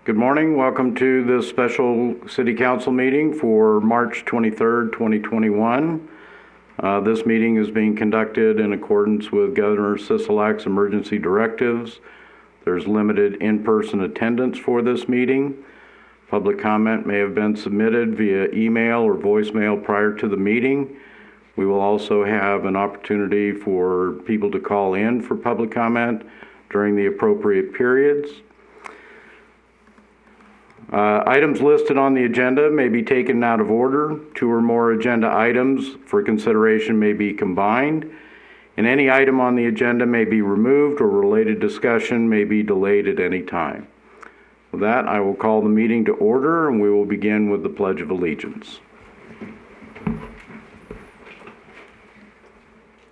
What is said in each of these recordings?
Good morning. Welcome to this special City Council meeting for March 23rd, 2021. This meeting is being conducted in accordance with Governor Sisolak's emergency directives. There's limited in-person attendance for this meeting. Public comment may have been submitted via email or voicemail prior to the meeting. We will also have an opportunity for people to call in for public comment during the appropriate periods. Items listed on the agenda may be taken out of order. Two or more agenda items for consideration may be combined, and any item on the agenda may be removed or related discussion may be delayed at any time. With that, I will call the meeting to order, and we will begin with the Pledge of Allegiance.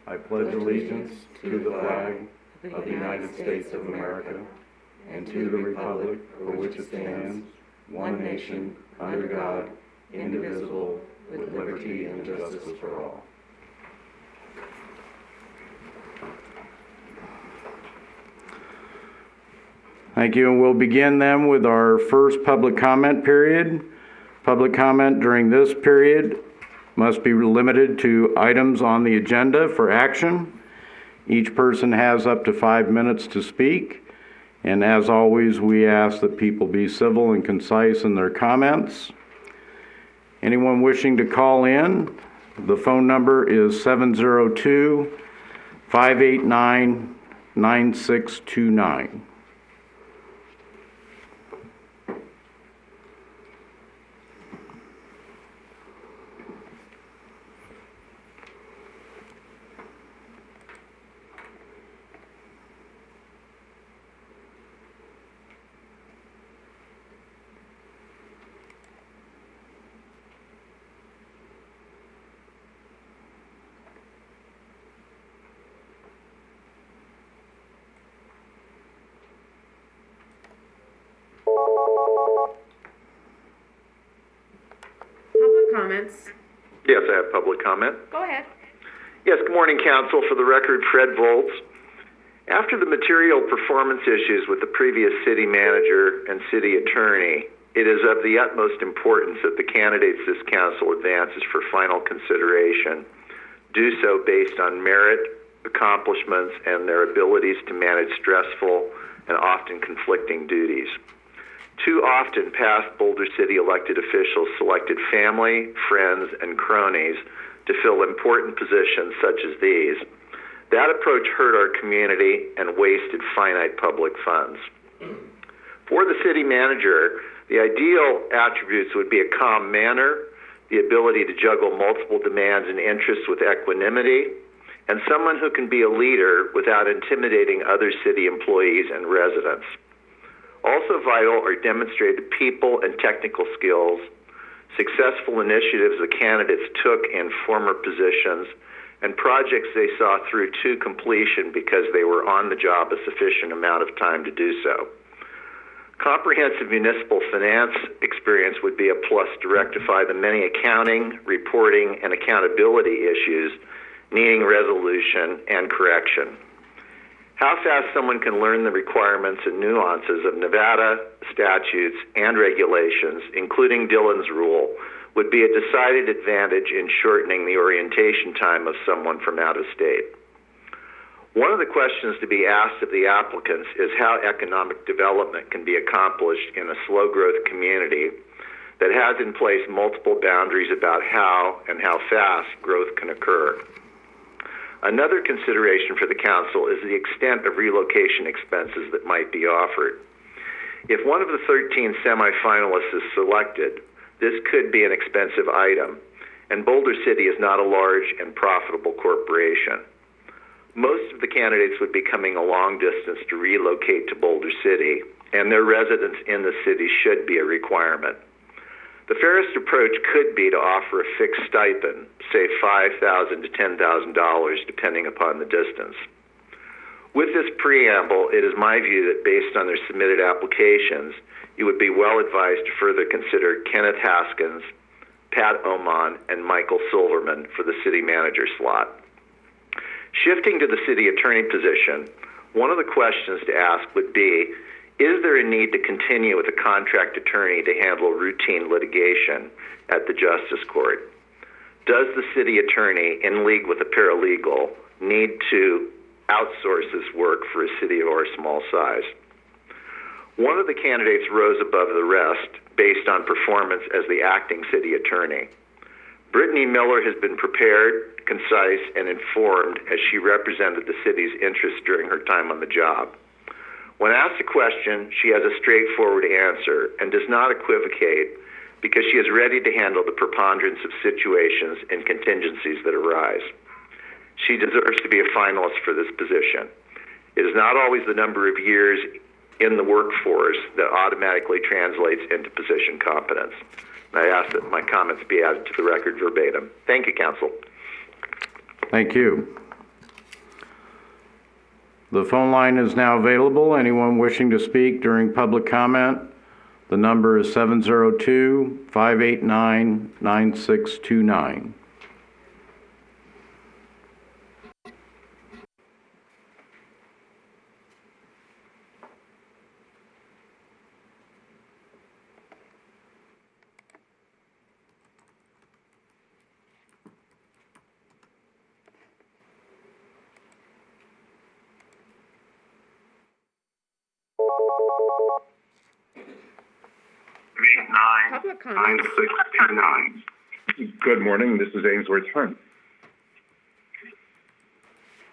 I pledge allegiance to the flag of the United States of America and to the republic for which it stands, one nation, under God, indivisible, with liberty and justice for all. Thank you, and we'll begin then with our first public comment period. Public comment during this period must be limited to items on the agenda for action. Each person has up to 5 minutes to speak. And as always, we ask that people be civil and concise in their comments. Anyone wishing to call in, the phone number is 702-589-9629. Comments? Yes, I have public comment. Go ahead. Yes, good morning, Council. For the record, Fred Volz. After the material performance issues with the previous city manager and city attorney, it is of the utmost importance that the candidates this council advances for final consideration do so based on merit, accomplishments, and their abilities to manage stressful and often conflicting duties. Too often, past Boulder City elected officials selected family, friends, and cronies to fill important positions such as these. That approach hurt our community and wasted finite public funds. For the city manager, the ideal attributes would be a calm manner, the ability to juggle multiple demands and interests with equanimity, and someone who can be a leader without intimidating other city employees and residents. Also vital are demonstrated people and technical skills, successful initiatives the candidates took in former positions, and projects they saw through to completion because they were on the job a sufficient amount of time to do so. Comprehensive municipal finance experience would be a plus to rectify the many accounting, reporting, and accountability issues needing resolution and correction. How fast someone can learn the requirements and nuances of Nevada statutes and regulations, including Dillon's rule, would be a decided advantage in shortening the orientation time of someone from out of state. One of the questions to be asked of the applicants is how economic development can be accomplished in a slow-growth community that has in place multiple boundaries about how and how fast growth can occur. Another consideration for the council is the extent of relocation expenses that might be offered. If one of the 13 semifinalists is selected, this could be an expensive item, and Boulder City is not a large and profitable corporation. Most of the candidates would be coming a long distance to relocate to Boulder City, and their residence in the city should be a requirement. The fairest approach could be to offer a fixed stipend, say $5,000 to $10,000, depending upon the distance. With this preamble, it is my view that based on their submitted applications, you would be well advised to further consider Kenneth Haskins, Pat Oman, and Michael Silverman for the city manager slot. Shifting to the city attorney position, one of the questions to ask would be, Is there a need to continue with a contract attorney to handle routine litigation at the Justice Court? Does the city attorney, in league with a paralegal, need to outsource this work for a city of our small size? One of the candidates rose above the rest based on performance as the acting city attorney. Brittany Miller has been prepared, concise, and informed as she represented the city's interests during her time on the job. When asked a question, she has a straightforward answer and does not equivocate because she is ready to handle the preponderance of situations and contingencies that arise. She deserves to be a finalist for this position. It is not always the number of years in the workforce that automatically translates into position competence. And I ask that my comments be added to the record verbatim. Thank you, Council. Thank you. The phone line is now available. Anyone wishing to speak during public comment, the number is 702-589-9629. Public comment. 9629. Good morning. This is Ainsworth Hunt.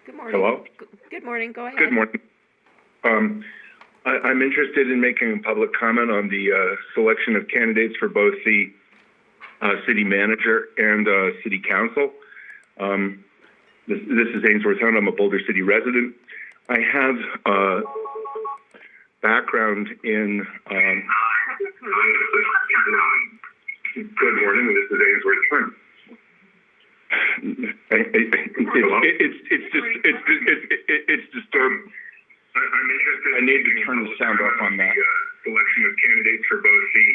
Good morning. Hello? Good morning. Go ahead. Good morning. I'm interested in making a public comment on the selection of candidates for both the city manager and city council. This is Ainsworth Hunt. I'm a Boulder City resident. I have background in Good morning. This is Ainsworth Hunt. It's disturbing. I'm interested. I need to turn the sound off on that. Selection of candidates for both the.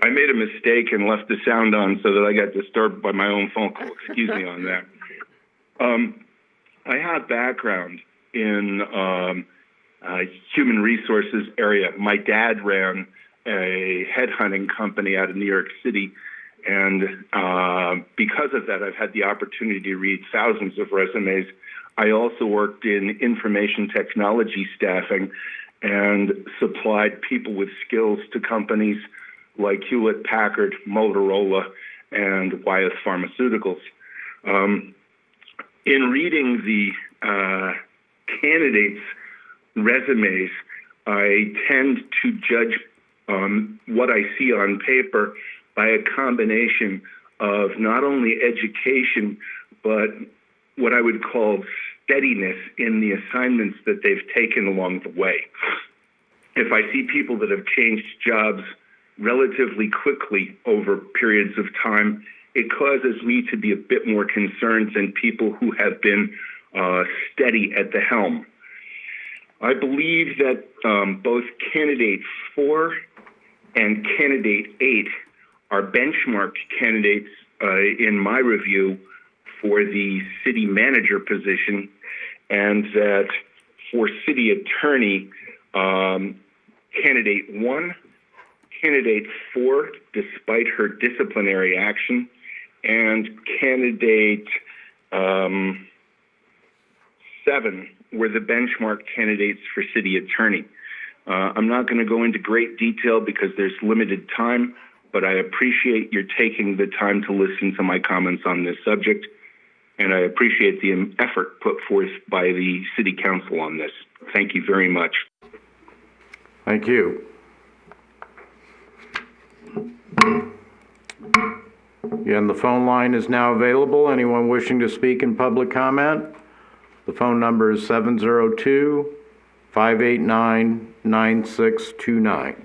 I made a mistake and left the sound on so that I got disturbed by my own phone call. Excuse me on that. I have background in human resources area. My dad ran a headhunting company out of New York City, and because of that, I've had the opportunity to read thousands of resumes. I also worked in information technology staffing and supplied people with skills to companies like Hewlett Packard, Motorola, and Wyeth Pharmaceuticals. In reading the candidates' resumes, I tend to judge what I see on paper by a combination of not only education, but what I would call steadiness in the assignments that they've taken along the way. If I see people that have changed jobs relatively quickly over periods of time, it causes me to be a bit more concerned than people who have been steady at the helm. I believe that both candidate 4 and candidate 8 are benchmarked candidates in my review for the city manager position, and that for city attorney, candidate 1, candidate 4, despite her disciplinary action, and candidate 7 were the benchmark candidates for city attorney. I'm not going to go into great detail because there's limited time, but I appreciate your taking the time to listen to my comments on this subject, and I appreciate the effort put forth by the City Council on this. Thank you very much. Thank you. Again, the phone line is now available. Anyone wishing to speak in public comment? The phone number is 702-589-9629.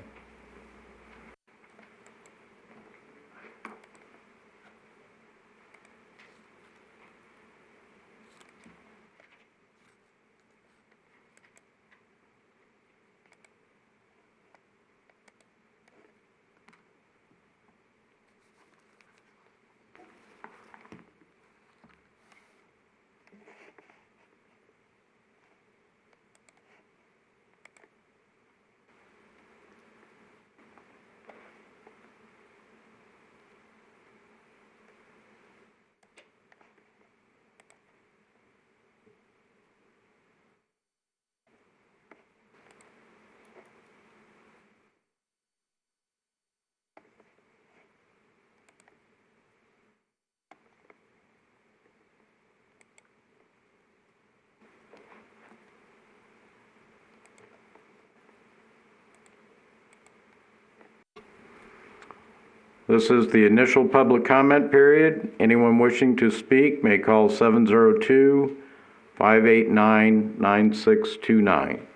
This is the initial public comment period. Anyone wishing to speak may call 702-589-9629.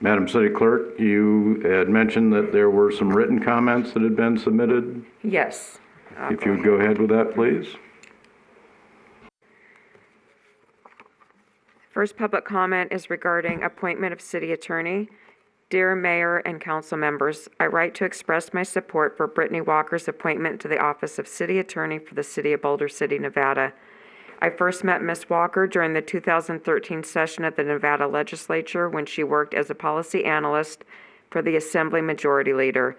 Madam City Clerk, you had mentioned that there were some written comments that had been submitted. Yes. If you would go ahead with that, please. First public comment is regarding appointment of city attorney. Dear Mayor and council members, I write to express my support for Brittany Walker's appointment to the office of city attorney for the city of Boulder City, Nevada. I first met Ms. Walker during the 2013 session of the Nevada legislature when she worked as a policy analyst for the Assembly Majority Leader.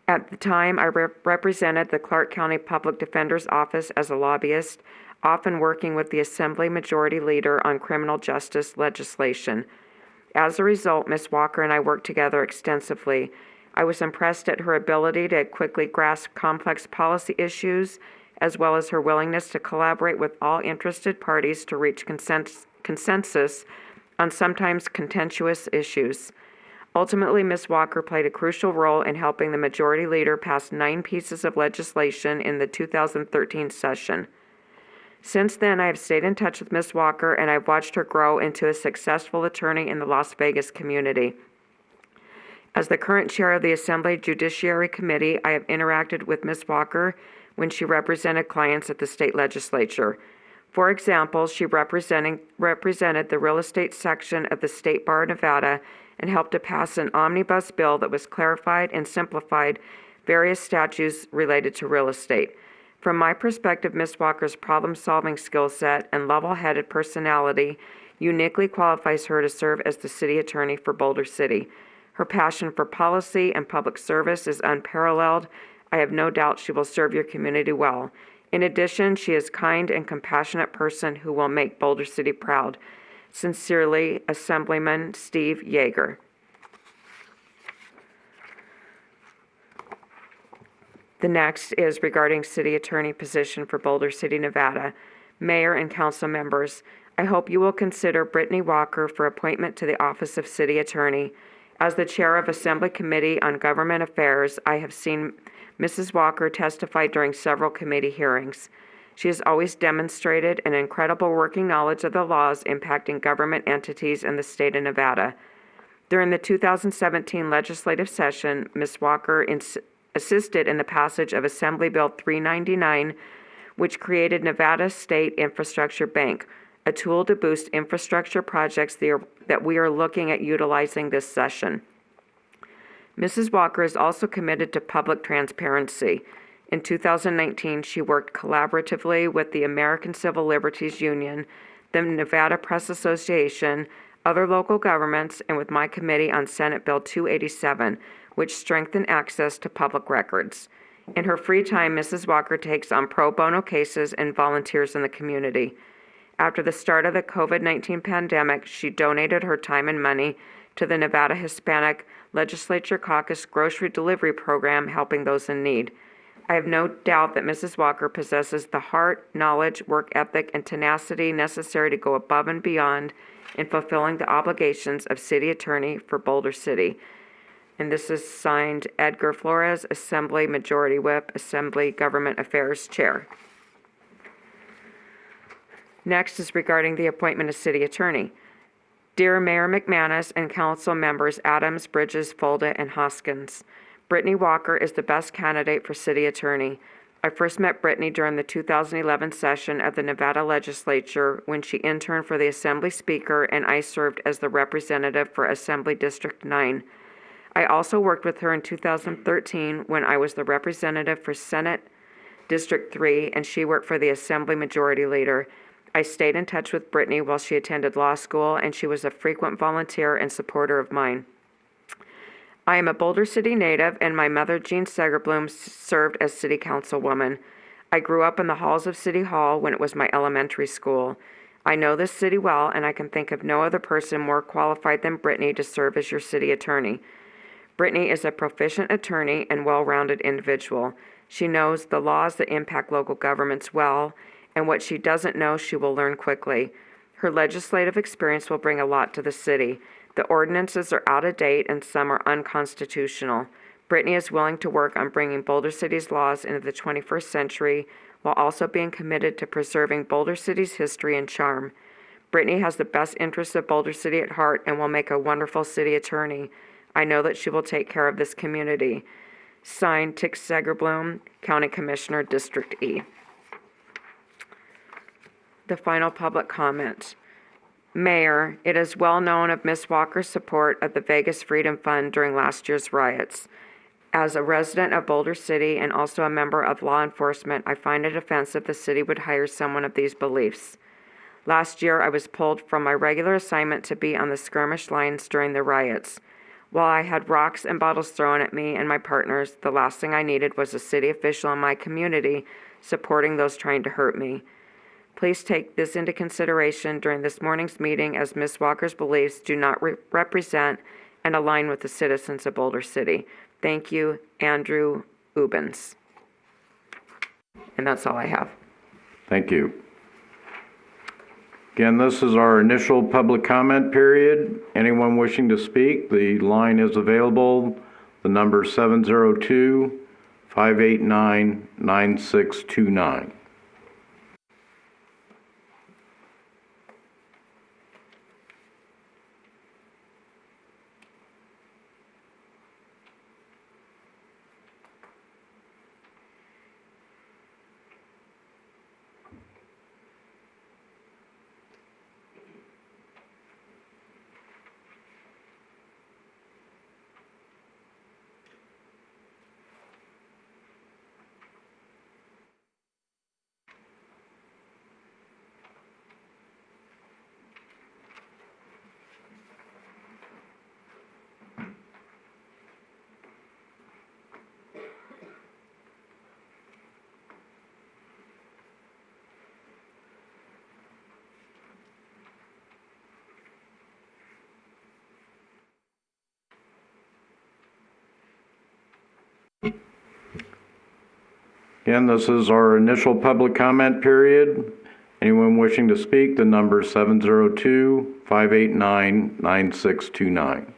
At the time, I represented the Clark County Public Defender's Office as a lobbyist, often working with the Assembly Majority Leader on criminal justice legislation. As a result, Ms. Walker and I worked together extensively. I was impressed at her ability to quickly grasp complex policy issues, as well as her willingness to collaborate with all interested parties to reach consensus on sometimes contentious issues. Ultimately, Ms. Walker played a crucial role in helping the Majority Leader pass 9 pieces of legislation in the 2013 session. Since then, I have stayed in touch with Ms. Walker, and I've watched her grow into a successful attorney in the Las Vegas community. As the current chair of the Assembly Judiciary Committee, I have interacted with Ms. Walker when she represented clients at the state legislature. For example, she represented the real estate section of the State Bar of Nevada and helped to pass an omnibus bill that was clarified and simplified various statutes related to real estate. From my perspective, Ms. Walker's problem-solving skill set and level-headed personality uniquely qualifies her to serve as the city attorney for Boulder City. Her passion for policy and public service is unparalleled. I have no doubt she will serve your community well. In addition, she is a kind and compassionate person who will make Boulder City proud. Sincerely, Assemblyman Steve Yeager. The next is regarding city attorney position for Boulder City, Nevada. Mayor and council members, I hope you will consider Brittany Walker for appointment to the office of city attorney. As the chair of Assembly Committee on Government Affairs, I have seen Mrs. Walker testified during several committee hearings. She has always demonstrated an incredible working knowledge of the laws impacting government entities in the state of Nevada. During the 2017 legislative session, Ms. Walker assisted in the passage of Assembly Bill 399, which created Nevada State Infrastructure Bank, a tool to boost infrastructure projects that we are looking at utilizing this session. Mrs. Walker is also committed to public transparency. In 2019, she worked collaboratively with the American Civil Liberties Union, the Nevada Press Association, other local governments, and with my committee on Senate Bill 287, which strengthened access to public records. In her free time, Mrs. Walker takes on pro bono cases and volunteers in the community. After the start of the COVID-19 pandemic, she donated her time and money to the Nevada Hispanic Legislature Caucus Grocery Delivery Program, helping those in need. I have no doubt that Mrs. Walker possesses the heart, knowledge, work ethic, and tenacity necessary to go above and beyond in fulfilling the obligations of city attorney for Boulder City. And this is signed Edgar Flores, Assembly Majority Whip, Assembly Government Affairs Chair. Next is regarding the appointment of city attorney. Dear Mayor McManus and council members Adams, Bridges, Folda, and Hoskins, Brittany Walker is the best candidate for city attorney. I first met Brittany during the 2011 session of the Nevada Legislature when she interned for the Assembly Speaker and I served as the representative for Assembly District 9. I also worked with her in 2013 when I was the representative for Senate District 3 and she worked for the Assembly Majority Leader. I stayed in touch with Brittany while she attended law school and she was a frequent volunteer and supporter of mine. I am a Boulder City native, and my mother, Jean Segerblum, served as city councilwoman. I grew up in the halls of City Hall when it was my elementary school. I know this city well, and I can think of no other person more qualified than Brittany to serve as your city attorney. Brittany is a proficient attorney and well-rounded individual. She knows the laws that impact local governments well, and what she doesn't know, she will learn quickly. Her legislative experience will bring a lot to the city. The ordinances are out of date and some are unconstitutional. Brittany is willing to work on bringing Boulder City's laws into the 21st century while also being committed to preserving Boulder City's history and charm. Brittany has the best interests of Boulder City at heart and will make a wonderful city attorney. I know that she will take care of this community. Signed, Tix Segerblum, County Commissioner, District E. The final public comment. Mayor, it is well known of Ms. Walker's support of the Vegas Freedom Fund during last year's riots. As a resident of Boulder City and also a member of law enforcement, I find it offensive the city would hire someone of these beliefs. Last year, I was pulled from my regular assignment to be on the skirmish lines during the riots. While I had rocks and bottles thrown at me and my partners, the last thing I needed was a city official in my community supporting those trying to hurt me. Please take this into consideration during this morning's meeting as Ms. Walker's beliefs do not represent and align with the citizens of Boulder City. Thank you, Andrew Ubens. And that's all I have. Thank you. Again, this is our initial public comment period. Anyone wishing to speak, the line is available. The number is 702-589-9629. Again, this is our initial public comment period. Anyone wishing to speak, the number is 702-589-9629.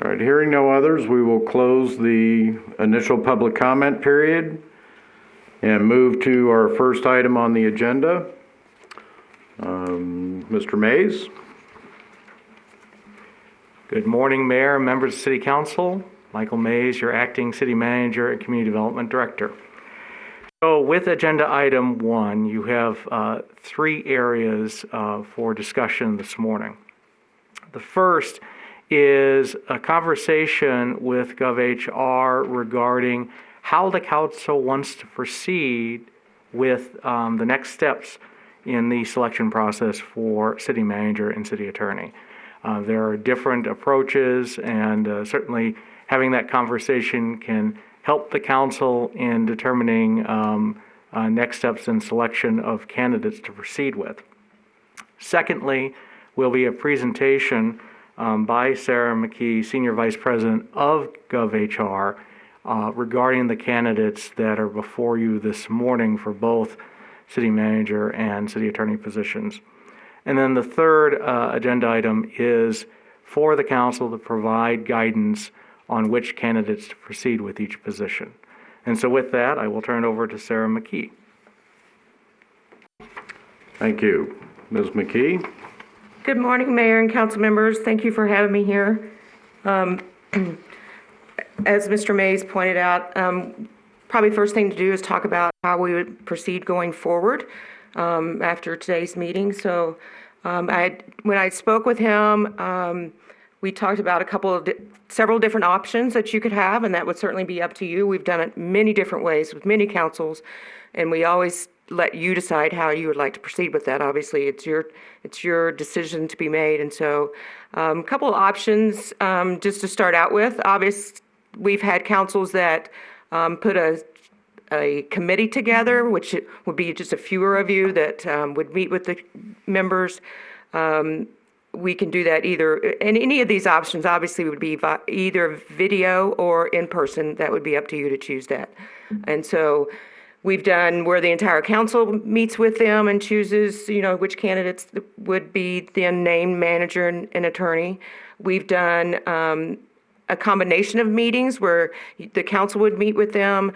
All right, hearing no others, we will close the initial public comment period and move to our first item on the agenda. Mr. Mays. Good morning, Mayor, members of City Council. Michael Mays, your Acting City Manager and Community Development Director. So with Agenda Item 1, you have 3 areas for discussion this morning. The first is a conversation with GovHR regarding how the council wants to proceed with the next steps in the selection process for city manager and city attorney. There are different approaches, and certainly having that conversation can help the council in determining next steps in selection of candidates to proceed with. Secondly, will be a presentation by Sarah McKee, Senior Vice President of GovHR, regarding the candidates that are before you this morning for both city manager and city attorney positions. And then the third agenda item is for the council to provide guidance on which candidates to proceed with each position. And so with that, I will turn it over to Sarah McKee. Thank you. Ms. McKee? Good morning, Mayor and council members. Thank you for having me here. As Mr. Mays pointed out, probably first thing to do is talk about how we would proceed going forward after today's meeting. So when I spoke with him, we talked about several different options that you could have, and that would certainly be up to you. We've done it many different ways with many councils, and we always let you decide how you would like to proceed with that. Obviously, it's your decision to be made. And so a couple of options just to start out with. Obviously, we've had councils that put a committee together, which would be just a fewer of you that would meet with the members. We can do that either, and any of these options obviously would be either video or in person. That would be up to you to choose that. And so we've done where the entire council meets with them and chooses, which candidates would be then named manager and attorney. We've done a combination of meetings where the council would meet with them,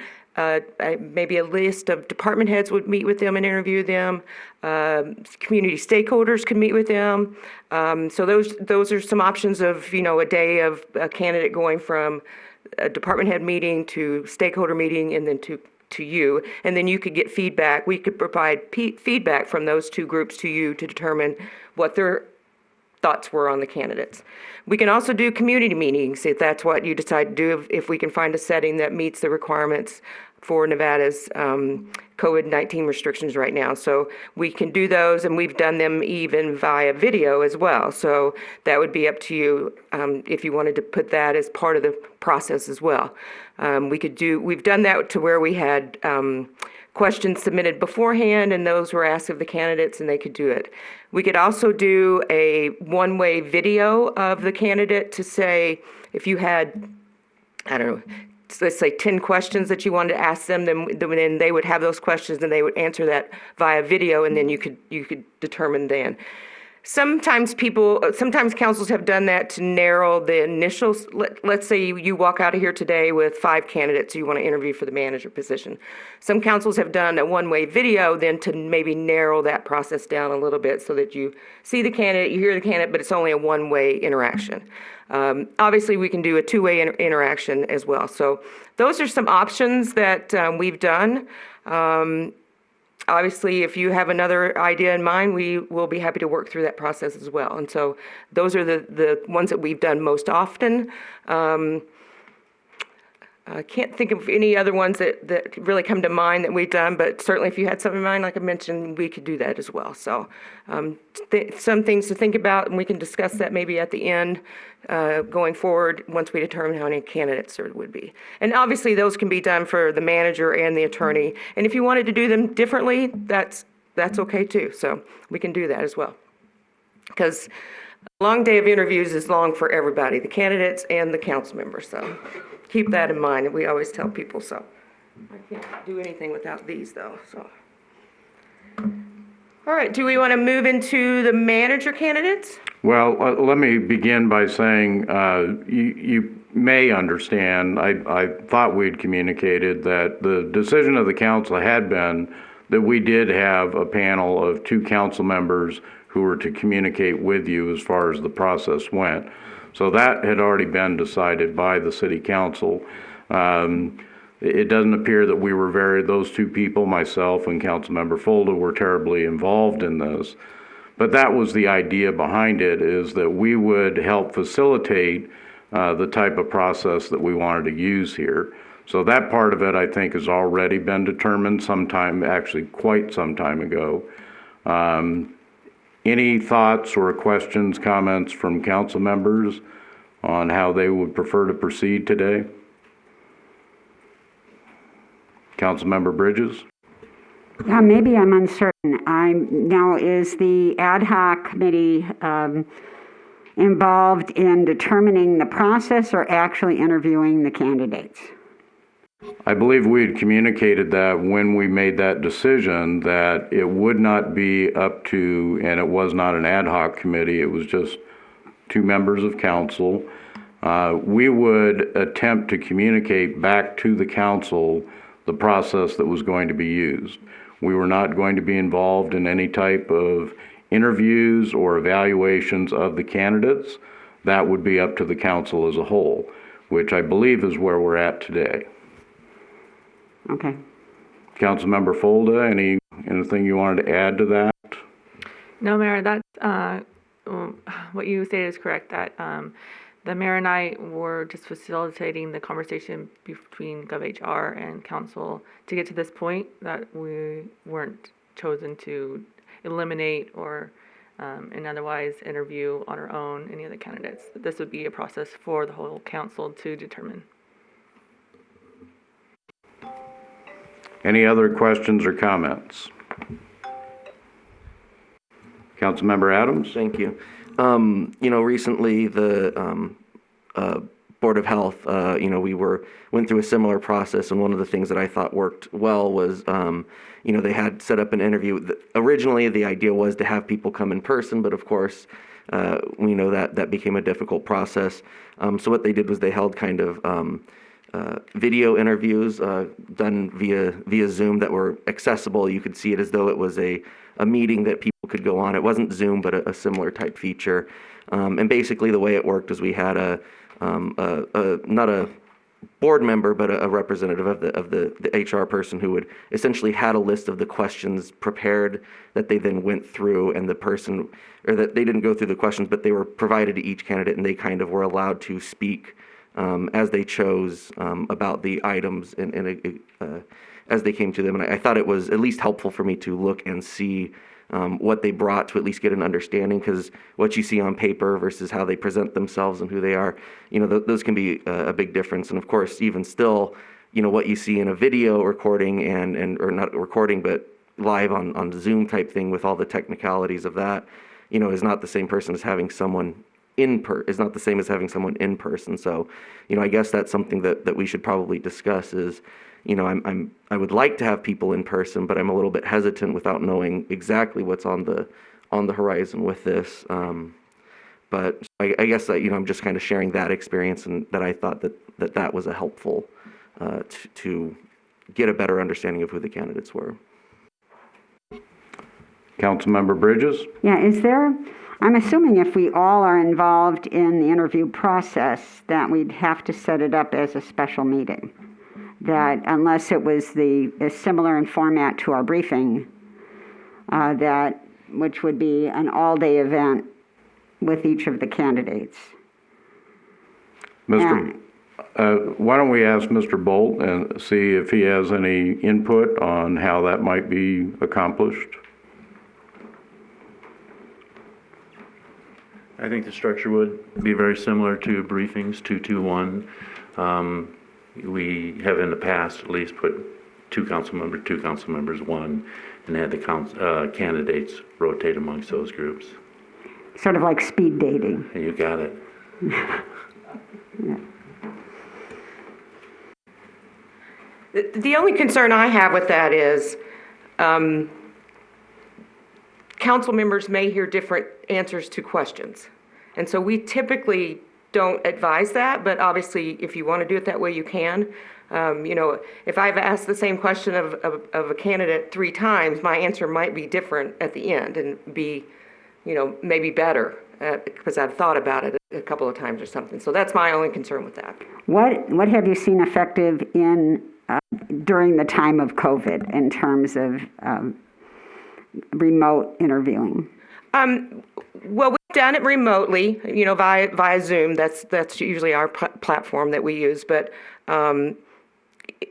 maybe a list of department heads would meet with them and interview them. Community stakeholders could meet with them. So those are some options of, a day of a candidate going from a department head meeting to stakeholder meeting and then to you. And then you could get feedback. We could provide feedback from those two groups to you to determine what their thoughts were on the candidates. We can also do community meetings if that's what you decide to do, if we can find a setting that meets the requirements for Nevada's COVID-19 restrictions right now. So we can do those, and we've done them even via video as well. So that would be up to you if you wanted to put that as part of the process as well. We've done that to where we had questions submitted beforehand, and those were asked of the candidates, and they could do it. We could also do a one-way video of the candidate to say, if you had, let's say 10 questions that you wanted to ask them, then they would have those questions and they would answer that via video, and then you could determine then. Sometimes councils have done that to narrow the initials. Let's say you walk out of here today with 5 candidates you want to interview for the manager position. Some councils have done a one-way video then to maybe narrow that process down a little bit so that you see the candidate, you hear the candidate, but it's only a one-way interaction. Obviously, we can do a two-way interaction as well. So those are some options that we've done. Obviously, if you have another idea in mind, we will be happy to work through that process as well. And so those are the ones that we've done most often. I can't think of any other ones that really come to mind that we've done, but certainly if you had something in mind, like I mentioned, we could do that as well. So some things to think about, and we can discuss that maybe at the end going forward once we determine how many candidates there would be. And obviously those can be done for the manager and the attorney. And if you wanted to do them differently, that's okay too. So we can do that as well. Because a long day of interviews is long for everybody, the candidates and the council members. So keep that in mind, and we always tell people so. I can't do anything without these, though. So, all right, do we want to move into the manager candidates? Well, let me begin by saying you may understand, I thought we'd communicated that the decision of the council had been that we did have a panel of 2 council members who were to communicate with you as far as the process went. So that had already been decided by the city council. It doesn't appear that we were those 2 people, myself and Councilmember Folda, were terribly involved in this. But that was the idea behind it, is that we would help facilitate the type of process that we wanted to use here. So that part of it, I think, has already been determined sometime, actually quite some time ago. Any thoughts or questions, comments from council members on how they would prefer to proceed today? Councilmember Bridges? Maybe I'm uncertain. Now, is the ad hoc committee involved in determining the process or actually interviewing the candidates? I believe we had communicated that when we made that decision, that it would not be up to, and it was not an ad hoc committee, it was just 2 members of council. We would attempt to communicate back to the council the process that was going to be used. We were not going to be involved in any type of interviews or evaluations of the candidates. That would be up to the council as a whole, which I believe is where we're at today. Okay. Councilmember Folda, anything you wanted to add to that? No, Mayor, that's what you stated is correct, that the mayor and I were just facilitating the conversation between GovHR and council to get to this point, that we weren't chosen to eliminate or and otherwise interview on our own any of the candidates. This would be a process for the whole council to determine. Any other questions or comments? Councilmember Adams? Thank you. Recently the Board of Health, we went through a similar process, and one of the things that I thought worked well was, they had set up an interview. Originally, the idea was to have people come in person, but of course, we know that became a difficult process. So what they did was they held kind of video interviews done via Zoom that were accessible. You could see it as though it was a meeting that people could go on. It wasn't Zoom, but a similar type feature. And basically the way it worked is we had not a board member, but a representative of the HR person who would essentially had a list of the questions prepared that they then went through, and the person, or that they didn't go through the questions, but they were provided to each candidate, and they kind of were allowed to speak as they chose about the items as they came to them. And I thought it was at least helpful for me to look and see what they brought, to at least get an understanding, because what you see on paper versus how they present themselves and who they are, those can be a big difference. And of course, even still, what you see in a video recording or not recording, but live on Zoom type thing with all the technicalities of that, is not the same person as having someone is not the same as having someone in person. So, I guess that's something that we should probably discuss is, I would like to have people in person, but I'm a little bit hesitant without knowing exactly what's on the horizon with this. But I guess that, I'm just kind of sharing that experience, and that I thought that was a helpful to get a better understanding of who the candidates were. Councilmember Bridges? Yeah, I'm assuming if we all are involved in the interview process, that we'd have to set it up as a special meeting. That unless it was similar in format to our briefing, which would be an all-day event with each of the candidates. Why don't we ask Mr. Bolt and see if he has any input on how that might be accomplished? I think the structure would be very similar to briefings, 2-2-1. We have in the past at least put two council members, one, and had the candidates rotate amongst those groups. Sort of like speed dating. And you got it. Yeah. The only concern I have with that is council members may hear different answers to questions. And so we typically don't advise that, but obviously if you want to do it that way, you can. If I've asked the same question of a candidate 3 times, my answer might be different at the end and be, maybe better because I've thought about it a couple of times or something. So that's my only concern with that. What have you seen effective during the time of COVID in terms of remote interviewing? Well, we've done it remotely, via Zoom. That's usually our platform that we use. But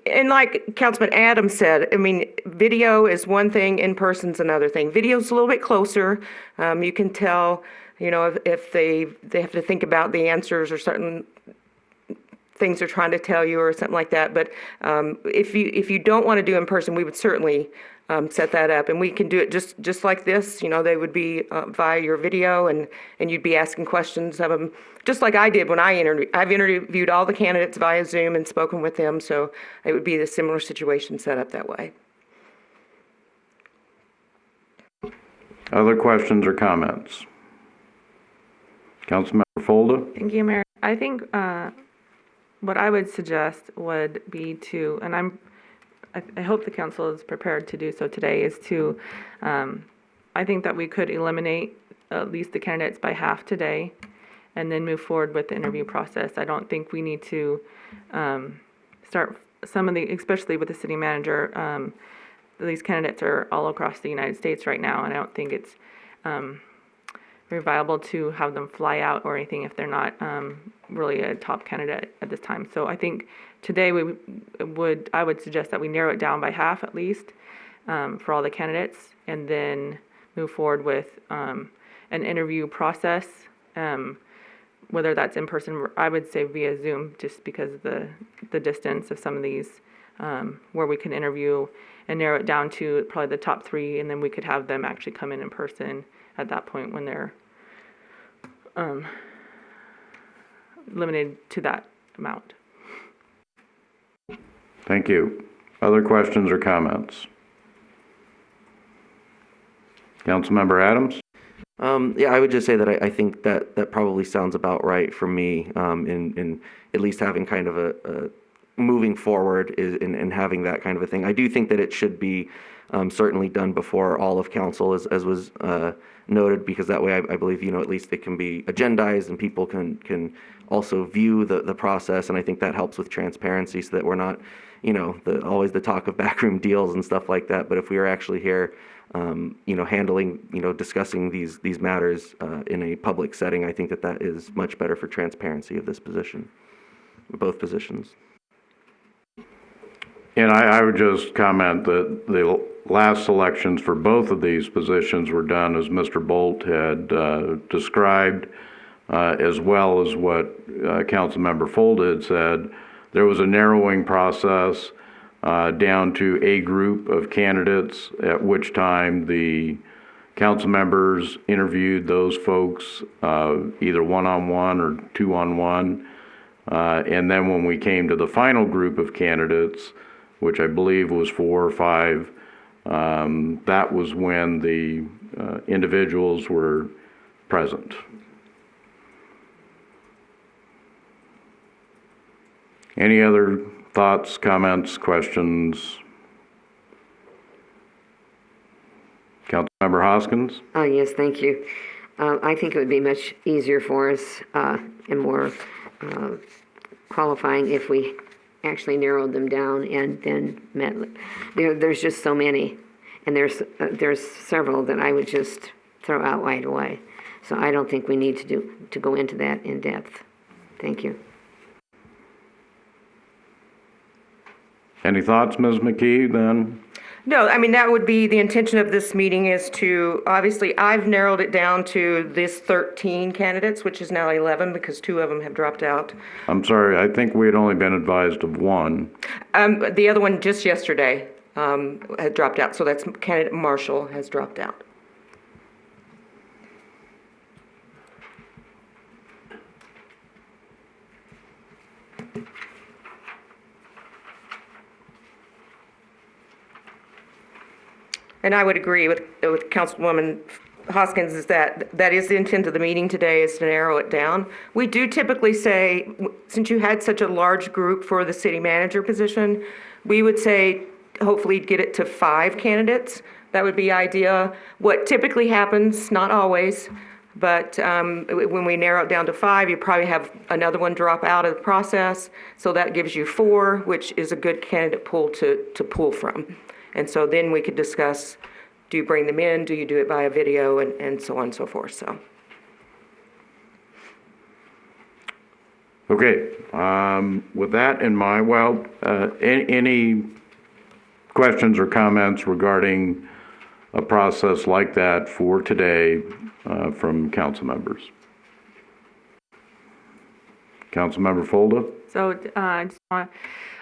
and like Councilman Adams said, I mean, video is one thing, in person's another thing. Video's a little bit closer. You can tell, if they have to think about the answers or certain things they're trying to tell you or something like that. But if you don't want to do in person, we would certainly set that up, and we can do it just like this. They would be via your video, and you'd be asking questions of them, just like I did when I interviewed. I've interviewed all the candidates via Zoom and spoken with them, so it would be a similar situation set up that way. Other questions or comments? Councilmember Folda? Thank you, Mayor. I think what I would suggest would be to, and I hope the council is prepared to do so today, is to, I think that we could eliminate at least the candidates by half today and then move forward with the interview process. I don't think we need to start some of the, especially with the city manager, these candidates are all across the United States right now, and I don't think it's very viable to have them fly out or anything if they're not really a top candidate at this time. So I think today I would suggest that we narrow it down by half at least for all the candidates, and then move forward with an interview process, whether that's in person. I would say via Zoom, just because of the distance of some of these, where we can interview and narrow it down to probably the top 3, and then we could have them actually come in person at that point when they're limited to that amount. Thank you. Other questions or comments? Councilmember Adams? Yeah, I would just say that I think that probably sounds about right for me, in at least having kind of a moving forward and having that kind of a thing. I do think that it should be certainly done before all of council, as was noted, because that way I believe, at least it can be agendized and people can also view the process, and I think that helps with transparency, so that we're not, always the talk of backroom deals and stuff like that. But if we are actually here, handling, discussing these matters in a public setting, I think that is much better for transparency of this position, both positions. And I would just comment that the last selections for both of these positions were done as Mr. Bolt had described, as well as what Councilmember Folda had said. There was a narrowing process down to a group of candidates, at which time the council members interviewed those folks either one-on-one or two-on-one. And then when we came to the final group of candidates, which I believe was 4 or 5, that was when the individuals were present. Any other thoughts, comments, questions? Councilmember Hoskins? Yes, thank you. I think it would be much easier for us and more qualifying if we actually narrowed them down and then met. There's just so many, and there's several that I would just throw out right away. So I don't think we need to go into that in depth. Thank you. Any thoughts, Ms. McKee, then? No, I mean, that would be the intention of this meeting, is to, obviously, I've narrowed it down to this 13 candidates, which is now 11 because 2 of them have dropped out. I'm sorry, I think we had only been advised of 1. The other one just yesterday had dropped out, so that's candidate Marshall has dropped out. And I would agree with Councilwoman Hoskins, is that is the intent of the meeting today, is to narrow it down. We do typically say, since you had such a large group for the city manager position, we would say hopefully get it to 5 candidates. That would be ideal. What typically happens, not always, but when we narrow it down to 5, you probably have another one drop out of the process. So that gives you 4, which is a good candidate pool to pull from. And so then we could discuss, Do you bring them in? Do you do it via video, and so on and so forth? So. Okay, with that in mind, well, any questions or comments regarding a process like that for today from council members? Councilmember Folda? So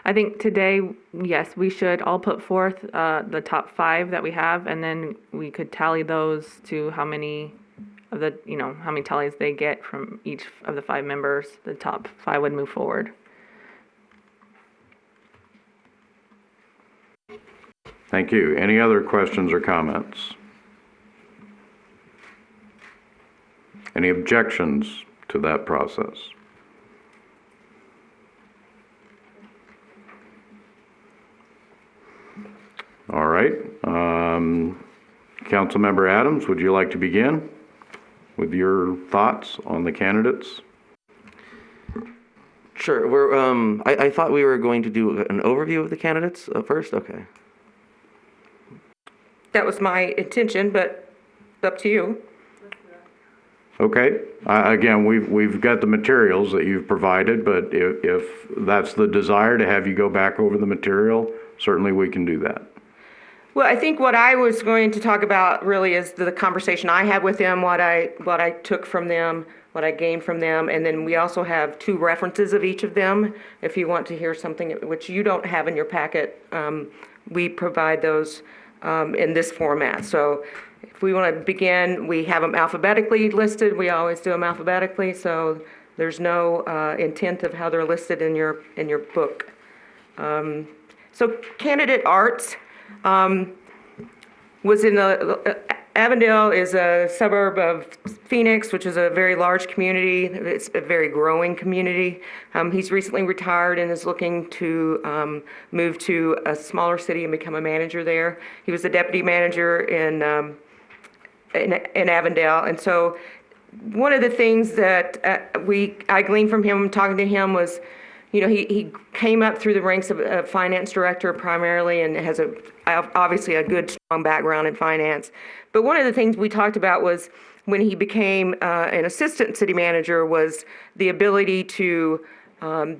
I think today, yes, we should all put forth the top 5 that we have, and then we could tally those to how many of the, how many tallies they get from each of the 5 members. The top 5 would move forward. Thank you. Any other questions or comments? Any objections to that process? All right. Councilmember Adams, would you like to begin with your thoughts on the candidates? Sure. I thought we were going to do an overview of the candidates first. Okay. That was my intention, but it's up to you. Okay. Again, we've got the materials that you've provided, but if that's the desire to have you go back over the material, certainly we can do that. Well, I think what I was going to talk about really is the conversation I had with them, what I took from them, what I gained from them, and then we also have 2 references of each of them. If you want to hear something which you don't have in your packet, we provide those in this format. So if we want to begin, we have them alphabetically listed. We always do them alphabetically, so there's no intent of how they're listed in your book. So candidate Arts was in Avondale is a suburb of Phoenix, which is a very large community. It's a very growing community. He's recently retired and is looking to move to a smaller city and become a manager there. He was a deputy manager in Avondale, and so one of the things that I gleaned from him talking to him was, he came up through the ranks of a finance director primarily and has obviously a good, strong background in finance. But one of the things we talked about was when he became an assistant city manager was the ability to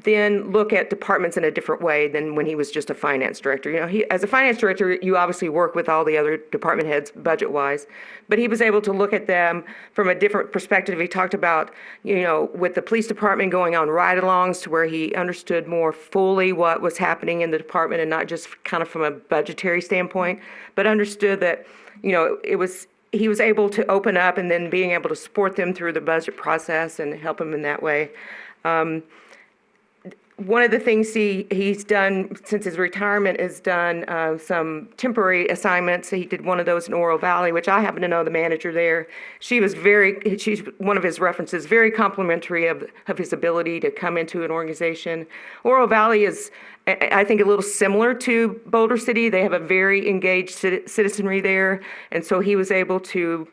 then look at departments in a different way than when he was just a finance director. As a finance director, you obviously work with all the other department heads budget-wise, but he was able to look at them from a different perspective. He talked about, with the police department going on ride-alongs to where he understood more fully what was happening in the department and not just kind of from a budgetary standpoint, but understood that, he was able to open up and then being able to support them through the budget process and help them in that way. One of the things he's done since his retirement is done some temporary assignments. He did one of those in Oro Valley, which I happen to know the manager there. She's one of his references, very complimentary of his ability to come into an organization. Oro Valley is, I think, a little similar to Boulder City. They have a very engaged citizenry there, and so he was able to.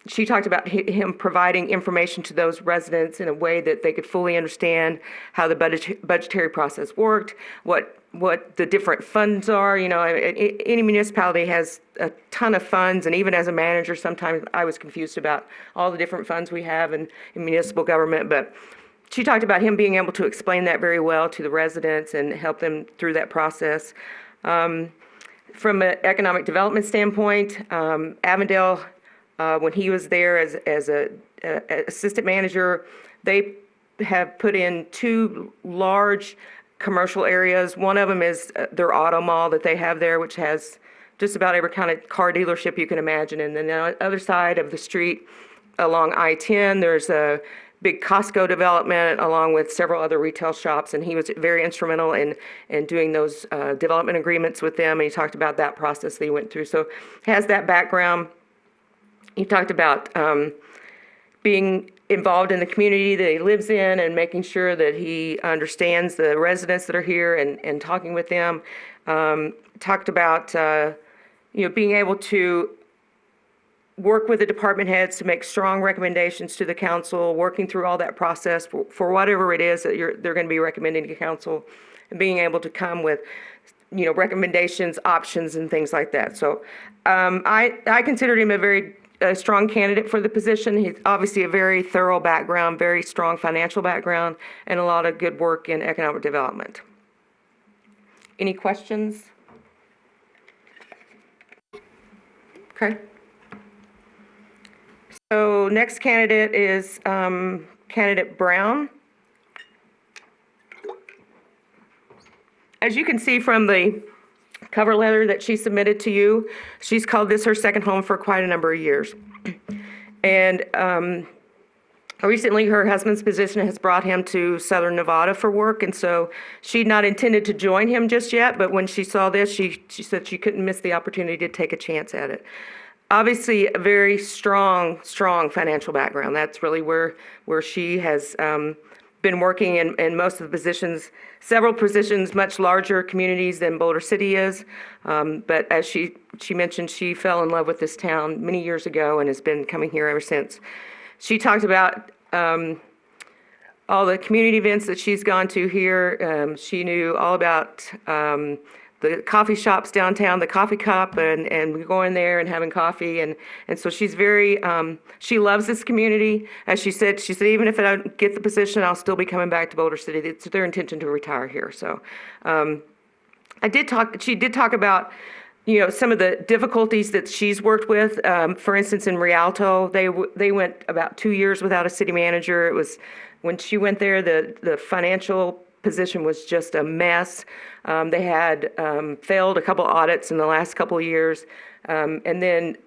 She talked about him providing information to those residents in a way that they could fully understand how the budgetary process worked, what the different funds are. Any municipality has a ton of funds, and even as a manager, sometimes I was confused about all the different funds we have in municipal government. But she talked about him being able to explain that very well to the residents and help them through that process. From an economic development standpoint, Avondale, when he was there as a assistant manager, they have put in 2 large commercial areas. One of them is their auto mall that they have there, which has just about every kind of car dealership you can imagine. And then on the other side of the street along I-10, there's a big Costco development along with several other retail shops, and he was very instrumental in doing those development agreements with them, and he talked about that process that he went through. So has that background. He talked about being involved in the community that he lives in and making sure that he understands the residents that are here and talking with them. Talked about being able to work with the department heads to make strong recommendations to the council, working through all that process for whatever it is that they're going to be recommending to council, and being able to come with recommendations, options, and things like that. So I considered him a very strong candidate for the position. He's obviously a very thorough background, very strong financial background, and a lot of good work in economic development. Any questions? Okay. So next candidate is candidate Brown. As you can see from the cover letter that she submitted to you, she's called this her second home for quite a number of years. And recently her husband's position has brought him to Southern Nevada for work, and so she'd not intended to join him just yet, but when she saw this, she said she couldn't miss the opportunity to take a chance at it. Obviously, a very strong financial background. That's really where she has been working in most of the positions, several positions, much larger communities than Boulder City is. But as she mentioned, she fell in love with this town many years ago and has been coming here ever since. She talked about all the community events that she's gone to here. She knew all about the coffee shops downtown, the Coffee Cup, and going there and having coffee. And so she's very, she loves this community. As she said, even if I don't get the position, I'll still be coming back to Boulder City. It's their intention to retire here. So she did talk about, some of the difficulties that she's worked with. For instance, in Rialto, they went about 2 years without a city manager. It was, when she went there, the financial position was just a mess. They had failed a couple audits in the last couple of years. And then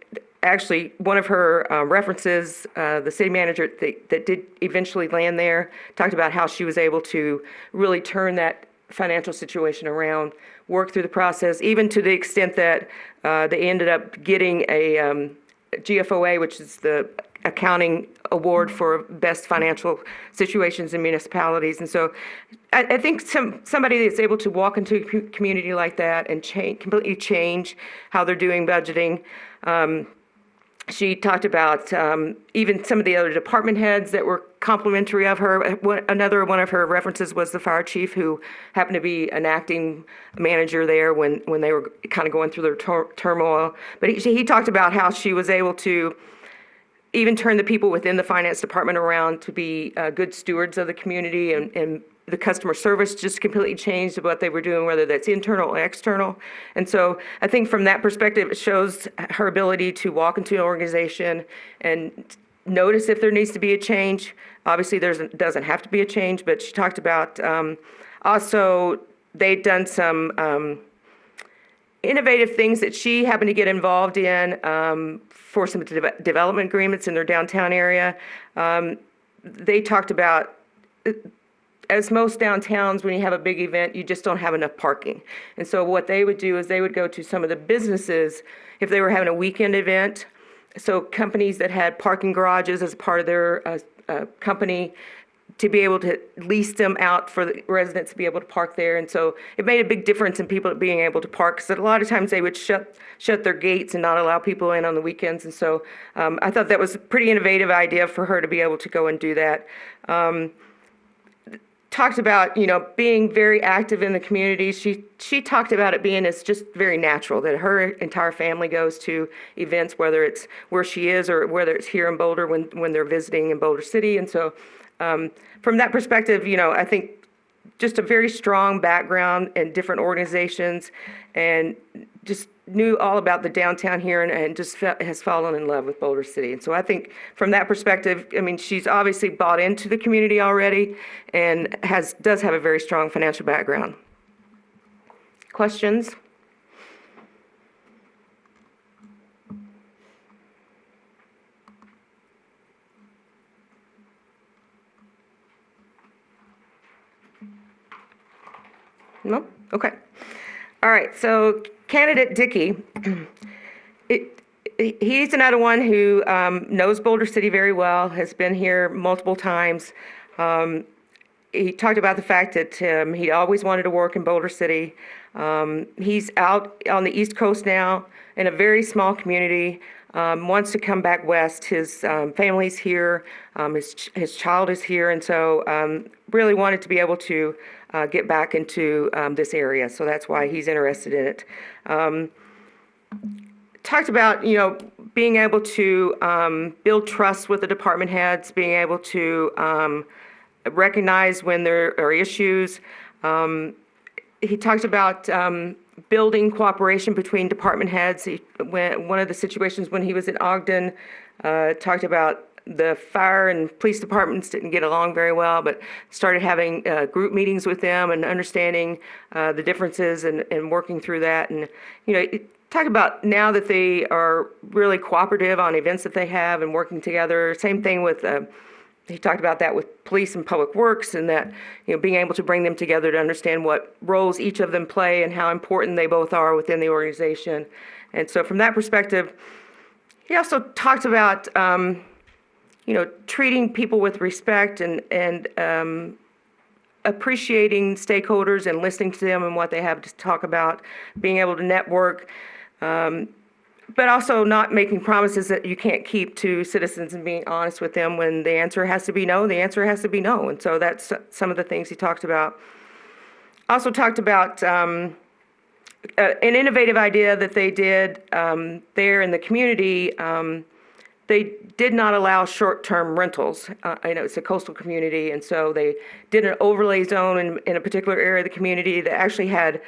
actually one of her references, the city manager that did eventually land there, talked about how she was able to really turn that financial situation around, work through the process, even to the extent that they ended up getting a GFOA, which is the accounting award for best financial situations in municipalities. And so I think somebody that's able to walk into a community like that and completely change how they're doing budgeting. She talked about even some of the other department heads that were complimentary of her. Another one of her references was the fire chief, who happened to be an acting manager there when they were kind of going through their turmoil. But he talked about how she was able to even turn the people within the finance department around to be good stewards of the community, and the customer service just completely changed what they were doing, whether that's internal or external. And so I think from that perspective, it shows her ability to walk into an organization and notice if there needs to be a change. Obviously, there doesn't have to be a change, but she talked about also they'd done some innovative things that she happened to get involved in for some development agreements in their downtown area. They talked about, as most downtowns, when you have a big event, you just don't have enough parking. And so what they would do is they would go to some of the businesses, if they were having a weekend event, so companies that had parking garages as part of their company, to be able to lease them out for the residents to be able to park there. And so it made a big difference in people being able to park, because a lot of times they would shut their gates and not allow people in on the weekends. And so I thought that was a pretty innovative idea for her to be able to go and do that. Talked about, being very active in the community. She talked about it being as just very natural, that her entire family goes to events, whether it's where she is or whether it's here in Boulder when they're visiting in Boulder City. And so from that perspective, I think just a very strong background in different organizations, and just knew all about the downtown here, and just has fallen in love with Boulder City. And so I think from that perspective, she's obviously bought into the community already, and does have a very strong financial background. Questions? No? Okay. All right, so candidate Dickey, he's another one who knows Boulder City very well, has been here multiple times. He talked about the fact that he always wanted to work in Boulder City. He's out on the East Coast now in a very small community. wants to come back west. His family's here, his child is here, and so really wanted to be able to get back into this area. So that's why he's interested in it. Talked about, being able to build trust with the department heads, being able to recognize when there are issues. He talked about building cooperation between department heads. One of the situations when he was in Ogden, talked about the fire and police departments didn't get along very well, but started having group meetings with them and understanding the differences and working through that. And, talk about now that they are really cooperative on events that they have and working together. Same thing with, he talked about that with police and public works, and that, being able to bring them together to understand what roles each of them play and how important they both are within the organization. And so from that perspective, he also talked about, treating people with respect and appreciating stakeholders and listening to them and what they have to talk about, being able to network, but also not making promises that you can't keep to citizens and being honest with them. When the answer has to be no, the answer has to be no. And so that's some of the things he talked about. Also talked about an innovative idea that they did there in the community. They did not allow short-term rentals. It's a coastal community, and so they did an overlay zone in a particular area of the community that actually had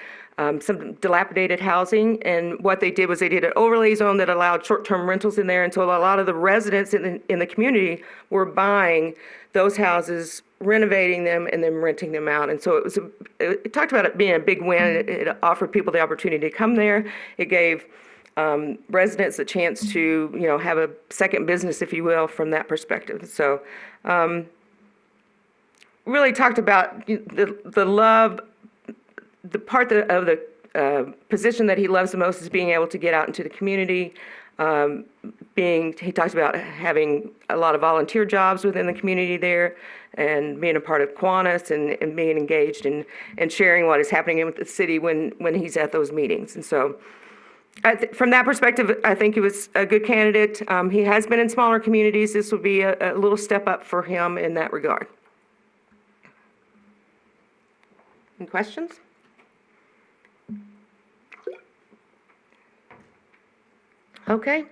some dilapidated housing. And what they did was they did an overlay zone that allowed short-term rentals in there, and so a lot of the residents in the community were buying those houses, renovating them, and then renting them out. And so it talked about it being a big win. It offered people the opportunity to come there. It gave residents a chance to, have a second business, if you will, from that perspective. So really talked about the love, the part of the position that he loves the most is being able to get out into the community. He talks about having a lot of volunteer jobs within the community there and being a part of Kiwanis and being engaged and sharing what is happening with the city when he's at those meetings. And so from that perspective, I think he was a good candidate. He has been in smaller communities. This would be a little step up for him in that regard. Any questions? Okay.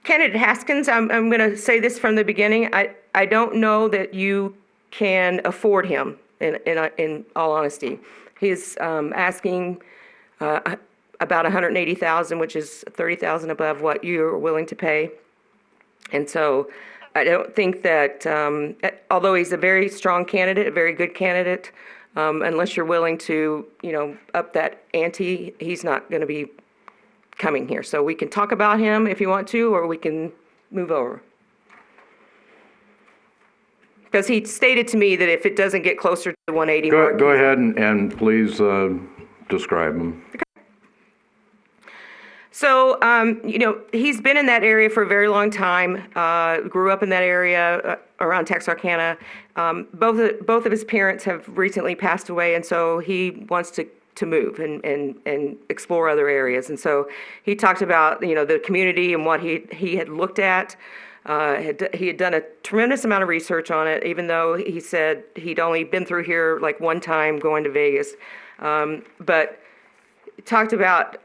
Candidate Haskins, I'm going to say this from the beginning. I don't know that you can afford him, in all honesty. He's asking about $180,000, which is $30,000 above what you're willing to pay. And so I don't think that, although he's a very strong candidate, a very good candidate, unless you're willing to, up that ante, he's not going to be coming here. So we can talk about him if you want to, or we can move over. Because he stated to me that if it doesn't get closer to the 180 mark. Go ahead and please describe him. Okay. So, he's been in that area for a very long time, grew up in that area around Texarkana. Both of his parents have recently passed away, and so he wants to move and explore other areas. And so he talked about, the community and what he had looked at. He had done a tremendous amount of research on it, even though he said he'd only been through here like one time going to Vegas. But talked about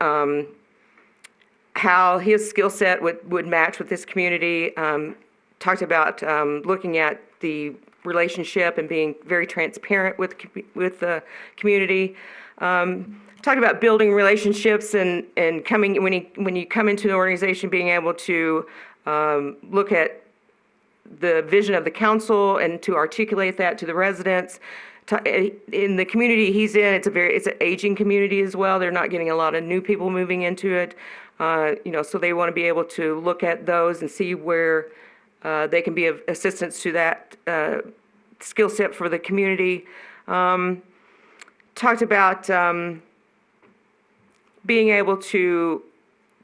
how his skill set would match with this community. Talked about looking at the relationship and being very transparent with the community. Talked about building relationships and coming when you come into the organization, being able to look at the vision of the council and to articulate that to the residents. In the community he's in, it's an aging community as well. They're not getting a lot of new people moving into it. So they want to be able to look at those and see where they can be of assistance to that skill set for the community. Talked about being able to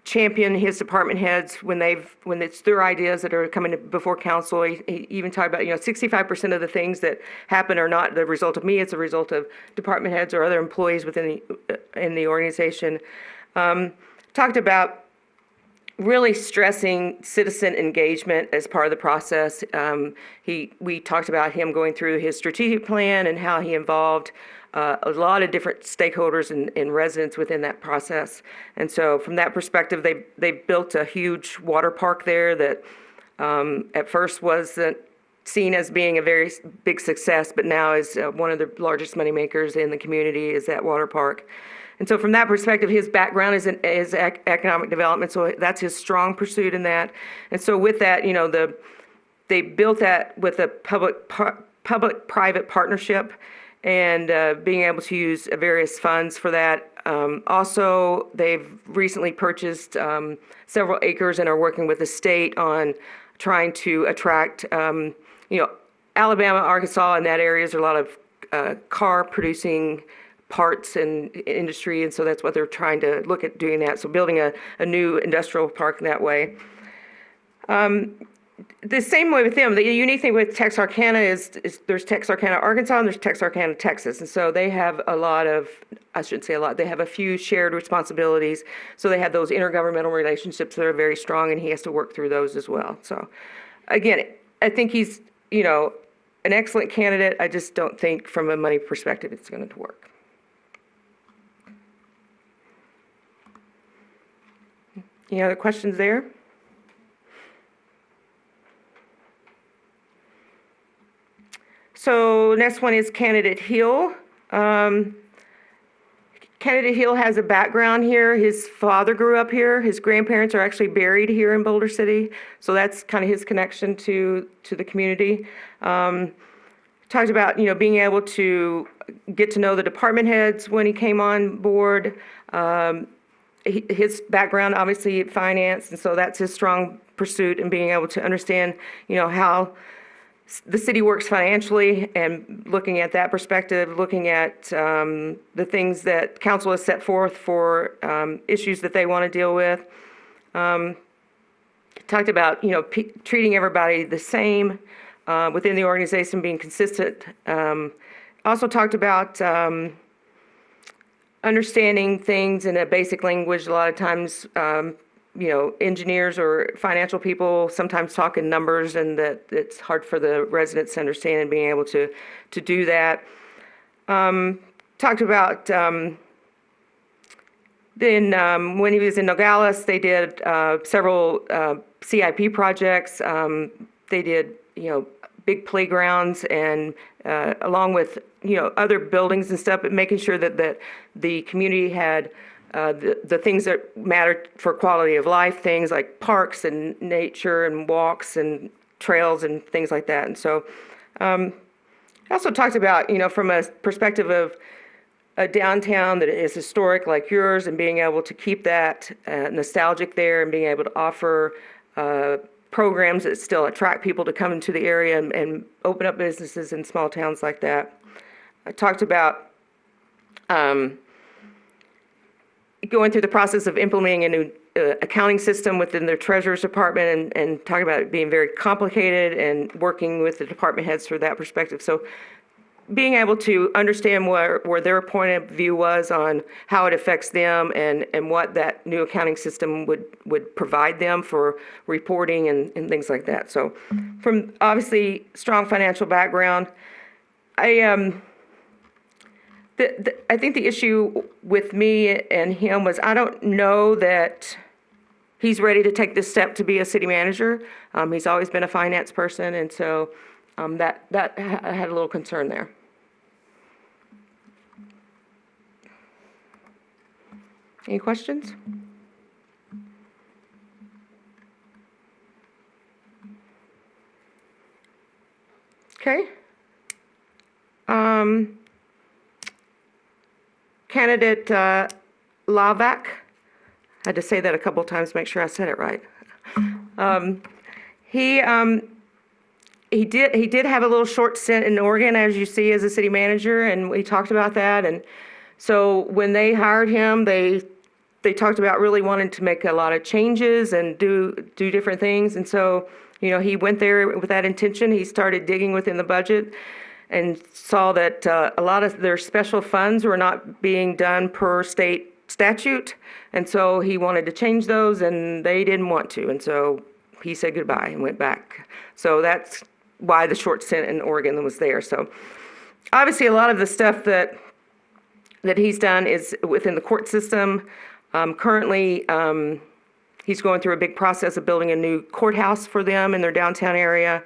champion his department heads when it's their ideas that are coming before council. He even talked about 65% of the things that happen are not the result of me; it's a result of department heads or other employees in the organization. Talked about really stressing citizen engagement as part of the process. We talked about him going through his strategic plan and how he involved a lot of different stakeholders and residents within that process. And so from that perspective, they've built a huge water park there that at first wasn't seen as being a very big success, but now is one of the largest moneymakers in the community is that water park. And so from that perspective, his background is economic development, so that's his strong pursuit in that. And so with that, they built that with a public-private partnership and being able to use various funds for that. Also, they've recently purchased several acres and are working with the state on trying to attract, Alabama, Arkansas, and that area, there's a lot of car producing parts and industry, and so that's what they're trying to look at doing that. So building a new industrial park in that way. The same way with them. The unique thing with Texarkana is there's Texarkana, Arkansas, and there's Texarkana, Texas. And so they have a lot of, I shouldn't say a lot, they have a few shared responsibilities. So they have those intergovernmental relationships that are very strong, and he has to work through those as well. So again, I think he's, an excellent candidate. I just don't think from a money perspective it's going to work. Any other questions there? So next one is candidate Hill. Candidate Hill has a background here. His father grew up here. His grandparents are actually buried here in Boulder City. So that's kind of his connection to the community. Talked about, being able to get to know the department heads when he came on board. His background, obviously, finance, and so that's his strong pursuit in being able to understand, how the city works financially and looking at that perspective, looking at the things that council has set forth for issues that they want to deal with. Talked about, treating everybody the same within the organization, being consistent. Also talked about understanding things in a basic language. A lot of times, engineers or financial people sometimes talk in numbers, and that it's hard for the residents to understand, and being able to do that. Talked about then when he was in Nogales, they did several CIP projects. They did, big playgrounds, and along with other buildings and stuff, but making sure that the community had the things that mattered for quality of life, things like parks and nature and walks and trails and things like that. And so I also talked about, from a perspective of a downtown that is historic like yours, and being able to keep that nostalgic there, and being able to offer programs that still attract people to come into the area and open up businesses in small towns like that. I talked about going through the process of implementing a new accounting system within their treasurer's department, and talking about it being very complicated, and working with the department heads through that perspective. So being able to understand where their point of view was on how it affects them, and what that new accounting system would provide them for reporting and things like that. So from obviously strong financial background, I think the issue with me and him was, I don't know that he's ready to take this step to be a city manager. He's always been a finance person, and so that I had a little concern there. Any questions? Okay. Candidate Lavak. I had to say that a couple of times to make sure I said it right. He did have a little short stint in Oregon, as you see, as a city manager, and we talked about that. And so when they hired him, they talked about really wanting to make a lot of changes and do different things. And so, he went there with that intention. He started digging within the budget and saw that a lot of their special funds were not being done per state statute, and so he wanted to change those, and they didn't want to, and so he said goodbye and went back. So that's why the short stint in Oregon was there. So obviously a lot of the stuff that he's done is within the court system. Currently, he's going through a big process of building a new courthouse for them in their downtown area.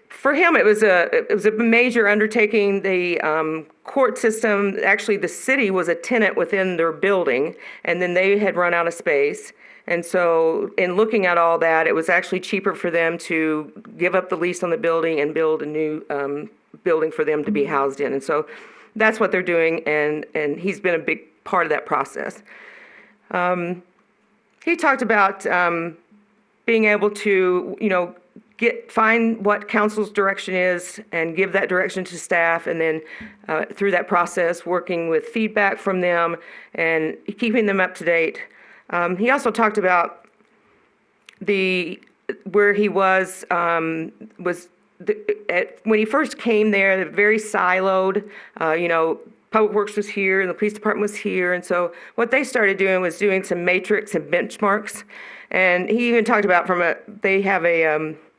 For him, it was a major undertaking. The court system, actually the city was a tenant within their building, and then they had run out of space. And so in looking at all that, it was actually cheaper for them to give up the lease on the building and build a new building for them to be housed in. And so that's what they're doing, and he's been a big part of that process. He talked about being able to, find what council's direction is and give that direction to staff, and then through that process, working with feedback from them and keeping them up to date. He also talked about where he was when he first came there, very siloed. Public Works was here and the police department was here, and so what they started doing was doing some matrix and benchmarks. And he even talked about they have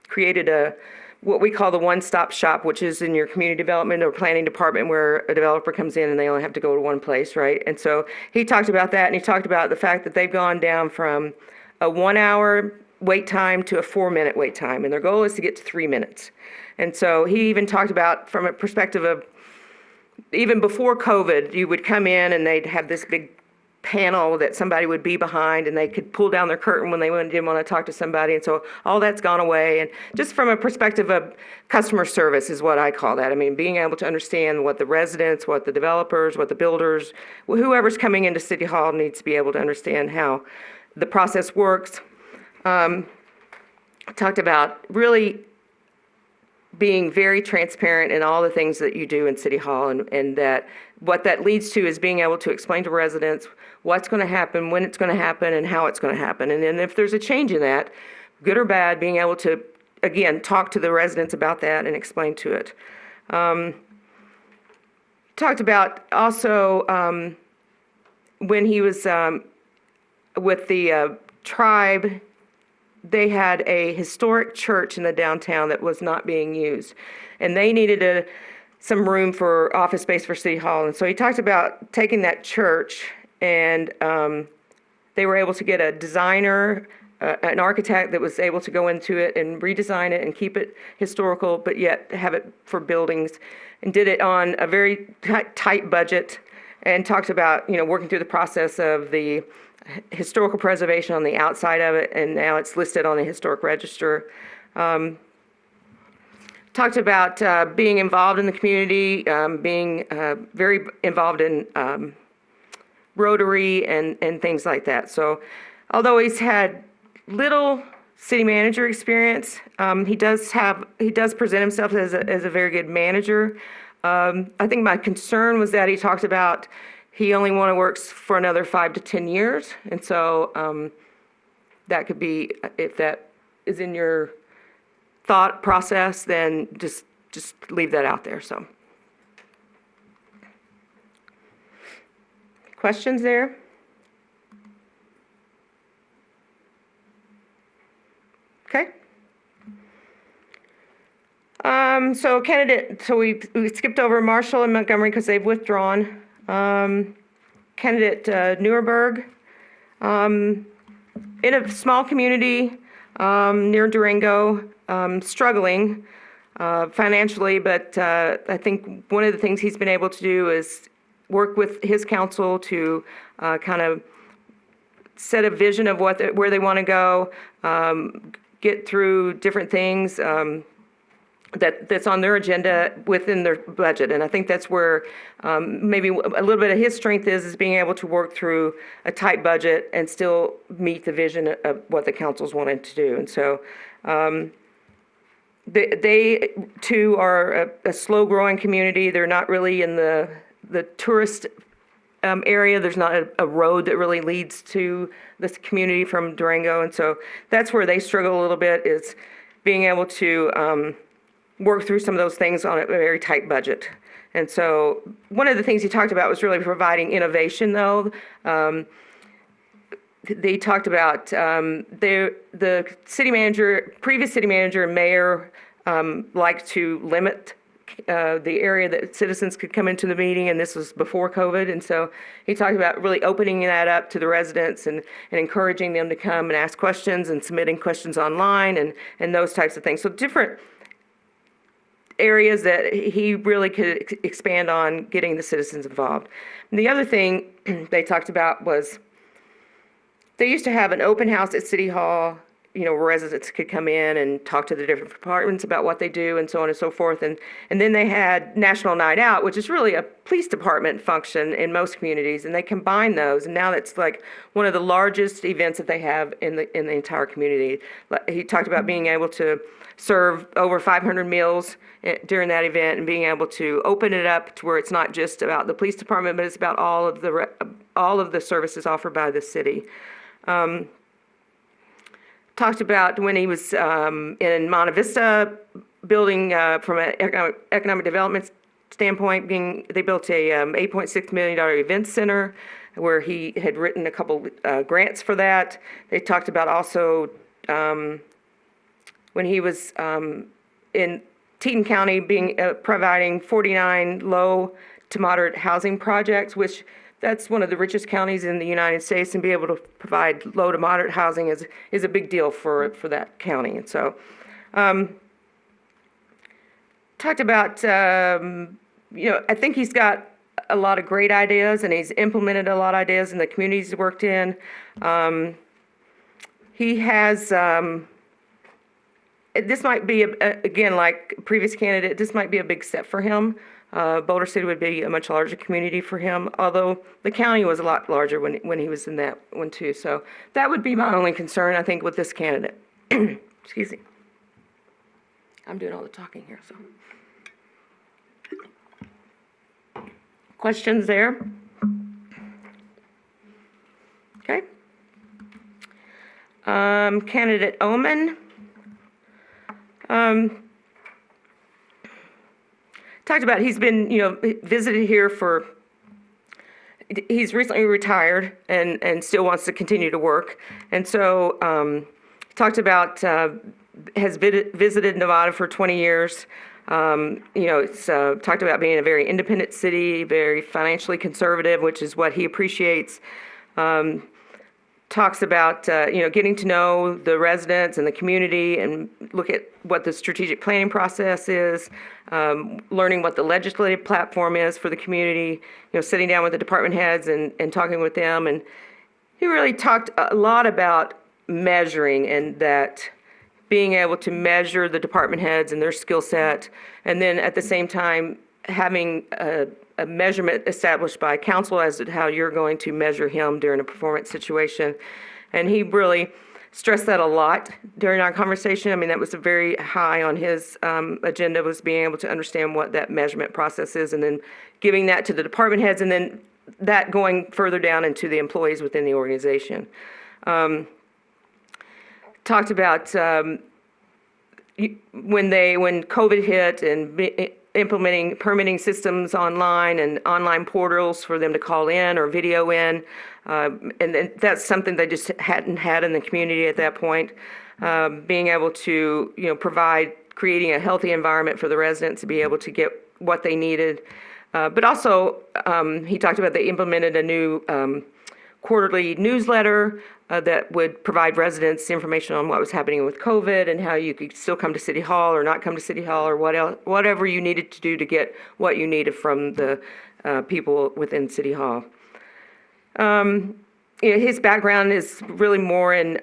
created what we call the one-stop shop, which is in your community development or planning department, where a developer comes in and they only have to go to one place, right? And so he talked about that, and he talked about the fact that they've gone down from a 1-hour wait time to a 4-minute wait time, and their goal is to get to 3 minutes. And so he even talked about, from a perspective of, even before COVID, you would come in and they'd have this big panel that somebody would be behind, and they could pull down their curtain when they didn't want to talk to somebody. And so all that's gone away. And just from a perspective of customer service is what I call that. I mean, being able to understand what the residents, what the developers, what the builders, whoever's coming into City Hall needs to be able to understand how the process works. Talked about really being very transparent in all the things that you do in City Hall, and that what that leads to is being able to explain to residents what's going to happen, when it's going to happen, and how it's going to happen. And then if there's a change in that, good or bad, being able to, again, talk to the residents about that and explain to it. Talked about also when he was with the tribe, they had a historic church in the downtown that was not being used, and they needed some room for office space for City Hall. And so he talked about taking that church, and they were able to get a designer, an architect that was able to go into it and redesign it and keep it historical, but yet have it for buildings, and did it on a very tight budget, and talked about, working through the process of the historical preservation on the outside of it, and now it's listed on the historic register. Talked about being involved in the community, being very involved in Rotary and things like that. So although he's had little city manager experience, he does present himself as a very good manager. I think my concern was that he talked about he only works for another 5 to 10 years, and so that could be, if that is in your thought process, then just leave that out there. So, questions there? Okay. So we skipped over Marshall and Montgomery because they've withdrawn. Candidate Nuremberg, in a small community near Durango, struggling financially, but I think one of the things he's been able to do is work with his council to kind of set a vision of where they want to go, get through different things that's on their agenda within their budget. And I think that's where maybe a little bit of his strength is being able to work through a tight budget and still meet the vision of what the council's wanted to do. And so they too are a slow-growing community. They're not really in the tourist area. There's not a road that really leads to this community from Durango. And so that's where they struggle a little bit, is being able to work through some of those things on a very tight budget. And so one of the things he talked about was really providing innovation, though. They talked about the city manager, previous city manager and mayor liked to limit the area that citizens could come into the meeting, and this was before COVID. And so he talked about really opening that up to the residents and encouraging them to come and ask questions and submitting questions online and those types of things. So different areas that he really could expand on getting the citizens involved. And the other thing they talked about was they used to have an open house at City Hall, where residents could come in and talk to the different departments about what they do and so on and so forth. And then they had National Night Out, which is really a police department function in most communities, and they combine those. And now that's like one of the largest events that they have in the entire community. He talked about being able to serve over 500 meals during that event and being able to open it up to where it's not just about the police department, but it's about all of the services offered by the city. Talked about when he was in Monte Vista, building from an economic development standpoint, they built a $8.6 million event center where he had written a couple grants for that. They talked about also when he was in Teton County providing 49 low to moderate housing projects, which that's one of the richest counties in the United States, and be able to provide low to moderate housing is a big deal for that county. And so talked about, I think he's got a lot of great ideas, and he's implemented a lot of ideas in the communities he's worked in. He has, this might be, again, like previous candidate, this might be a big step for him. Boulder City would be a much larger community for him, although the county was a lot larger when he was in that one too. So that would be my only concern, I think, with this candidate. Excuse me. I'm doing all the talking here, so. Questions there? Okay. Candidate Oman. Talked about he's been, visited here he's recently retired and still wants to continue to work. And so talked about, has visited Nevada for 20 years. It's talked about being a very independent city, very financially conservative, which is what he appreciates. Talks about, getting to know the residents and the community and look at what the strategic planning process is, learning what the legislative platform is for the community, sitting down with the department heads and talking with them. And he really talked a lot about measuring, and that being able to measure the department heads and their skill set, and then at the same time having a measurement established by council as to how you're going to measure him during a performance situation. And he really stressed that a lot during our conversation. I mean, that was very high on his agenda, was being able to understand what that measurement process is, and then giving that to the department heads, and then that going further down into the employees within the organization. Talked about when COVID hit and implementing permitting systems online and online portals for them to call in or video in. And that's something they just hadn't had in the community at that point. Being able to, creating a healthy environment for the residents to be able to get what they needed. But also, he talked about they implemented a new quarterly newsletter that would provide residents information on what was happening with COVID and how you could still come to City Hall or not come to City Hall, or whatever you needed to do to get what you needed from the people within City Hall. His background is really more in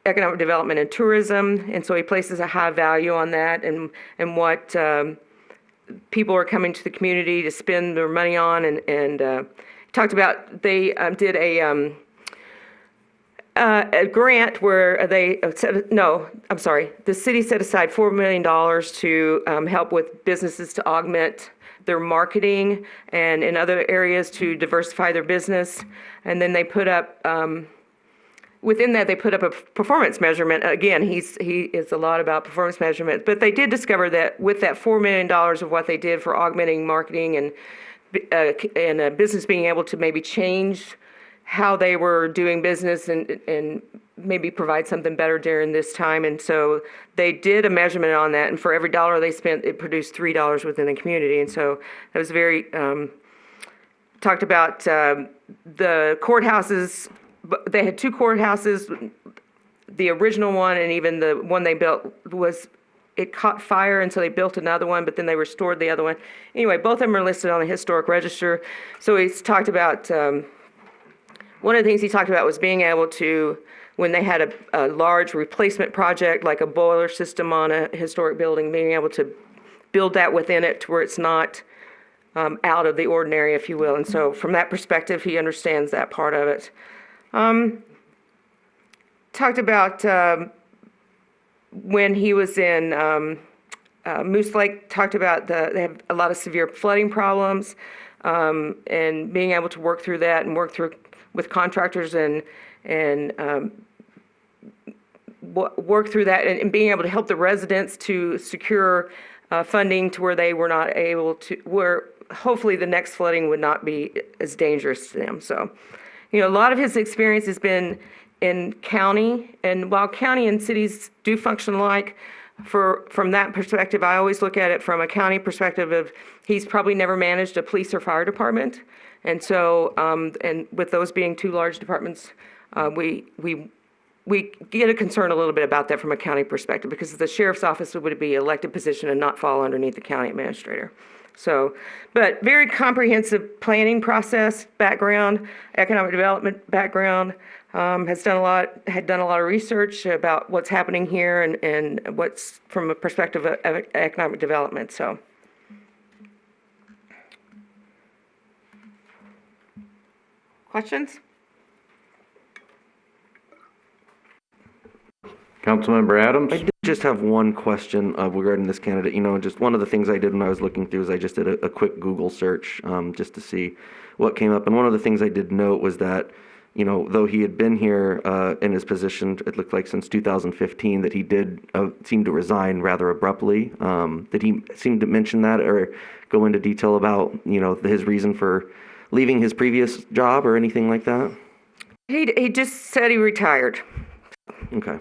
economic development and tourism, and so he places a high value on that and what people are coming to the community to spend their money on, and talked about they did a grant where the city set aside $4 million to help with businesses to augment their marketing and in other areas to diversify their business. And then they put up within that, they put up a performance measurement. Again, he is a lot about performance measurement, but they did discover that with that $4 million of what they did for augmenting marketing and a business being able to maybe change how they were doing business and maybe provide something better during this time. And so they did a measurement on that, and for every dollar they spent, it produced $3 within the community. And so that was very, talked about the courthouses. They had two courthouses. The original one and even the one they built it caught fire, and so they built another one, but then they restored the other one. Anyway, both of them are listed on the historic register. So he's talked about, one of the things he talked about was being able to, when they had a large replacement project, like a boiler system on a historic building, being able to build that within it to where it's not out of the ordinary, if you will. And so from that perspective, he understands that part of it. Talked about when he was in Moose Lake, talked about they have a lot of severe flooding problems, and being able to work through that and work through with contractors and work through that and being able to help the residents to secure funding to where they were not able to, where hopefully the next flooding would not be as dangerous to them. So, a lot of his experience has been in county, and while county and cities do function alike, from that perspective, I always look at it from a county perspective of he's probably never managed a police or fire department. And so, and with those being two large departments, we get a concern a little bit about that from a county perspective, because the sheriff's office would be an elected position and not fall underneath the county administrator. So, but very comprehensive planning process background, economic development background, had done a lot of research about what's happening here and what's from a perspective of economic development. So. Questions? Councilmember Adams? I did just have one question regarding this candidate. Just one of the things I did when I was looking through is I just did a quick Google search just to see what came up. And one of the things I did note was that, though he had been here in his position, it looked like since 2015, that he did seem to resign rather abruptly. Did he seem to mention that or go into detail about, his reason for leaving his previous job or anything like that? He just said he retired. Okay.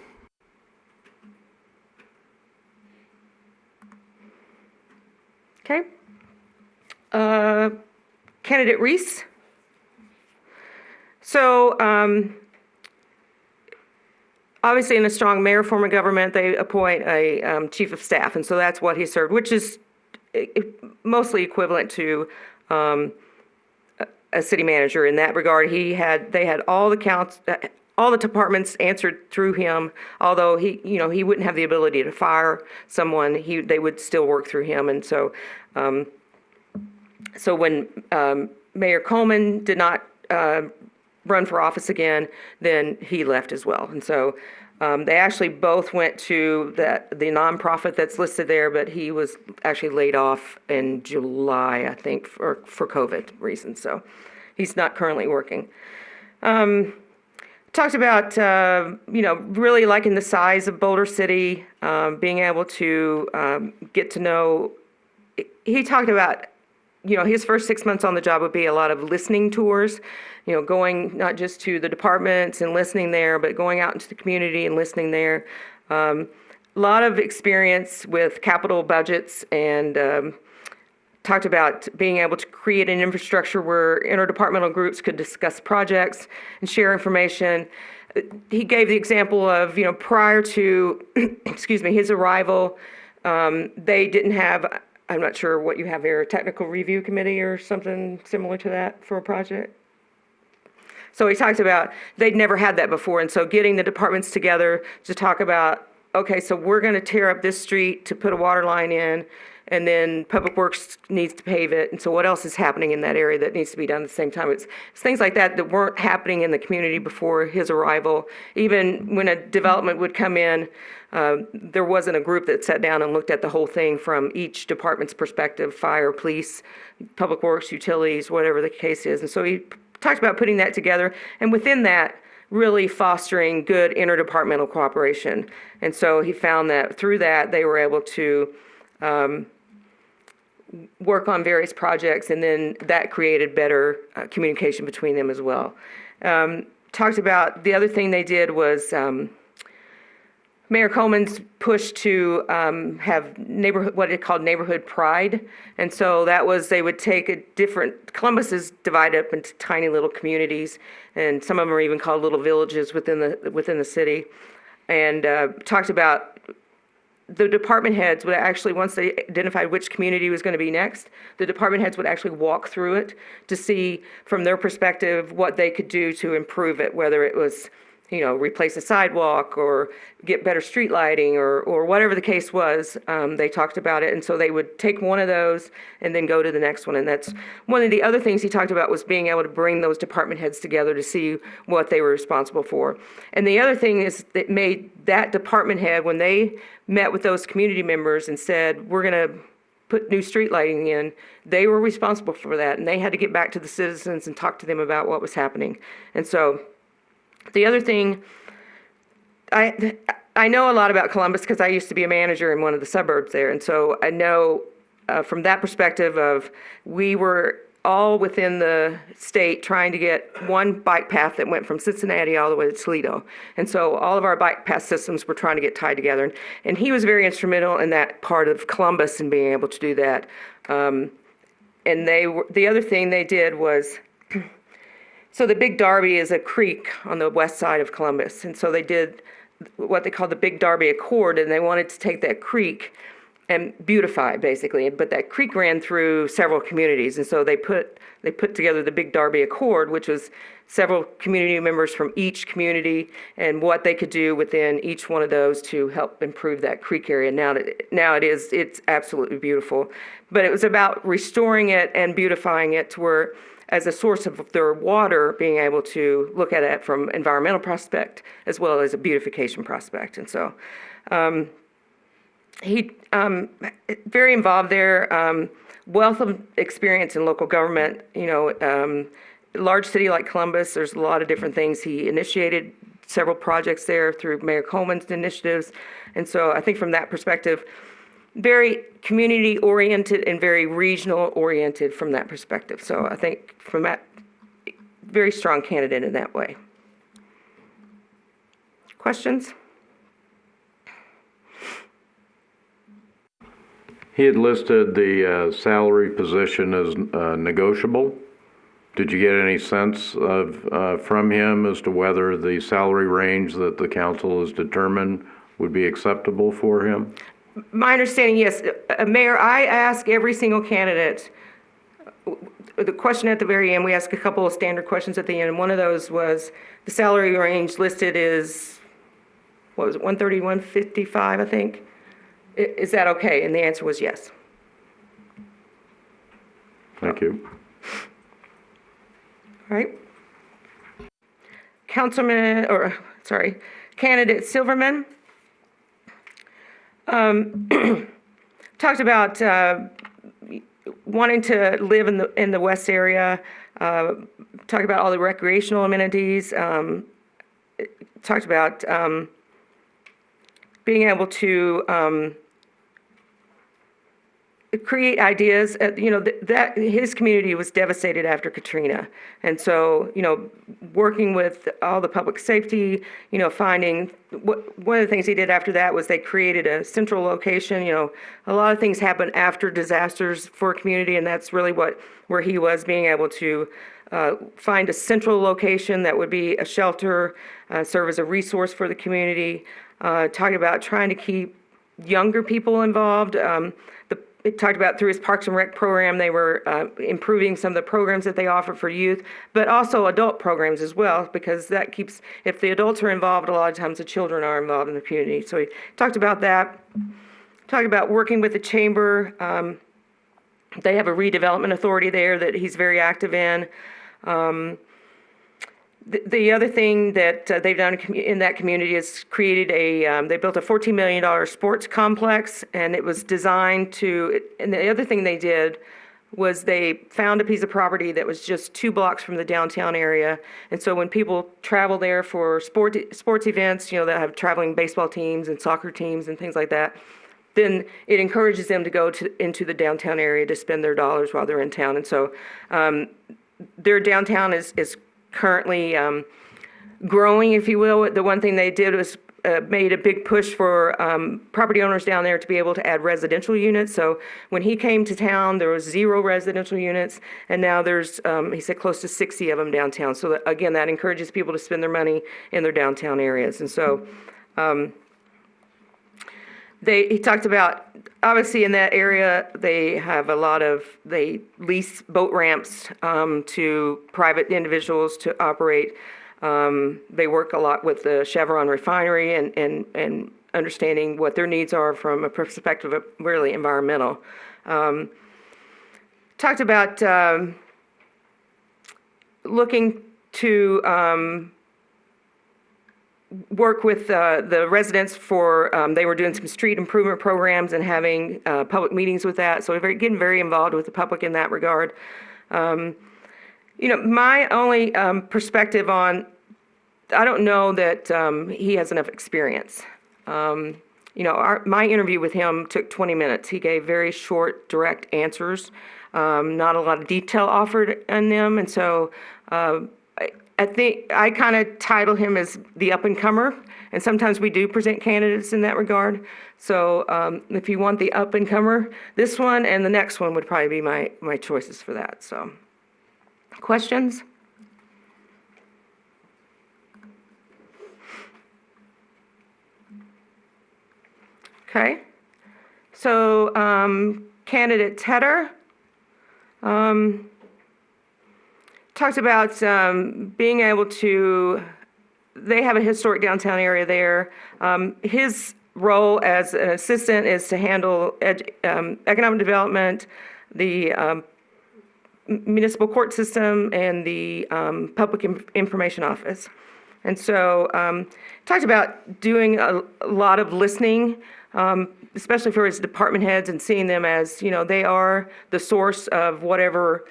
Okay. Candidate Reese. So, obviously in a strong mayor form of government, they appoint a chief of staff, and so that's what he served, which is mostly equivalent to a city manager in that regard. They had all the departments answered through him, although he wouldn't have the ability to fire someone. They would still work through him. And so, so when Mayor Coleman did not run for office again, then he left as well. And so they actually both went to the nonprofit that's listed there, but he was actually laid off in July, I think, for COVID reasons. So he's not currently working. Talked about, really liking the size of Boulder City, being able to get to know. He talked about, his first 6 months on the job would be a lot of listening tours, going not just to the departments and listening there, but going out into the community and listening there. A lot of experience with capital budgets, and talked about being able to create an infrastructure where interdepartmental groups could discuss projects and share information. He gave the example of, prior to, his arrival, they didn't have, I'm not sure what you have here, a technical review committee or something similar to that for a project. So he talked about they'd never had that before, and so getting the departments together to talk about, okay, so we're going to tear up this street to put a water line in, and then Public Works needs to pave it, and so what else is happening in that area that needs to be done at the same time? It's things like that weren't happening in the community before his arrival. Even when a development would come in, there wasn't a group that sat down and looked at the whole thing from each department's perspective: fire, police, Public Works, utilities, whatever the case is. And so he talked about putting that together, and within that, really fostering good interdepartmental cooperation. And so he found that through that, they were able to work on various projects, and then that created better communication between them as well. Talked about the other thing they did was Mayor Coleman's push to have what it called neighborhood pride, and so that was they would take a different. Columbus is divided up into tiny little communities, and some of them are even called little villages within the city. And talked about the department heads would actually, once they identified which community was going to be next, the department heads would actually walk through it to see from their perspective what they could do to improve it, whether it was, replace a sidewalk or get better street lighting or whatever the case was. They talked about it, and so they would take one of those and then go to the next one. And that's one of the other things he talked about, was being able to bring those department heads together to see what they were responsible for. And the other thing is that made that department head, when they met with those community members and said, we're going to put new street lighting in, they were responsible for that, and they had to get back to the citizens and talk to them about what was happening. And so the other thing, I know a lot about Columbus because I used to be a manager in one of the suburbs there, and so I know from that perspective of, we were all within the state trying to get one bike path that went from Cincinnati all the way to Toledo. And so all of our bike path systems were trying to get tied together. And he was very instrumental in that part of Columbus and being able to do that. And the other thing they did was, so the Big Darby is a creek on the west side of Columbus. And so they did what they call the Big Darby Accord, and they wanted to take that creek and beautify it, basically. But that creek ran through several communities, and so they put together the Big Darby Accord, which was several community members from each community and what they could do within each one of those to help improve that creek area. Now it's absolutely beautiful. But it was about restoring it and beautifying it to where, as a source of their water, being able to look at it from environmental prospect as well as a beautification prospect. And so he very involved there, wealth of experience in local government. Large city like Columbus, there's a lot of different things. He initiated several projects there through Mayor Coleman's initiatives, and so I think from that perspective, very community oriented and very regional oriented from that perspective. So I think from that, very strong candidate in that way. Questions? He had listed the salary position as negotiable. Did you get any sense from him as to whether the salary range that the council has determined would be acceptable for him? My understanding, yes. Mayor, I ask every single candidate the question at the very end. We ask a couple of standard questions at the end, and one of those was the salary range listed is, what was it, 130, 155, I think. Is that okay? And the answer was yes. Thank you. All right. Candidate Silverman talked about wanting to live in the West area, talked about all the recreational amenities, talked about being able to create ideas. That his community was devastated after Katrina, and so working with all the public safety, finding one of the things he did after that was they created a central location. A lot of things happen after disasters for a community, and that's really where he was, being able to find a central location that would be a shelter, serve as a resource for the community. Talking about trying to keep younger people involved. It talked about through his Parks and Rec program, they were improving some of the programs that they offer for youth, but also adult programs as well, because that keeps, if the adults are involved, a lot of times the children are involved in the community. So he talked about that. Talked about working with the chamber. They have a redevelopment authority there that he's very active in. The other thing that they've done in that community is created they built a $14 million sports complex, and it was designed to, and the other thing they did was they found a piece of property that was just 2 blocks from the downtown area. And so when people travel there for sports events, you know, that have traveling baseball teams and soccer teams and things like that, then it encourages them to go into the downtown area to spend their dollars while they're in town. And so their downtown is currently growing, if you will. The one thing they did was made a big push for property owners down there to be able to add residential units. So when he came to town, there was 0 residential units, and now there's, he said, close to 60 of them downtown. So that, again, that encourages people to spend their money in their downtown areas. And so he talked about, obviously in that area, they have they lease boat ramps to private individuals to operate. They work a lot with the Chevron refinery and understanding what their needs are from a perspective of really environmental. Talked about looking to work with the residents for, they were doing some street improvement programs and having public meetings with that. So we're getting very involved with the public in that regard. You know, my only perspective on, I don't know that he has enough experience. You know, my interview with him took 20 minutes. He gave very short, direct answers, not a lot of detail offered in them. And so I think I kind of title him as the up-and-comer, and sometimes we do present candidates in that regard. So if you want the up-and-comer, this one and the next one would probably be my choices for that. So. Questions? Okay. So candidate Tedder talked about being able to, they have a historic downtown area there. His role as an assistant is to handle economic development, the municipal court system, and the public information office. And so talked about doing a lot of listening, especially for his department heads, and seeing them as, you know, they are the source of whatever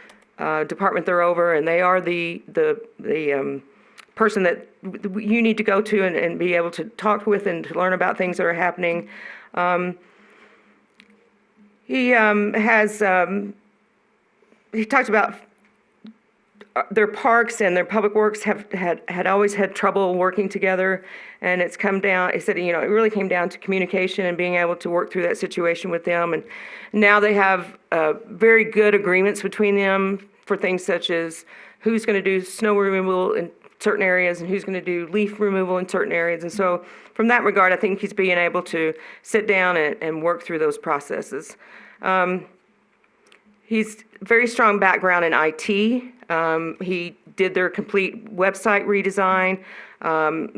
department they're over, and they are the person that you need to go to and be able to talk with and to learn about things that are happening. He talked about their parks and their public works had always had trouble working together, and it's come down, he said, you know, it really came down to communication and being able to work through that situation with them. And now they have very good agreements between them for things such as who's going to do snow removal in certain areas and who's going to do leaf removal in certain areas. And so from that regard, I think he's being able to sit down and work through those processes. He's very strong background in IT. He did their complete website redesign.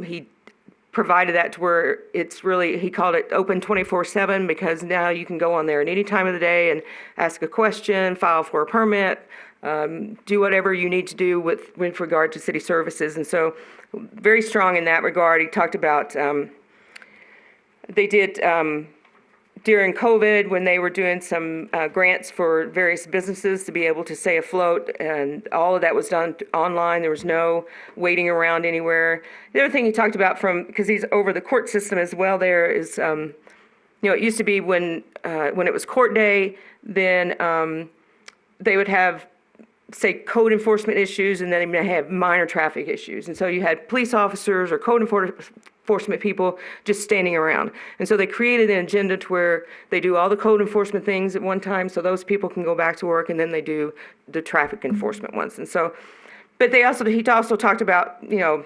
He provided that to where it's really, he called it open 24/7, because now you can go on there at any time of the day and ask a question, file for a permit, do whatever you need to do with regard to city services. And so very strong in that regard. He talked about, they did, during COVID, when they were doing some grants for various businesses to be able to stay afloat, and all of that was done online. There was no waiting around anywhere. The other thing he talked about, because he's over the court system as well, there is, you know, it used to be when it was court day, then they would have, say, code enforcement issues, and then they have minor traffic issues. And so you had police officers or code enforcement people just standing around. And so they created an agenda to where they do all the code enforcement things at one time, so those people can go back to work, and then they do the traffic enforcement ones. And so, but he also talked about, you know,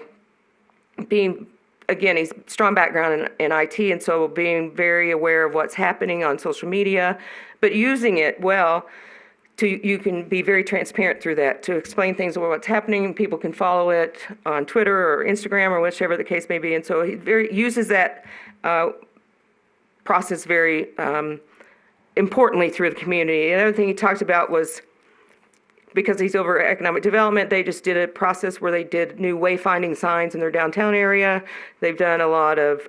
being, again, he's strong background in IT, and so being very aware of what's happening on social media, but using it well. You can be very transparent through that to explain things about what's happening, and people can follow it on Twitter or Instagram or whichever the case may be. And so he uses that process very importantly through the community. Another thing he talked about was, because he's over economic development, they just did a process where they did new wayfinding signs in their downtown area. They've done a lot of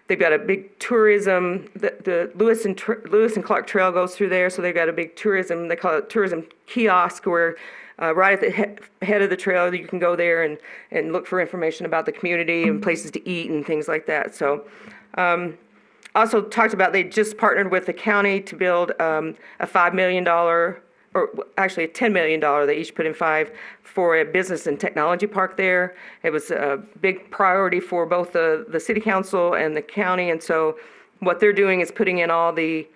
They've got a big tourism, the Lewis and Clark Trail goes through there, so they've got a big tourism, they call it tourism kiosk, where right at the head of the trail, you can go there and look for information about the community and places to eat and things like that. So also talked about they just partnered with the county to build a $5 million, or actually a $10 million, they each put in 5, for a business and technology park there. It was a big priority for both the city council and the county, and so what they're doing is putting in all the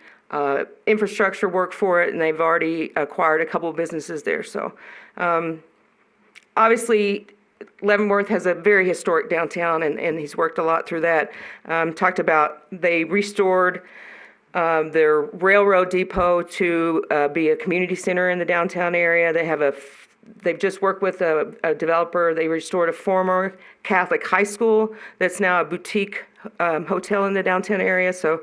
infrastructure work for it, and they've already acquired a couple of businesses there. So obviously Leavenworth has a very historic downtown, and he's worked a lot through that. Talked about they restored their railroad depot to be a community center in the downtown area. They've just worked with a developer. They restored a former Catholic high school that's now a boutique hotel in the downtown area. So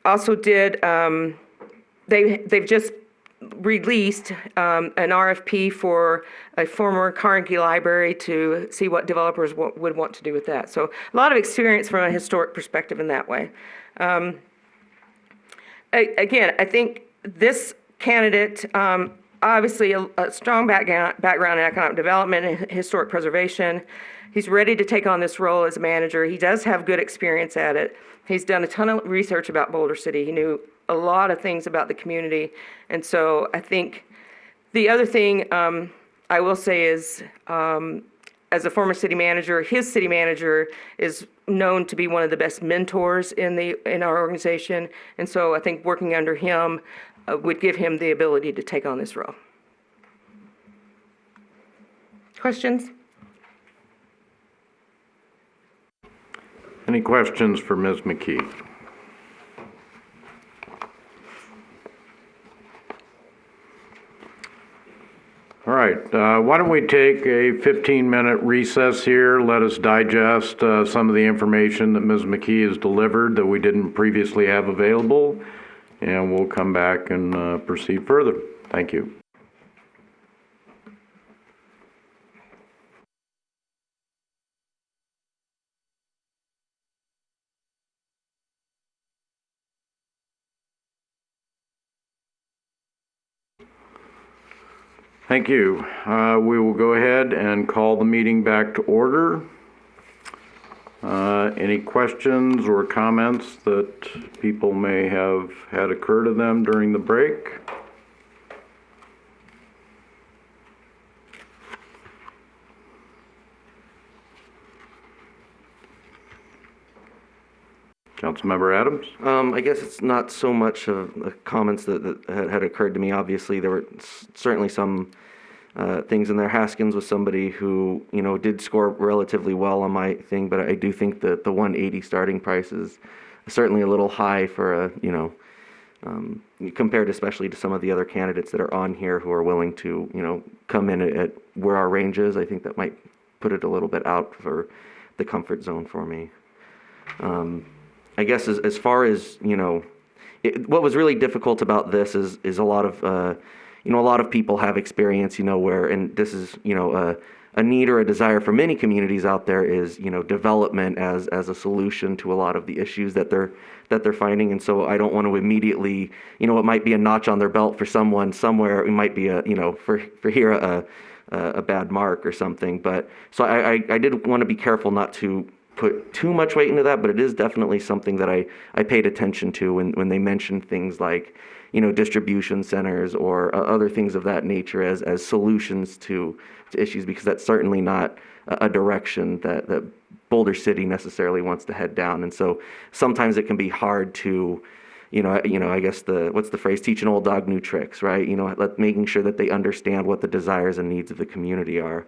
also they've just released an RFP for a former Carnegie Library to see what developers would want to do with that. So a lot of experience from a historic perspective in that way. Again, I think this candidate, obviously a strong background in economic development and historic preservation. He's ready to take on this role as a manager. He does have good experience at it. He's done a ton of research about Boulder City. He knew a lot of things about the community. And so I think the other thing I will say is, as a former city manager, his city manager is known to be one of the best mentors in our organization. And so I think working under him would give him the ability to take on this role. Questions? Any questions for Ms. McKee? All right, why don't we take a 15-minute recess here, let us digest some of the information that Ms. McKee has delivered that we didn't previously have available, and we'll come back and proceed further. Thank you. Thank you. We will go ahead and call the meeting back to order. Any questions or comments that people may have had occur to them during the break? Councilmember Adams? I guess it's not so much of the comments that had occurred to me. Obviously, there were certainly some things in there. Haskins was somebody who, did score relatively well on my thing, but I do think that the 180 starting price is certainly a little high for compared especially to some of the other candidates that are on here who are willing to, come in at where our range is. I think that might put it a little bit out for the comfort zone for me. I guess as far as, what was really difficult about this is a lot of, a lot of people have experience, where, and this is, a need or a desire for many communities out there is, development as a solution to a lot of the issues that they're finding. And so I don't want to immediately, it might be a notch on their belt for someone somewhere. It might be for here a bad mark or something. But so I did want to be careful not to put too much weight into that, but it is definitely something that I paid attention to when they mentioned things like, distribution centers or other things of that nature as solutions to issues, because that's certainly not a direction that Boulder City necessarily wants to head down. And so sometimes it can be hard to, I guess what's the phrase, teach an old dog new tricks, right? Making sure that they understand what the desires and needs of the community are.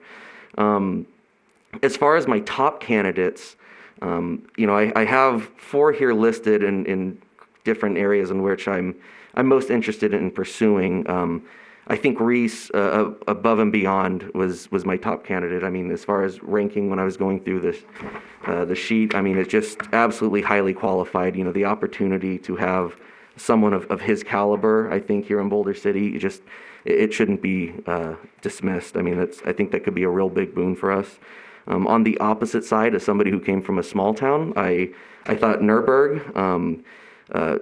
As far as my top candidates, I have 4 here listed in different areas in which I'm most interested in pursuing. I think Reese, above and beyond, was my top candidate. I mean, as far as ranking when I was going through the sheet, I mean, it's just absolutely highly qualified. The opportunity to have someone of his caliber, I think, here in Boulder City, it shouldn't be dismissed. I mean, I think that could be a real big boon for us. On the opposite side, as somebody who came from a small town, I thought Nuremberg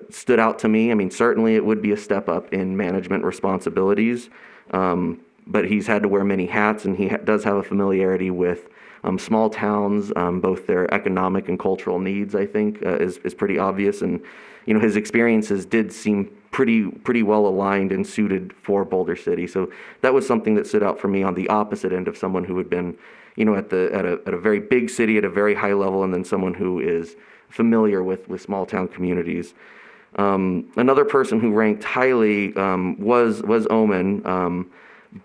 stood out to me. I mean, certainly it would be a step up in management responsibilities, but he's had to wear many hats, and he does have a familiarity with small towns, both their economic and cultural needs, I think, is pretty obvious. And, you know, his experiences did seem pretty well aligned and suited for Boulder City. So that was something that stood out for me on the opposite end of someone who had been, you know, at a very big city at a very high level, and then someone who is familiar with small town communities. Another person who ranked highly was Omen.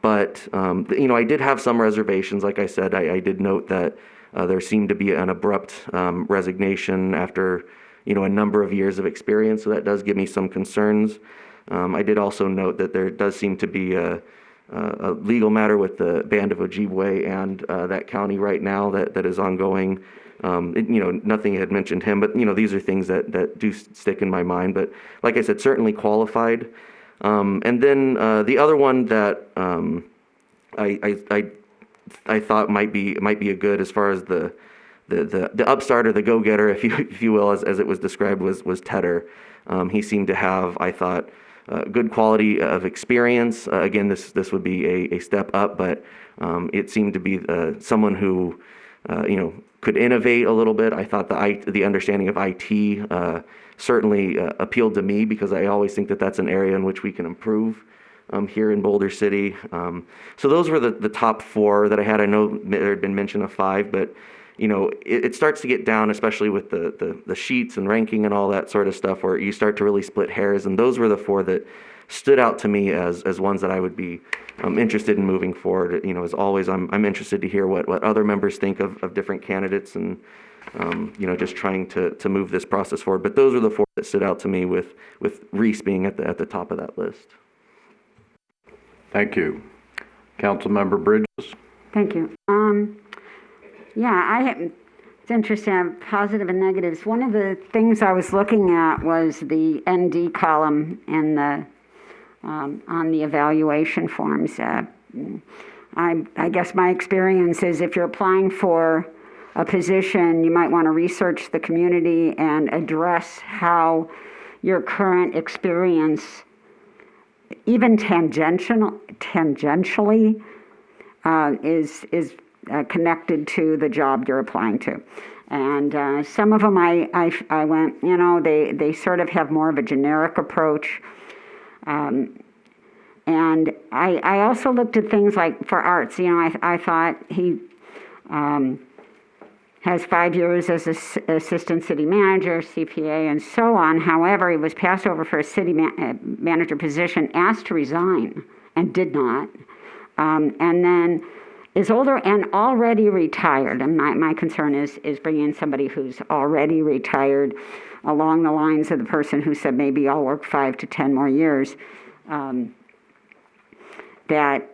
But, you know, I did have some reservations. Like I said, I did note that there seemed to be an abrupt resignation after, you know, a number of years of experience. So that does give me some concerns. I did also note that there does seem to be a legal matter with the Band of Ojibwe and that county right now that is ongoing. You know, nothing had mentioned him, but, you know, these are things that do stick in my mind. But like I said, certainly qualified. And then the other one that I thought might be a good, as far as the upstart or the go-getter, if you will, as it was described, was Tedder. He seemed to have, I thought, good quality of experience. Again, this would be a step up, but it seemed to be someone who you know, could innovate a little bit. I thought the understanding of IT certainly appealed to me, because I always think that that's an area in which we can improve here in Boulder City. So those were the top four that I had. I know there had been mention of five, but, you know, it starts to get down, especially with the sheets and ranking and all that sort of stuff, where you start to really split hairs. And those were the four that stood out to me as ones that I would be interested in moving forward. You know, as always, I'm interested to hear what other members think of different candidates, and you know, just trying to move this process forward. But those are the four that stood out to me, with Reese being at the top of that list. Thank you. Councilmember Bridges? Thank you. It's interesting, I have positive and negatives. One of the things I was looking at was the ND column in the on the evaluation forms. I guess my experience is, if you're applying for a position, you might want to research the community and address how your current experience, even tangentially, is connected to the job you're applying to. And some of them I went, you know, they sort of have more of a generic approach. And I also looked at things like for arts. You know, I thought he has 5 years as assistant city manager, CPA, and so on. However, he was passed over for a city manager position, asked to resign, and did not. And then is older and already retired. And my concern is bringing in somebody who's already retired, along the lines of the person who said, maybe I'll work 5 to 10 more years. That,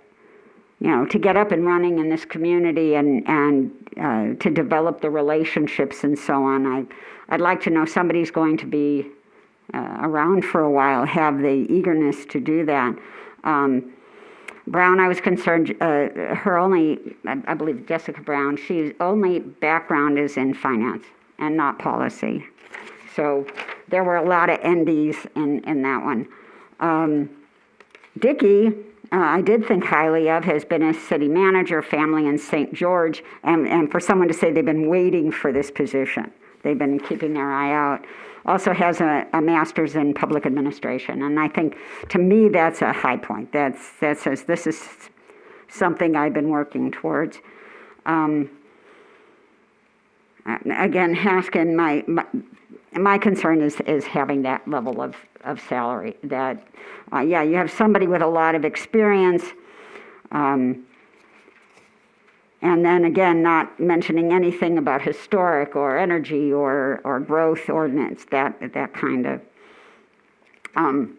you know, to get up and running in this community and to develop the relationships and so on. I'd like to know somebody's going to be around for a while, have the eagerness to do that. Brown, I was concerned, her only, I believe Jessica Brown, she's only background is in finance and not policy. So there were a lot of NDs in that one. Dickey, I did think highly of, has been a city manager, family in St. George, and for someone to say they've been waiting for this position, they've been keeping their eye out. Also has a master's in public administration, and I think, to me, that's a high point. That says this is something I've been working towards. Again, Haskin, my concern is having that level of salary. That, yeah, you have somebody with a lot of experience, and then again, not mentioning anything about historic or energy or growth ordinance, that kind of. I'm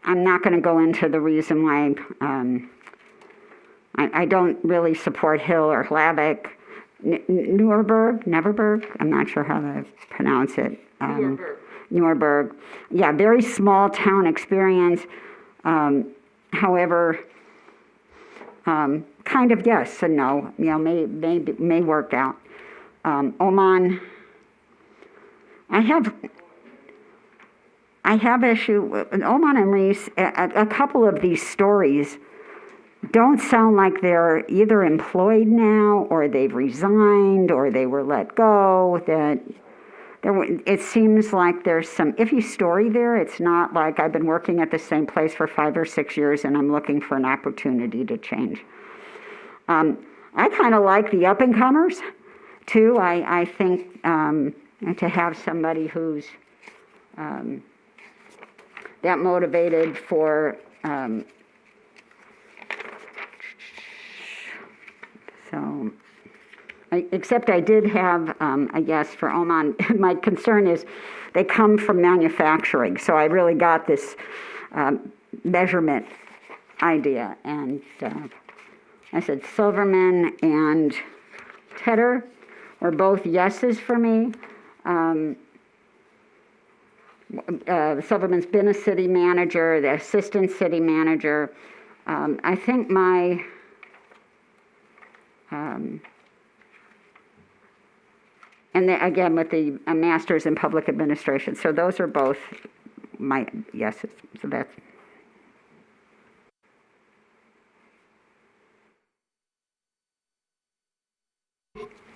not going to go into the reason why I don't really support Hill or Hlavik. Neverberg, I'm not sure how to pronounce it. Nuremberg. Yeah, very small town experience. However, kind of yes and no, may work out. Oman, I have issue with Oman and Reese. A couple of these stories don't sound like they're either employed now or they've resigned or they were let go. It seems like there's some iffy story there. It's not like I've been working at the same place for 5 or 6 years and I'm looking for an opportunity to change. I kind of like the up-and-comers, too. I think to have somebody who's that motivated for except I did have, I guess, for Oman, my concern is they come from manufacturing, so I really got this measurement idea. And I said Silverman and Tedder were both yeses for me. Silverman's been a city manager, the assistant city manager. I think my and then again with the master's in public administration. So those are both my yeses. So that's.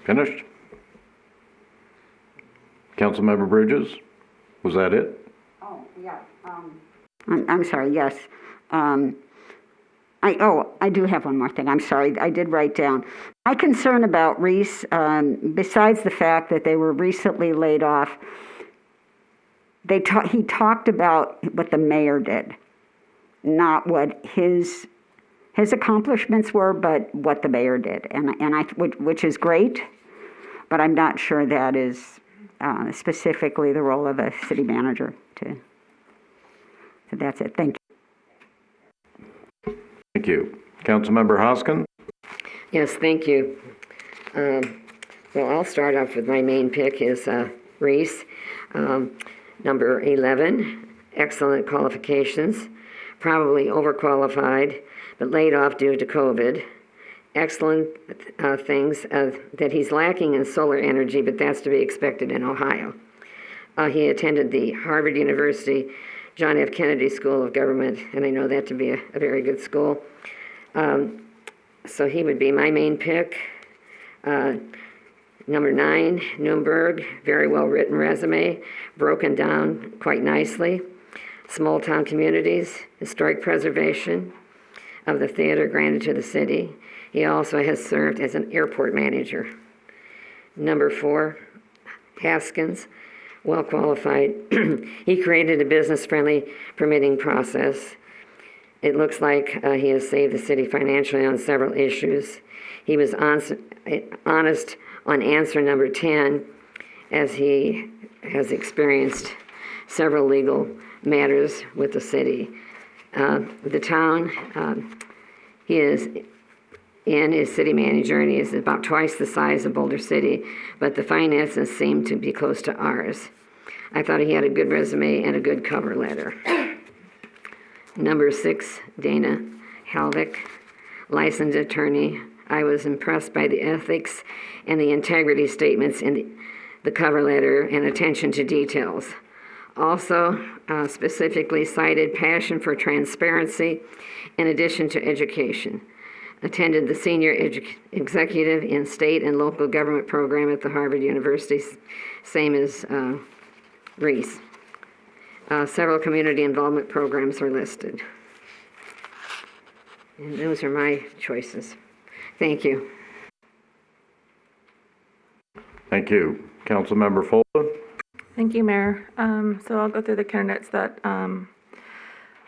Finished? Councilmember Bridges, was that it? Oh, yeah. I'm sorry, yes. I do have one more thing. I'm sorry. I did write down. My concern about Reese, besides the fact that they were recently laid off, he talked about what the mayor did, not what his accomplishments were, but what the mayor did, which is great, but I'm not sure that is specifically the role of a city manager. So that's it. Thank you. Thank you. Councilmember Hoskin? Yes, thank you. Well, I'll start off with my main pick is Reese. Number 11, excellent qualifications, probably overqualified, but laid off due to COVID. Excellent things that he's lacking in solar energy, but that's to be expected in Ohio. He attended the Harvard University John F. Kennedy School of Government, and I know that to be a very good school. So he would be my main pick. Number 9, Nuremberg, very well-written resume, broken down quite nicely. Small town communities, historic preservation of the theater granted to the city. He also has served as an airport manager. Number 4, Haskins, well qualified. He created a business-friendly permitting process. It looks like he has saved the city financially on several issues. He was honest on answer number 10, as he has experienced several legal matters with the city. The town he is in is city manager, and he is about twice the size of Boulder City, but the finances seem to be close to ours. I thought he had a good resume and a good cover letter. Number 6, Dana Halvick, licensed attorney. I was impressed by the ethics and the integrity statements in the cover letter and attention to details. Also, specifically cited passion for transparency in addition to education. Attended the senior executive in state and local government program at the Harvard University, same as Reese. Several community involvement programs are listed. And those are my choices. Thank you. Thank you. Councilmember Folda? Thank you, Mayor. So I'll go through the candidates that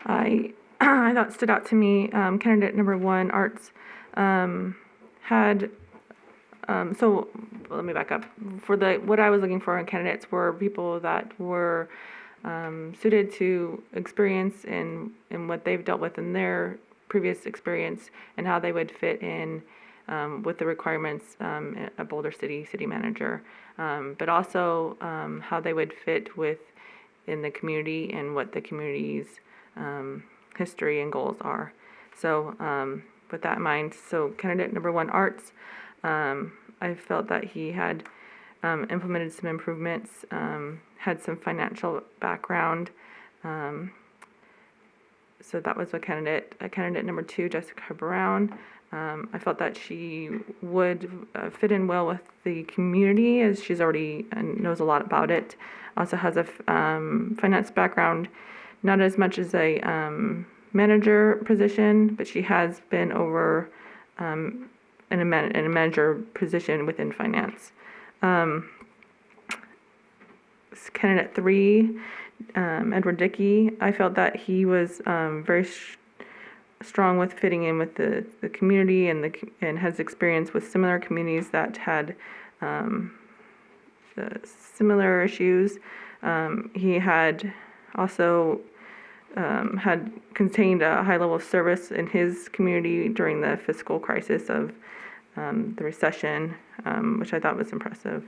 I thought stood out to me. Candidate number 1, Arts, had, so let me back up. For what I was looking for in candidates were people that were suited to experience in what they've dealt with in their previous experience and how they would fit in with the requirements a Boulder City manager, but also how they would fit in the community and what the community's history and goals are. So with that in mind. So candidate number 1, Arts. I felt that he had implemented some improvements, had some financial background. So that was a candidate. Candidate number 2, Jessica Brown. I felt that she would fit in well with the community, as she's already knows a lot about it. Also has a finance background, not as much as a manager position, but she has been over in a manager position within finance. Candidate 3, Edward Dickey. I felt that he was very strong with fitting in with the community and has experience with similar communities that had similar issues. He had also had contained a high level of service in his community during the fiscal crisis of the recession, which I thought was impressive.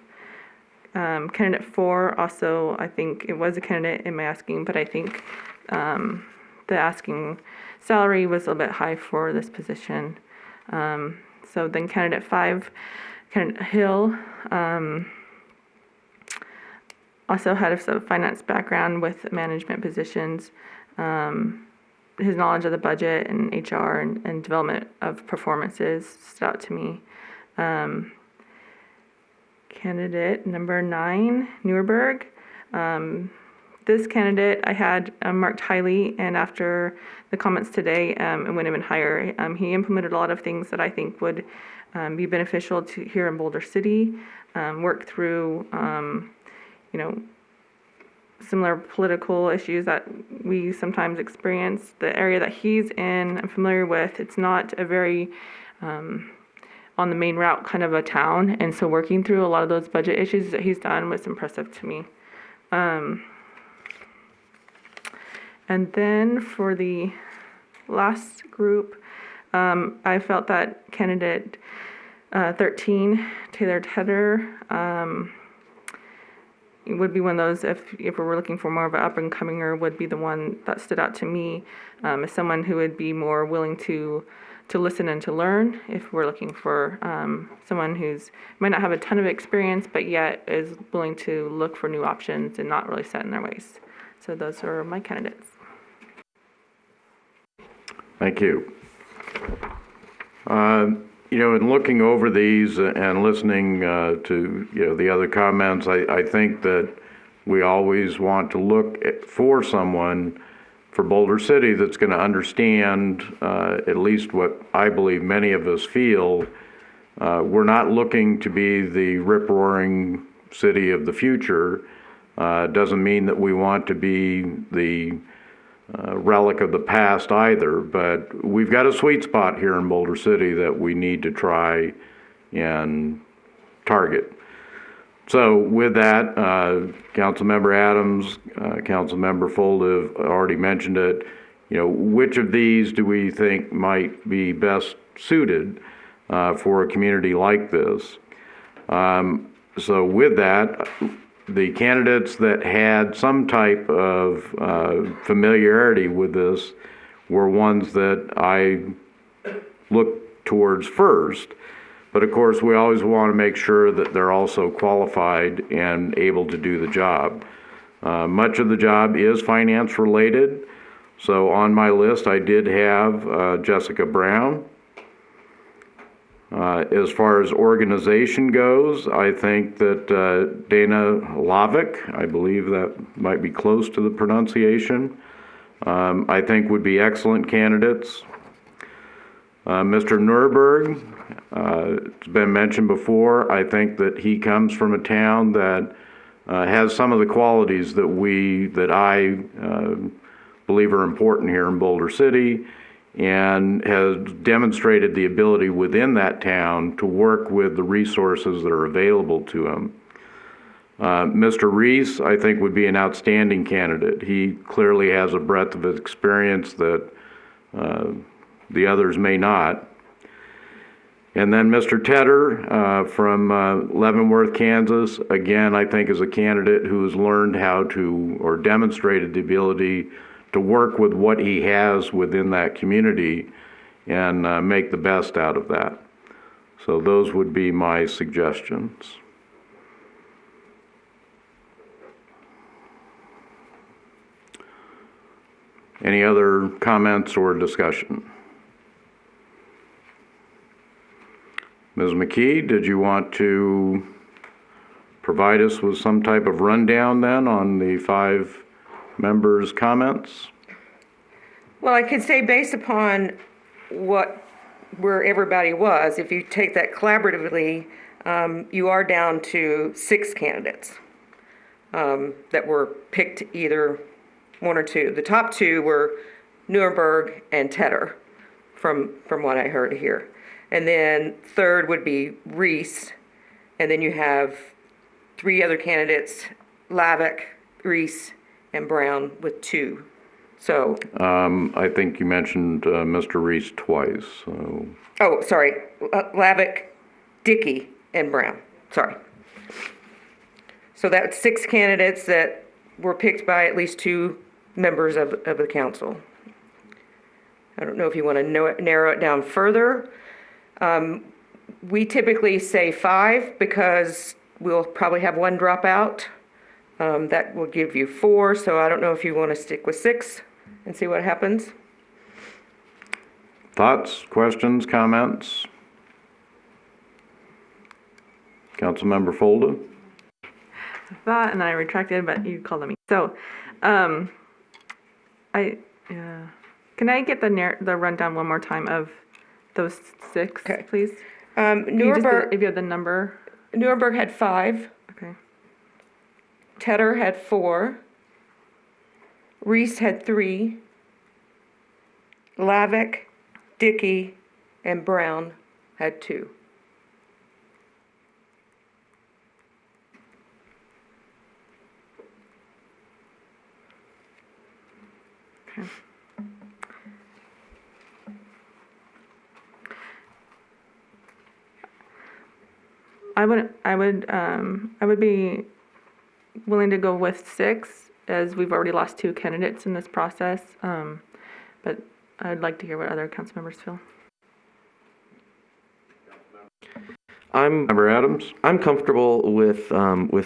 Candidate 4, also, I think it was a candidate in my asking, but I think the asking salary was a little bit high for this position. So then candidate 5, Candidate Hill, also had a finance background with management positions. His knowledge of the budget and HR and development of performances stood out to me. Candidate number 9, Newberg. This candidate I had marked highly, and after the comments today, it went even higher. He implemented a lot of things that I think would be beneficial to here in Boulder City. Worked through, similar political issues that we sometimes experience. The area that he's in, I'm familiar with. It's not a very on the main route kind of a town, and so working through a lot of those budget issues that he's done was impressive to me. And then for the last group, I felt that candidate 13, Taylor Tedder, would be one of those, if we were looking for more of an up-and-cominger, would be the one that stood out to me as someone who would be more willing to listen and to learn, if we're looking for someone who's might not have a ton of experience, but yet is willing to look for new options and not really set in their ways. So those are my candidates. Thank you. In looking over these and listening to the other comments, I think that we always want to look for someone for Boulder City that's going to understand at least what I believe many of us feel. We're not looking to be the rip-roaring city of the future. Doesn't mean that we want to be the relic of the past either, but we've got a sweet spot here in Boulder City that we need to try and target. So with that, Councilmember Adams, Councilmember Folda already mentioned it. Which of these do we think might be best suited for a community like this? So with that, the candidates that had some type of familiarity with this were ones that I looked towards first. But of course, we always want to make sure that they're also qualified and able to do the job. Much of the job is finance related. So on my list, I did have Jessica Brown. As far as organization goes, I think that Dana Lovick, I believe that might be close to the pronunciation, I think would be excellent candidates. Mr. Nurburg, it's been mentioned before, I think that he comes from a town that has some of the qualities that I believe are important here in Boulder City, and has demonstrated the ability within that town to work with the resources that are available to him. Mr. Reese, I think, would be an outstanding candidate. He clearly has a breadth of experience that the others may not. And then Mr. Tedder from Leavenworth, Kansas, again, I think is a candidate who has learned how to, or demonstrated the ability to work with what he has within that community and make the best out of that. So those would be my suggestions. Any other comments or discussion? Ms. McKee, did you want to provide us with some type of rundown then on the 5 members' comments? Well, I could say based upon where everybody was, if you take that collaboratively, you are down to 6 candidates that were picked, either 1 or 2. The top 2 were Nuremberg and Tedder, from what I heard here. And then third would be Reese, and then you have 3 other candidates, Lavick, Reese, and Brown with 2. So. I think you mentioned Mr. Reese twice. So. Oh, sorry, Lavick, Dickey, and Brown. Sorry. So that's 6 candidates that were picked by at least 2 members of the council. I don't know if you want to narrow it down further. We typically say 5 because we'll probably have 1 drop out. That will give you 4, so I don't know if you want to stick with 6 and see what happens. Thoughts, questions, comments? Councilmember Folda? I thought, and then I retracted, but you called on me. So, can I get the rundown one more time of those 6, Okay. please? Nuremberg, If you have the number. Nuremberg had 5. Okay. Tedder had 4. Reese had 3. Lavick, Dickey, and Brown had 2. Okay. I would be willing to go with 6, as we've already lost 2 candidates in this process. But I'd like to hear what other council members feel. Member Adams? I'm comfortable with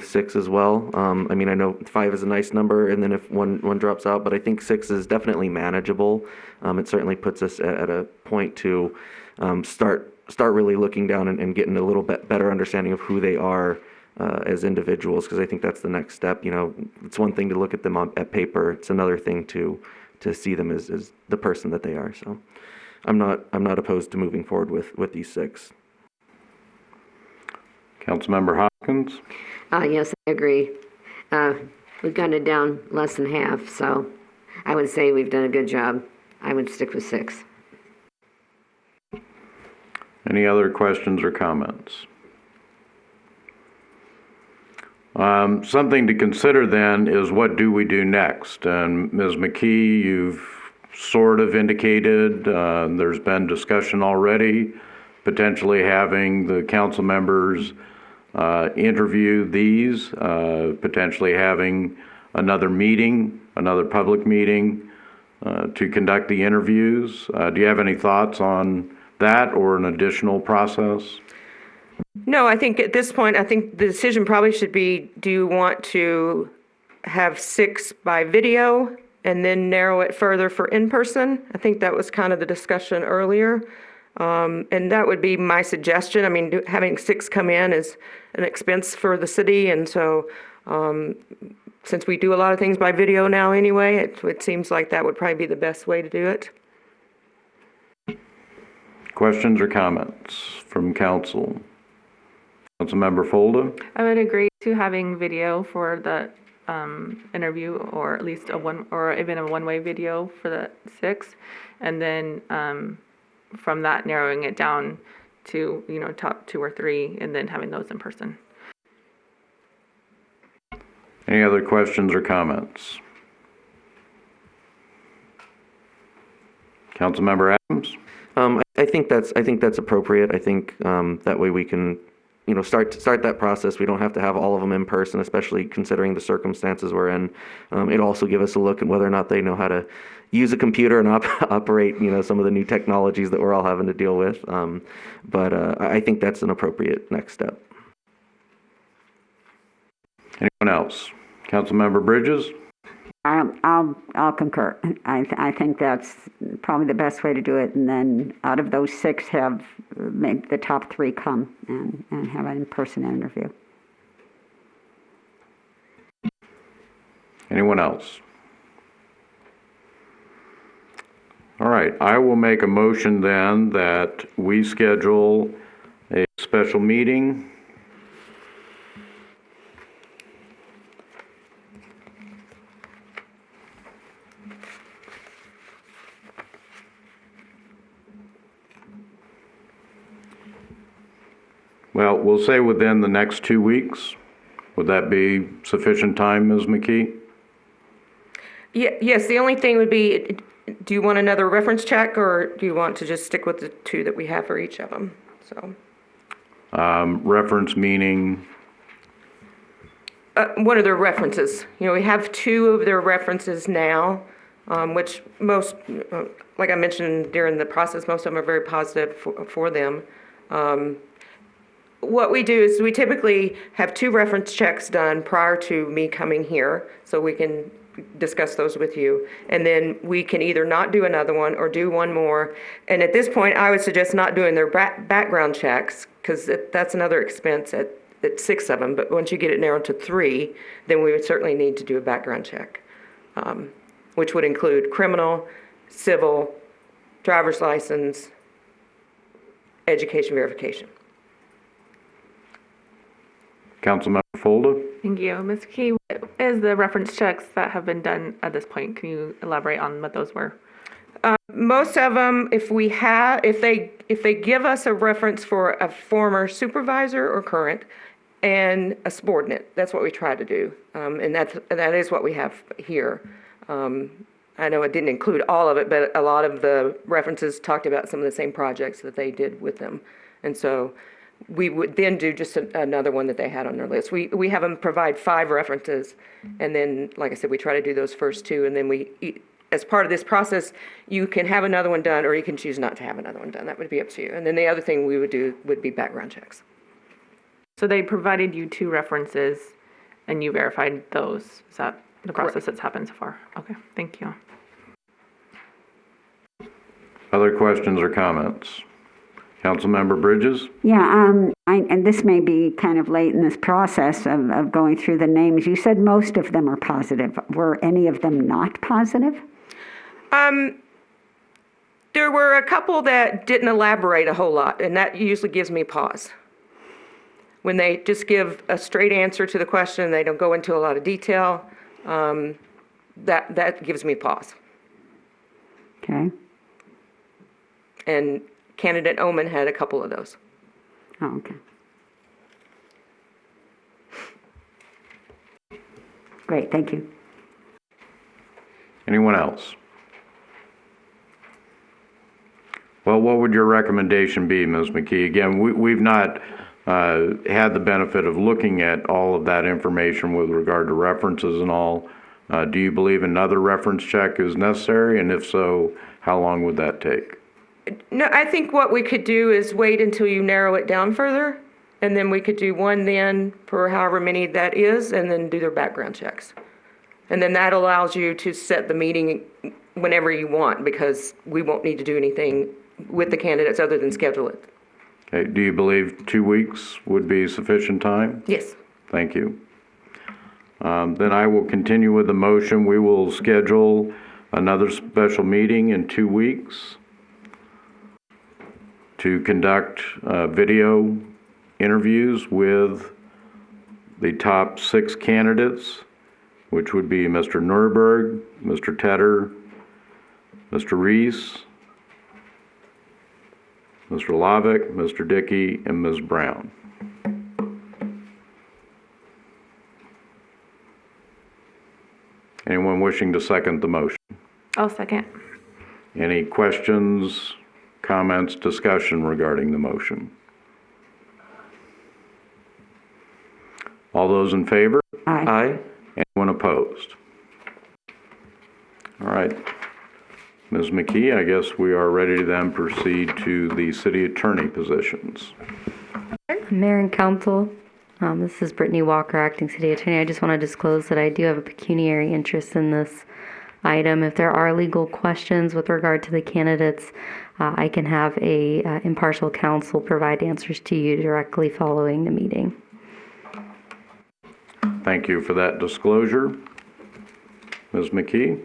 6 as well. I mean, I know 5 is a nice number, and then if one drops out, but I think 6 is definitely manageable. It certainly puts us at a point to start really looking down and getting a little bit better understanding of who they are as individuals, because I think that's the next step. You know, it's one thing to look at them at paper; it's another thing to see them as the person that they are. So, I'm not opposed to moving forward with these 6. Councilmember Hopkins? Yes, I agree. We've gotten it down less than half, so I would say we've done a good job. I would stick with 6. Any other questions or comments? Something to consider then is, what do we do next? And Ms. McKee, you've sort of indicated there's been discussion already, potentially having the council members interview these, potentially having another meeting, another public meeting to conduct the interviews. Do you have any thoughts on that or an additional process? No, I think at this point, I think the decision probably should be, do you want to have 6 by video and then narrow it further for in-person? I think that was kind of the discussion earlier. And that would be my suggestion. I mean, having 6 come in is an expense for the city, and so since we do a lot of things by video now anyway, it seems like that would probably be the best way to do it. Questions or comments from council? Councilmember Folda? I would agree to having video for the interview, or at least even a one-way video for the 6, and then from that narrowing it down to top 2 or 3, and then having those in person. Any other questions or comments? Councilmember Adams? I think that's appropriate. I think that way we can start that process. We don't have to have all of them in person, especially considering the circumstances we're in. It'll also give us a look at whether or not they know how to use a computer and operate, some of the new technologies that we're all having to deal with. But I think that's an appropriate next step. Anyone else? Councilmember Bridges? I'll concur. I think that's probably the best way to do it. And then out of those 6, have maybe the top 3 come and have an in-person interview. Anyone else? All right, I will make a motion then that we schedule a special meeting Well, we'll say within the next 2 weeks. Would that be sufficient time, Ms. McKee? Yes, the only thing would be, do you want another reference check, or do you want to just stick with the 2 that we have for each of them? So, reference meaning? One of their references. We have 2 of their references now, which most, like I mentioned during the process, most of them are very positive for them. What we do is we typically have 2 reference checks done prior to me coming here, so we can discuss those with you. And then we can either not do another one or do one more. And at this point, I would suggest not doing their background checks, because that's another expense at 6 of them. But once you get it narrowed to 3, then we would certainly need to do a background check, which would include criminal, civil, driver's license, education verification. Councilmember Folda? Thank you. Ms. Key, what is the reference checks that have been done at this point? Can you elaborate on what those were? Most of them, if they give us a reference for a former supervisor or current and a subordinate, that's what we try to do. And that is what we have here. I know it didn't include all of it, but a lot of the references talked about some of the same projects that they did with them. And so we would then do just another one that they had on their list. We have them provide 5 references, and then, like I said, we try to do those first 2, and then as part of this process, you can have another one done, or you can choose not to have another one done. That would be up to you. And then the other thing we would do would be background checks. So they provided you 2 references, and you verified those. Is that the process that's happened so far? Okay, thank you. Other questions or comments? Councilmember Bridges? Yeah, and this may be kind of late in this process of going through the names. You said most of them are positive. Were any of them not positive? There were a couple that didn't elaborate a whole lot, and that usually gives me pause. When they just give a straight answer to the question, they don't go into a lot of detail, that gives me pause. Okay. And candidate Oman had a couple of those. Oh, okay. Great, thank you. Anyone else? Well, what would your recommendation be, Ms. McKee? Again, we've not had the benefit of looking at all of that information with regard to references and all. Do you believe another reference check is necessary? And if so, how long would that take? No, I think what we could do is wait until you narrow it down further, and then we could do one then for however many that is, and then do their background checks. And then that allows you to set the meeting whenever you want, because we won't need to do anything with the candidates other than schedule it. Okay, do you believe 2 weeks would be sufficient time? Yes. Thank you. Then I will continue with the motion. We will schedule another special meeting in 2 weeks to conduct video interviews with the top 6 candidates, which would be Mr. Nuremberg, Mr. Tedder, Mr. Reese, Mr. Lavick, Mr. Dickey, and Ms. Brown. Anyone wishing to second the motion? I'll second. Any questions, comments, discussion regarding the motion? All those in favor? Aye. Anyone opposed? All right. Ms. McKee, I guess we are ready to then proceed to the city attorney positions. Mayor and Council, this is Brittany Walker, Acting City Attorney. I just want to disclose that I do have a pecuniary interest in this item. If there are legal questions with regard to the candidates, I can have a impartial counsel provide answers to you directly following the meeting. Thank you for that disclosure. Ms. McKee?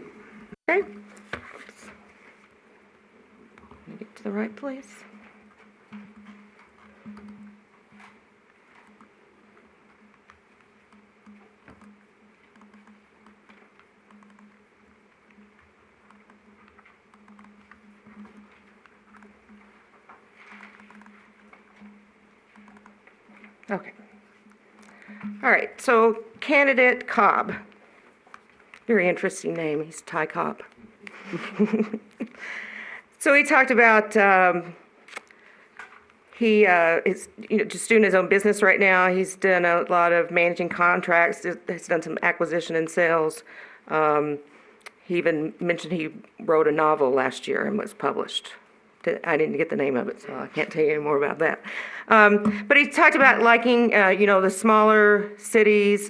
Okay. Let me get to the right place. Okay. All right, so candidate Cobb. Very interesting name. He's Ty Cobb. So he talked about he is just doing his own business right now. He's done a lot of managing contracts. He's done some acquisition and sales. He even mentioned he wrote a novel last year and was published. I didn't get the name of it, so I can't tell you any more about that. But he talked about liking, the smaller cities.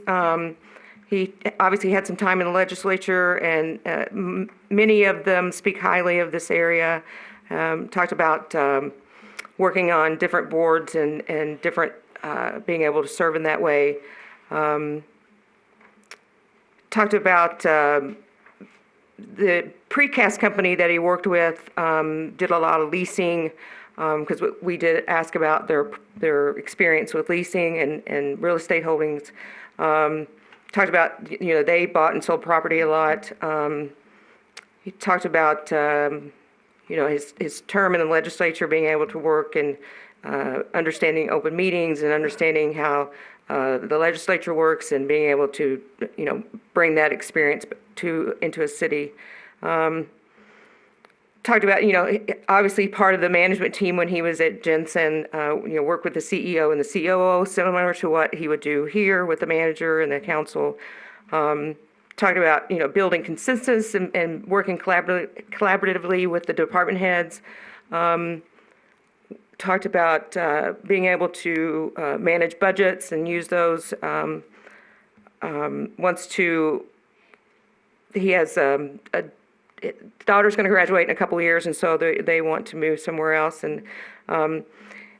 He obviously had some time in the legislature, and many of them speak highly of this area. Talked about working on different boards and different, being able to serve in that way. Talked about the precast company that he worked with, did a lot of leasing, because we did ask about their experience with leasing and real estate holdings. Talked about, they bought and sold property a lot. He talked about, his term in the legislature, being able to work and understanding open meetings and understanding how the legislature works and being able to, bring that experience into a city. Talked about, obviously part of the management team when he was at Jensen, worked with the CEO and the COO, similar to what he would do here with the manager and the council. Talked about, building consensus and working collaboratively with the department heads. Talked about being able to manage budgets and use those. He has a daughter's going to graduate in a couple of years, and so they want to move somewhere else. And,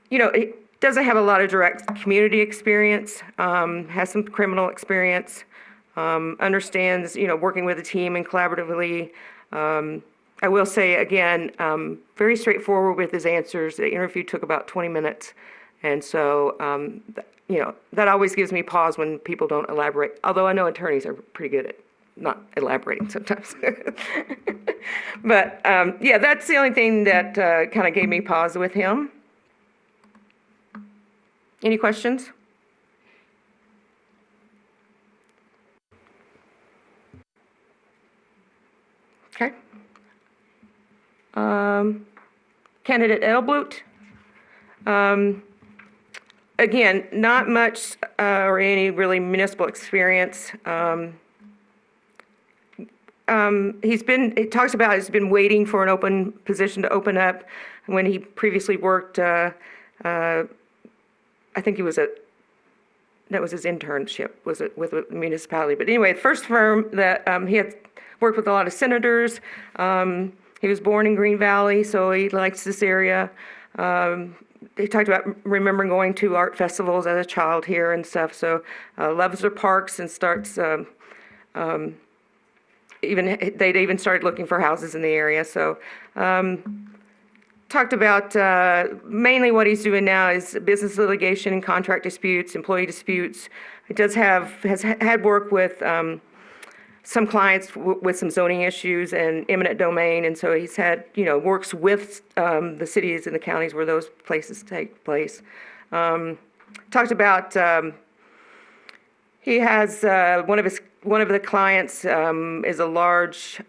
he doesn't have a lot of direct community experience, has some criminal experience, understands, working with a team and collaboratively. I will say, again, very straightforward with his answers. The interview took about 20 minutes. And so, that always gives me pause when people don't elaborate, although I know attorneys are pretty good at not elaborating sometimes. But, that's the only thing that kind of gave me pause with him. Any questions? Okay. Candidate Edelblut. Again, not much or any really municipal experience. He talks about he's been waiting for an open position to open up. When he previously worked, I think that was his internship, was it with a municipality. But anyway, the first firm that he had worked with a lot of senators. He was born in Green Valley, so he likes this area. He talked about remembering going to art festivals as a child here and stuff. So loves their parks and starts. They'd even started looking for houses in the area. So talked about mainly what he's doing now is business litigation and contract disputes, employee disputes. He has had work with some clients with some zoning issues and eminent domain, and so he's had, works with the cities and the counties where those places take place. Talked about he has one of the clients is a large,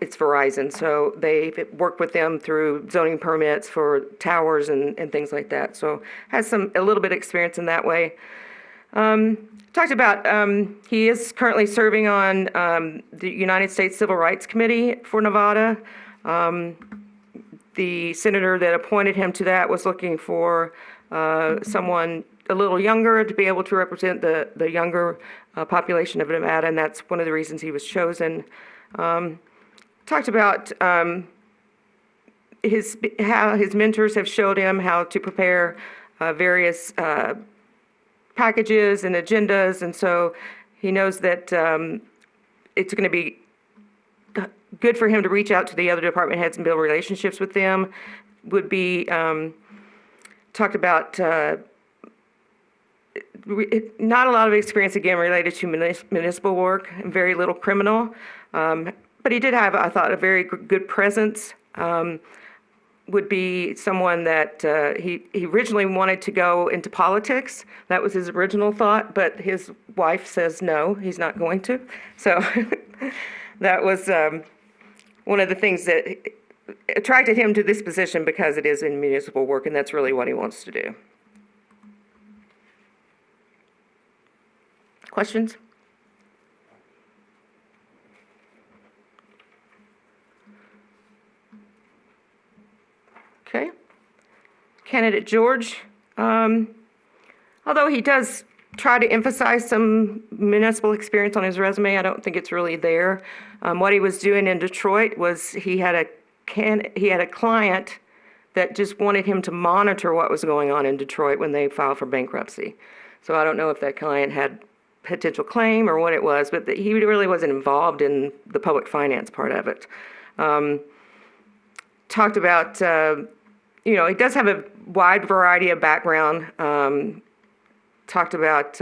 it's Verizon, so they work with them through zoning permits for towers and things like that. So has a little bit of experience in that way. Talked about, he is currently serving on the United States Civil Rights Committee for Nevada. The senator that appointed him to that was looking for someone a little younger to be able to represent the younger population of Nevada, and that's one of the reasons he was chosen. Talked about how his mentors have showed him how to prepare various packages and agendas, and so he knows that it's going to be good for him to reach out to the other department heads and build relationships with them. Would be talked about not a lot of experience, again, related to municipal work and very little criminal, but he did have, I thought, a very good presence. Would be someone that he originally wanted to go into politics. That was his original thought, but his wife says no, he's not going to. So that was one of the things that attracted him to this position, because it is in municipal work, and that's really what he wants to do. Questions? Okay. Candidate George, although he does try to emphasize some municipal experience on his resume, I don't think it's really there. What he was doing in Detroit was he had a client that just wanted him to monitor what was going on in Detroit when they filed for bankruptcy. So I don't know if that client had potential claim or what it was, but he really wasn't involved in the public finance part of it. Talked about, he does have a wide variety of background. Talked about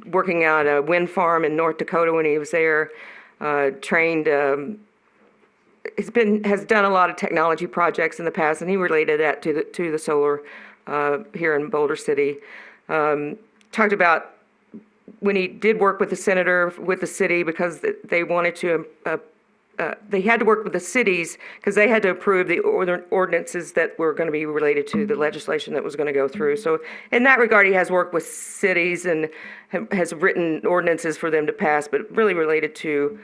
working at a wind farm in North Dakota when he was there. Trained, has done a lot of technology projects in the past, and he related that to the solar here in Boulder City. Talked about when he did work with the senator, with the city, because they wanted to, they had to work with the cities because they had to approve the ordinances that were going to be related to the legislation that was going to go through. So in that regard, he has worked with cities and has written ordinances for them to pass, but really related to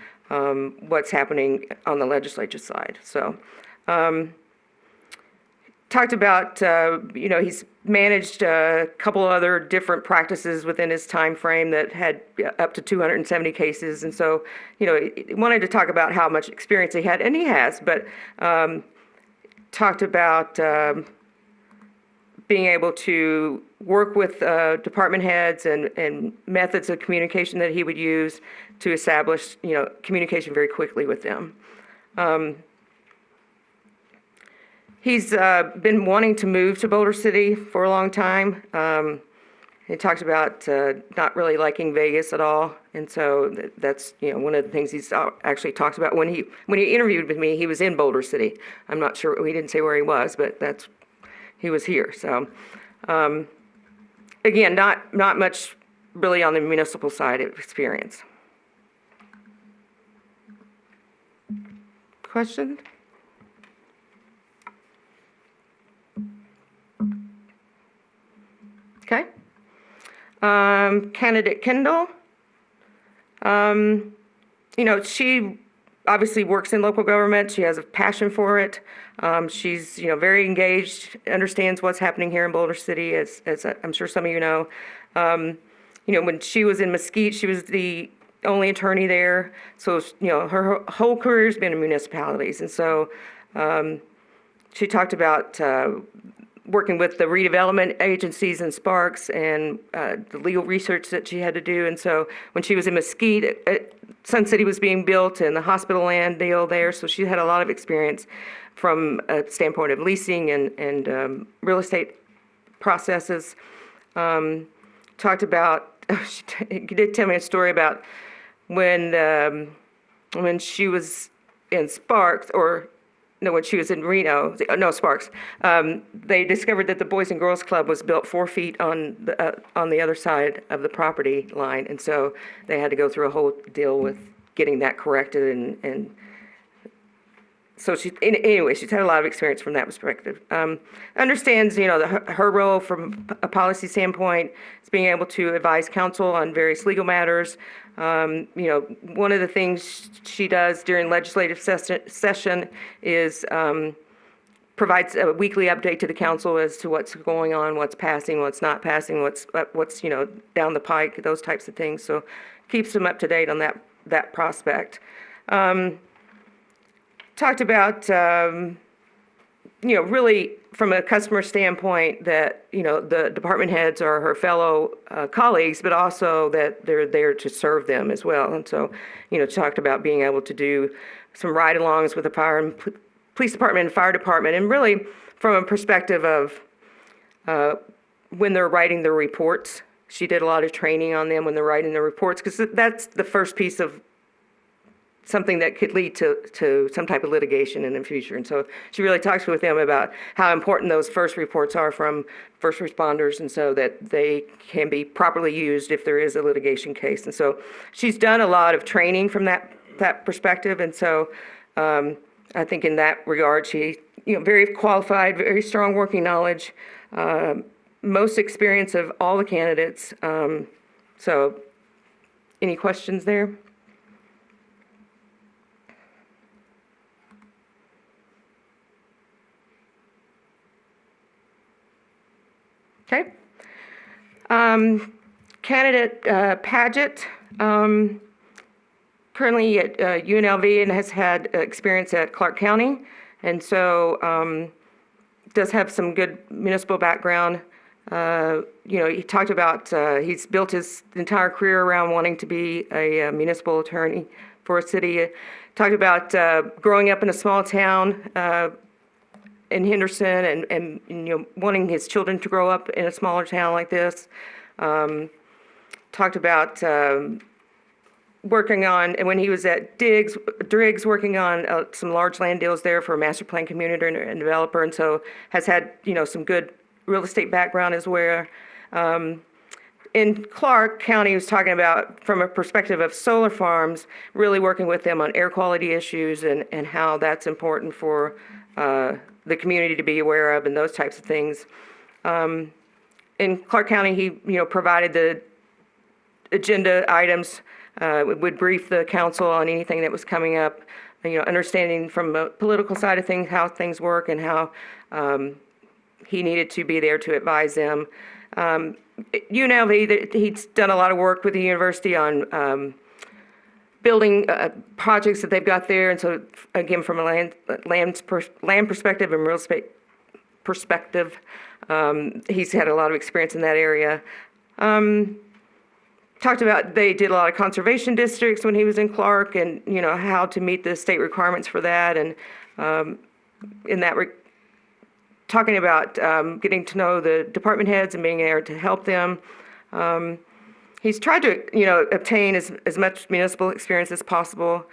what's happening on the legislature side. So talked about, he's managed a couple other different practices within his time frame that had up to 270 cases. And so, he wanted to talk about how much experience he had, and he has, but talked about being able to work with department heads and methods of communication that he would use to establish, communication very quickly with them. He's been wanting to move to Boulder City for a long time. He talked about not really liking Vegas at all, and so that's one of the things he's actually talked about. When he interviewed with me, he was in Boulder City. I'm not sure, we didn't say where he was, but he was here. So again, not much really on the municipal side of experience. Question? Okay. Candidate Kendall. She obviously works in local government. She has a passion for it. She's, very engaged, understands what's happening here in Boulder City, as I'm sure some of you know. When she was in Mesquite, she was the only attorney there. So, her whole career's been in municipalities. And so she talked about working with the redevelopment agencies and Sparks and the legal research that she had to do. And so when she was in Mesquite, Sun City was being built and the hospital land deal there. So she had a lot of experience from a standpoint of leasing and real estate processes. Talked about, she did tell me a story about when she was in Sparks, when she was in Reno, Sparks, they discovered that the Boys and Girls Club was built 4 feet on the other side of the property line, and so they had to go through a whole deal with getting that corrected and so anyway, she's had a lot of experience from that perspective. Understands, her role from a policy standpoint is being able to advise council on various legal matters. One of the things she does during legislative session is provides a weekly update to the council as to what's going on, what's passing, what's not passing, what's down the pike, those types of things. So keeps them up to date on that prospect. Talked about, really from a customer standpoint that, the department heads are her fellow colleagues, but also that they're there to serve them as well. And so, talked about being able to do some ride-alongs with the police department and fire department, and really from a perspective of when they're writing their reports. She did a lot of training on them when they're writing their reports, because that's the first piece of something that could lead to some type of litigation in the future. And so she really talks with them about how important those first reports are from first responders, and so that they can be properly used if there is a litigation case. And so she's done a lot of training from that perspective. And so I think in that regard, she, very qualified, very strong working knowledge, most experience of all the candidates. So any questions there? Okay. Candidate Paget, currently at UNLV and has had experience at Clark County, and so does have some good municipal background. He talked about he's built his entire career around wanting to be a municipal attorney for a city. Talked about growing up in a small town in Henderson, and wanting his children to grow up in a smaller town like this. Talked about working on, and when he was at Driggs, working on some large land deals there for a master plan community and developer, and so has had some good real estate background as well. In Clark County, he was talking about from a perspective of solar farms, really working with them on air quality issues and how that's important for the community to be aware of, and those types of things. In Clark County, he provided the agenda items, would brief the council on anything that was coming up, understanding from a political side of things how things work and how he needed to be there to advise them. UNLV, he's done a lot of work with the university on building projects that they've got there, and so again, from a land perspective and real estate perspective, he's had a lot of experience in that area. Talked about they did a lot of conservation districts when he was in Clark, and how to meet the state requirements for that, and in that talking about getting to know the department heads and being there to help them. He's tried to, obtain as much municipal experience as possible.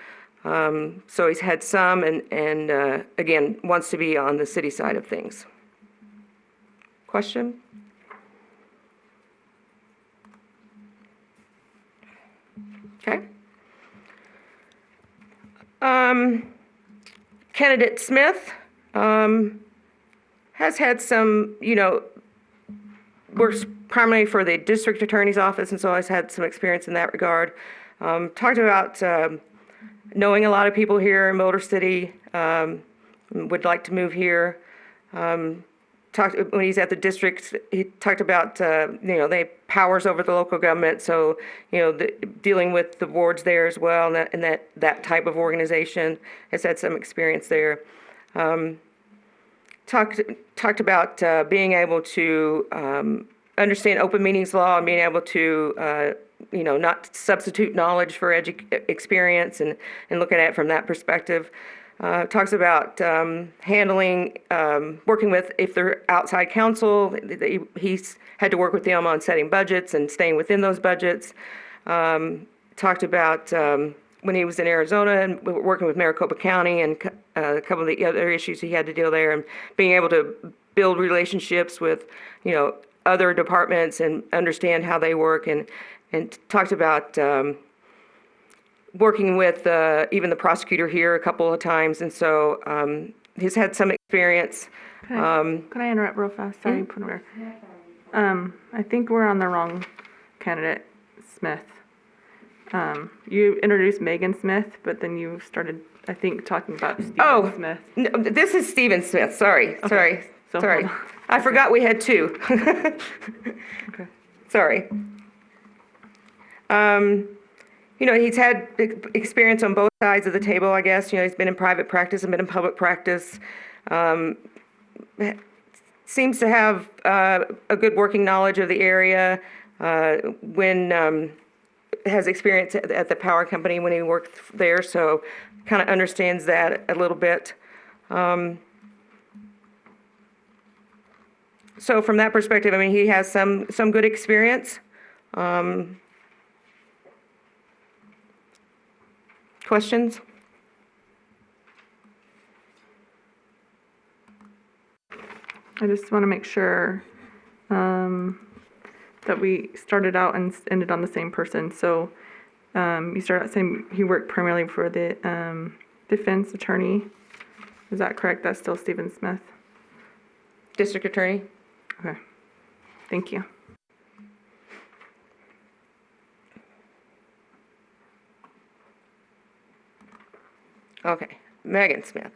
So he's had some, and again, wants to be on the city side of things. Question? Okay. Candidate Smith has had some, works primarily for the district attorney's office, and so has had some experience in that regard. Talked about knowing a lot of people here in Boulder City, would like to move here. When he's at the district, he talked about, they have powers over the local government, so, dealing with the boards there as well, and that type of organization, has had some experience there. Talked about being able to understand open meetings law and being able to, not substitute knowledge for experience and looking at it from that perspective. Talks about handling, working with, if they're outside counsel, he's had to work with them on setting budgets and staying within those budgets. Talked about when he was in Arizona and working with Maricopa County and a couple of the other issues he had to deal there, and being able to build relationships with, other departments and understand how they work, and talked about working with even the prosecutor here a couple of times, and so he's had some experience. Can I interrupt real fast? Sorry, Put I think we're on the wrong candidate, Smith. You introduced Megan Smith, but then you started, I think, talking about Stephen Smith. No, this is Stephen Smith. Sorry. So Sorry. hold on. I forgot we had two. Okay. Sorry. He's had experience on both sides of the table, I guess. He's been in private practice and been in public practice. Seems to have a good working knowledge of the area. Has experience at the power company when he worked there, so kind of understands that a little bit. So from that perspective, I mean, he has some good experience. Questions? I just want to make sure that we started out and ended on the same person. So you started out saying he worked primarily for the defense attorney. Is that correct? That's still Stephen Smith? District attorney? Okay. Thank you. Okay. Megan Smith.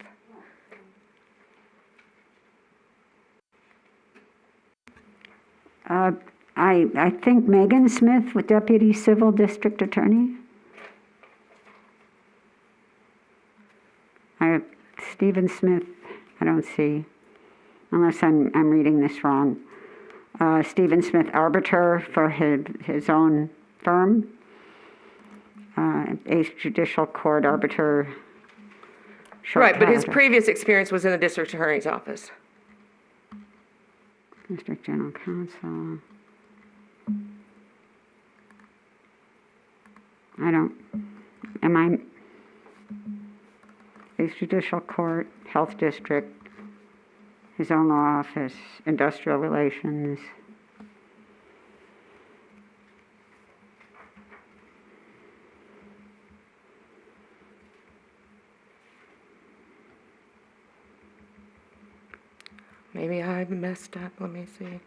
I think Megan Smith, with Deputy Civil District Attorney. Stephen Smith, I don't see, unless I'm reading this wrong. Stephen Smith, arbiter for his own firm. Eighth Judicial Court arbiter. Right, but his previous experience was in the district attorney's office. District General Counsel. Eighth Judicial Court, Health District, his own law office, industrial relations. Maybe I messed up. Let me see.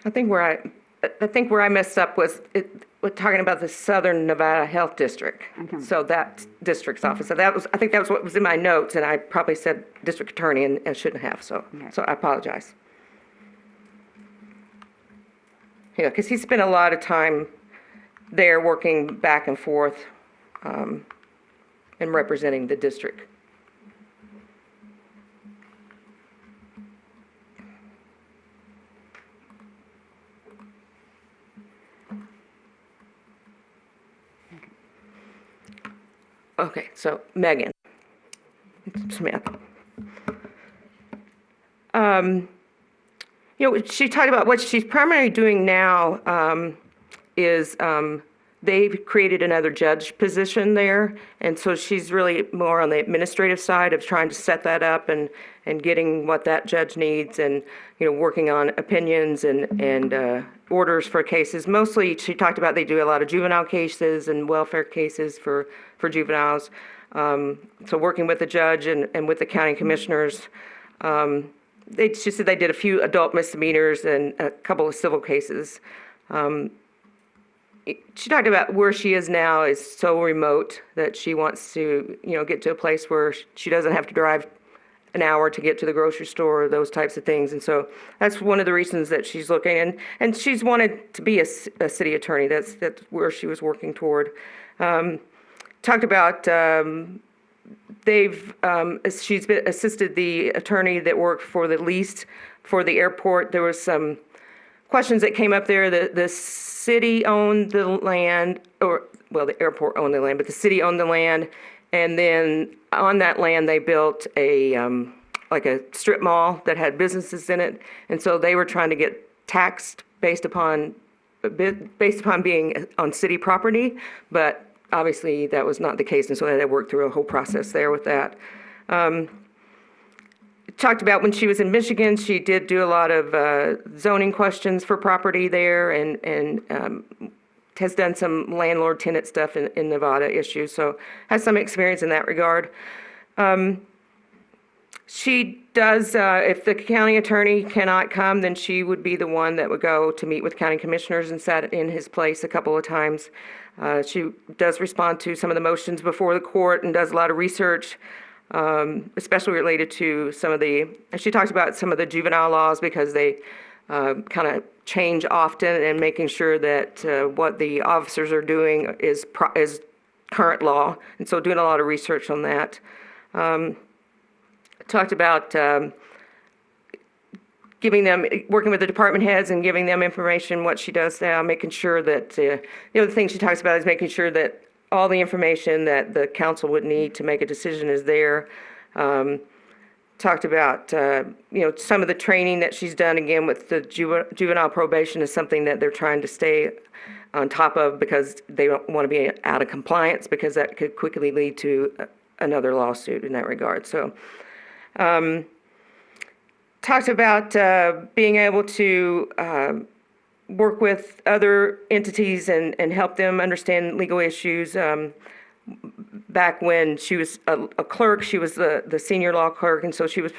I think where I messed up was we're talking about the Southern Nevada Health District. Okay. So that district's office. So I think that was what was in my notes, and I probably said district attorney and shouldn't have. So I apologize. Because he spent a lot of time there working back and forth and representing the district. Okay, so Megan Smith. She talked about what she's primarily doing now is they've created another judge position there, and so she's really more on the administrative side of trying to set that up and getting what that judge needs, and working on opinions and orders for cases. Mostly, she talked about they do a lot of juvenile cases and welfare cases for juveniles. So working with the judge and with the county commissioners. She said they did a few adult misdemeanors and a couple of civil cases. She talked about where she is now is so remote that she wants to, get to a place where she doesn't have to drive an hour to get to the grocery store, those types of things. And so that's one of the reasons that she's looking, and she's wanted to be a city attorney. That's where she was working toward. Talked about she's been assisted the attorney that worked for the lease for the airport. There was some questions that came up there. The city owned the land, the airport owned the land, but the city owned the land. And then on that land, they built like a strip mall that had businesses in it. And so they were trying to get taxed based upon being on city property, but obviously that was not the case. And so they worked through a whole process there with that. Talked about when she was in Michigan, she did do a lot of zoning questions for property there, and has done some landlord-tenant stuff in Nevada issues, so has some experience in that regard. She does, if the county attorney cannot come, then she would be the one that would go to meet with county commissioners and sat in his place a couple of times. She does respond to some of the motions before the court and does a lot of research, especially related to and she talks about some of the juvenile laws because they kind of change often, and making sure that what the officers are doing is current law, and so doing a lot of research on that. Talked about working with the department heads and giving them information, what she does now, making sure that, the thing she talks about is making sure that all the information that the council would need to make a decision is there. Talked about, some of the training that she's done, again, with the juvenile probation is something that they're trying to stay on top of because they don't want to be out of compliance, because that could quickly lead to another lawsuit in that regard. So, talked about being able to work with other entities and help them understand legal issues. Back when she was a clerk, she was the senior law clerk, and so she was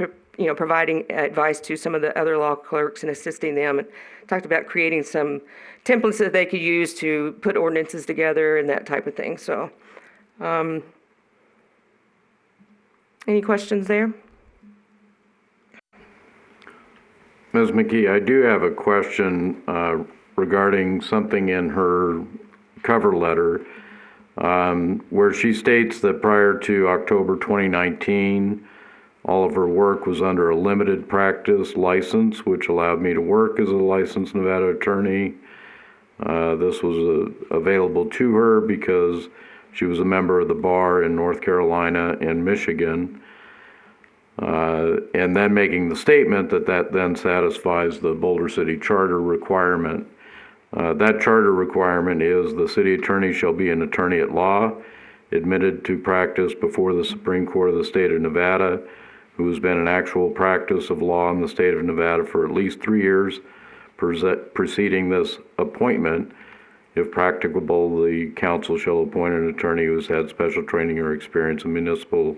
providing advice to some of the other law clerks and assisting them. And talked about creating some templates that they could use to put ordinances together and that type of thing. So, any questions there? Ms. McKee, I do have a question regarding something in her cover letter where she states that prior to October 2019, all of her work was under a limited practice license, which allowed me to work as a licensed Nevada attorney. This was available to her because she was a member of the bar in North Carolina and Michigan. And then making the statement that then satisfies the Boulder City Charter requirement. That charter requirement is the city attorney shall be an attorney at law, admitted to practice before the Supreme Court of the state of Nevada, who has been in actual practice of law in the state of Nevada for at least 3 years preceding this appointment. If practicable, the council shall appoint an attorney who has had special training or experience in municipal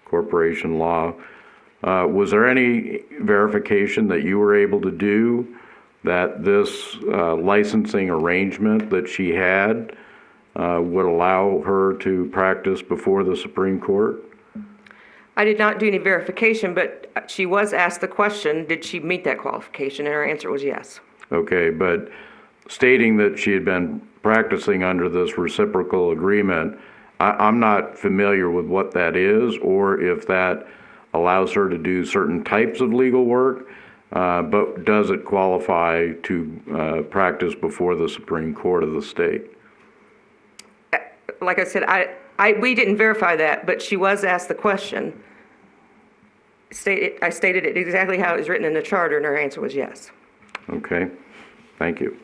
corporation law. Was there any verification that you were able to do that this licensing arrangement that she had would allow her to practice before the Supreme Court? I did not do any verification, but she was asked the question, did she meet that qualification? And her answer was yes. Okay, but stating that she had been practicing under this reciprocal agreement, I'm not familiar with what that is, or if that allows her to do certain types of legal work, but does it qualify to practice before the Supreme Court of the state? Like I said, we didn't verify that, but she was asked the question. I stated it exactly how it was written in the charter, and her answer was yes. Okay, thank you.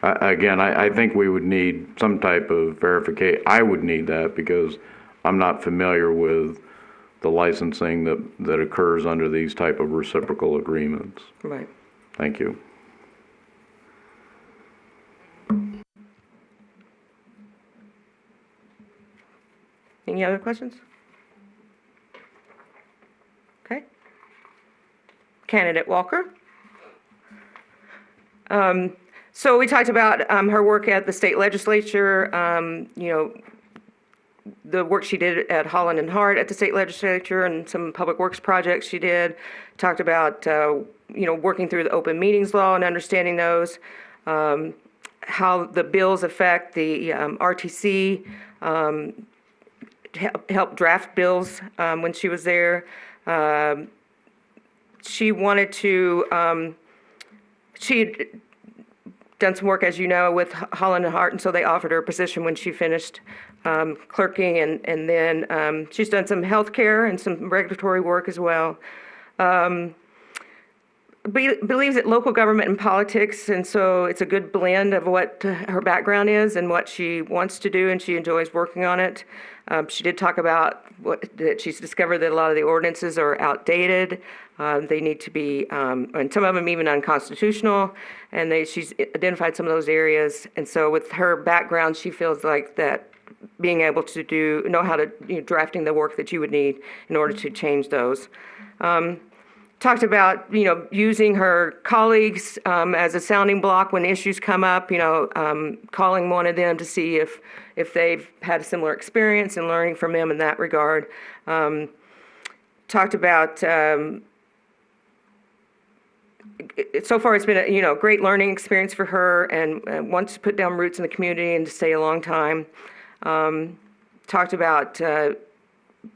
Again, I think we would need some type of verification. I would need that because I'm not familiar with the licensing that occurs under these type of reciprocal agreements. Right. Thank you. Any other questions? Okay. Candidate Walker. So we talked about her work at the state legislature. the work she did at Holland and Hart at the state legislature and some public works projects she did. Talked about, working through the open meetings law and understanding those, how the bills affect the RTC, helped draft bills when she was there. She wanted to, she had done some work, as you know, with Holland and Hart, and so they offered her a position when she finished clerking, and then she's done some healthcare and some regulatory work as well. Believes that local government and politics, and so it's a good blend of what her background is and what she wants to do, and she enjoys working on it. She did talk about that she's discovered that a lot of the ordinances are outdated. They need to be, and some of them even unconstitutional, and she's identified some of those areas. And so with her background, she feels like that being able to know how to, drafting the work that you would need in order to change those. Talked about, using her colleagues as a sounding block when issues come up, calling one of them to see if they've had a similar experience and learning from them in that regard. Talked about, so far it's been a great learning experience for her, and wants to put down roots in the community and to stay a long time. Talked about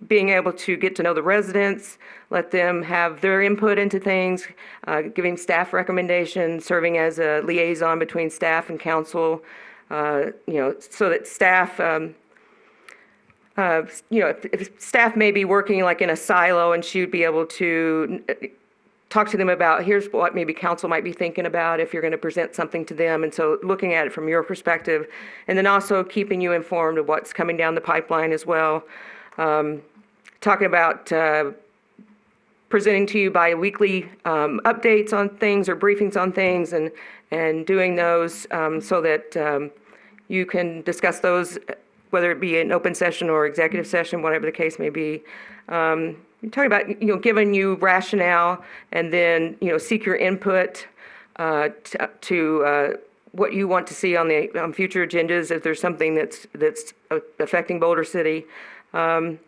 being able to get to know the residents, let them have their input into things, giving staff recommendations, serving as a liaison between staff and council, so that staff, if staff may be working like in a silo, and she would be able to talk to them about, here's what maybe council might be thinking about if you're going to present something to them, and so looking at it from your perspective, and then also keeping you informed of what's coming down the pipeline as well. Talking about presenting to you bi-weekly updates on things or briefings on things, and doing those so that you can discuss those, whether it be an open session or executive session, whatever the case may be. Talking about, giving you rationale, and then, seek your input to what you want to see on the future agendas, if there's something that's affecting Boulder City. Talk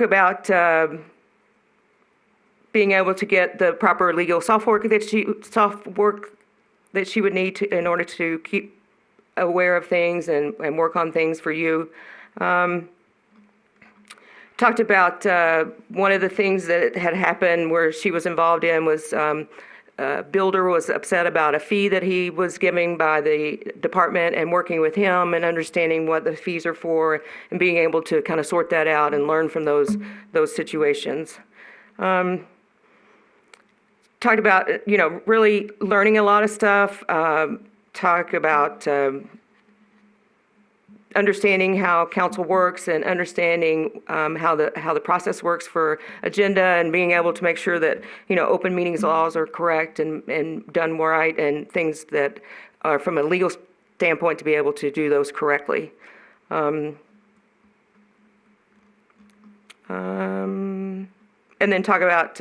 about being able to get the proper legal software that she would need in order to keep aware of things and work on things for you. Talked about one of the things that had happened where she was involved in was Builder was upset about a fee that he was giving by the department, and working with him and understanding what the fees are for, and being able to kind of sort that out and learn from those situations. Talked about, really learning a lot of stuff. Talk about understanding how council works, and understanding how the process works for agenda, and being able to make sure that open meetings laws are correct and done right, and things that are from a legal standpoint to be able to do those correctly. And then talk about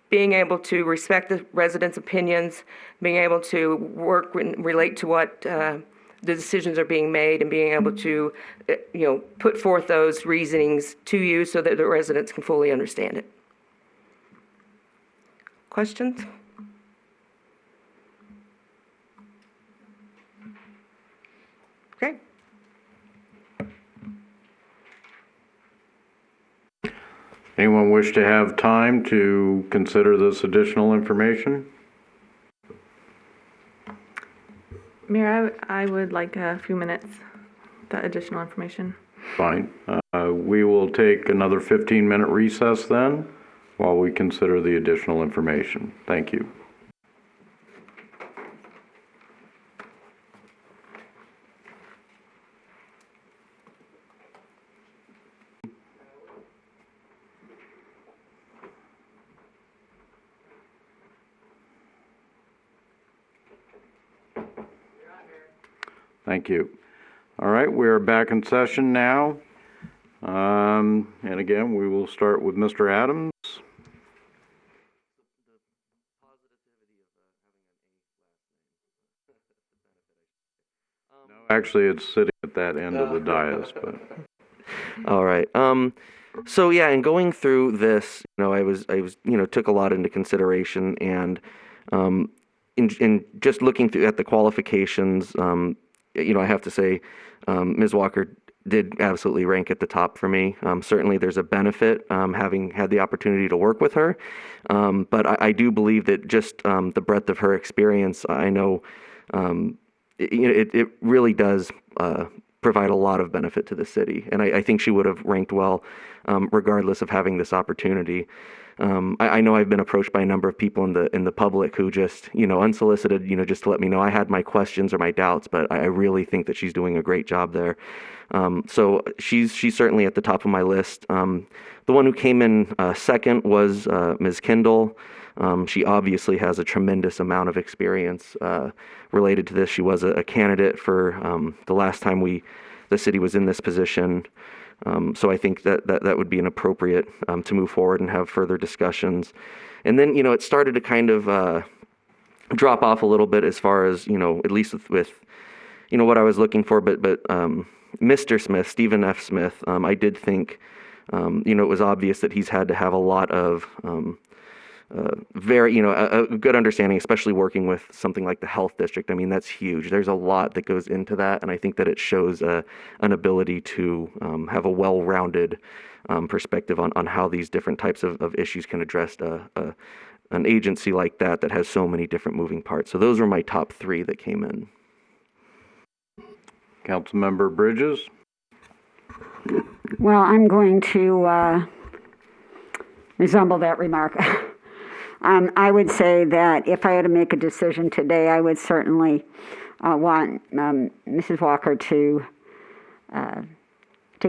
being able to respect the residents' opinions, being able to work and relate to what the decisions are being made, and being able to, put forth those reasonings to you so that the residents can fully understand it. Questions? Okay. Anyone wish to have time to consider this additional information? Mayor, I would like a few minutes, that additional information. Fine. We will take another 15-minute recess then, while we consider the additional information. Thank you. Thank you. All right, we are back in session now. And again, we will start with Mr. Adams. No, Actually, it's sitting at that end of the dais, but. All right. So yeah, and going through this, I was, took a lot into consideration, and in just looking through at the qualifications, I have to say, Ms. Walker did absolutely rank at the top for me. Certainly, there's a benefit having had the opportunity to work with her, but I do believe that just the breadth of her experience, I know, it really does provide a lot of benefit to the city, and I think she would have ranked well, regardless of having this opportunity. I know I've been approached by a number of people in the public who just, unsolicited, just to let me know I had my questions or my doubts, but I really think that she's doing a great job there. So she's certainly at the top of my list. The one who came in second was Ms. Kendall. She obviously has a tremendous amount of experience related to this. She was a candidate for the last time the city was in this position. So I think that would be an appropriate to move forward and have further discussions. And then, it started to kind of drop off a little bit as far as, at least with what I was looking for. But Mr. Smith, Stephen F. Smith, I did think, it was obvious that he's had to have a lot of very, a good understanding, especially working with something like the health district. I mean, that's huge. There's a lot that goes into that, and I think that it shows an ability to have a well-rounded perspective on how these different types of issues can address an agency like that has so many different moving parts. So those were my top three that came in. Councilmember Bridges? Well, I'm going to resemble that remark. I would say that if I had to make a decision today, I would certainly want Mrs. Walker to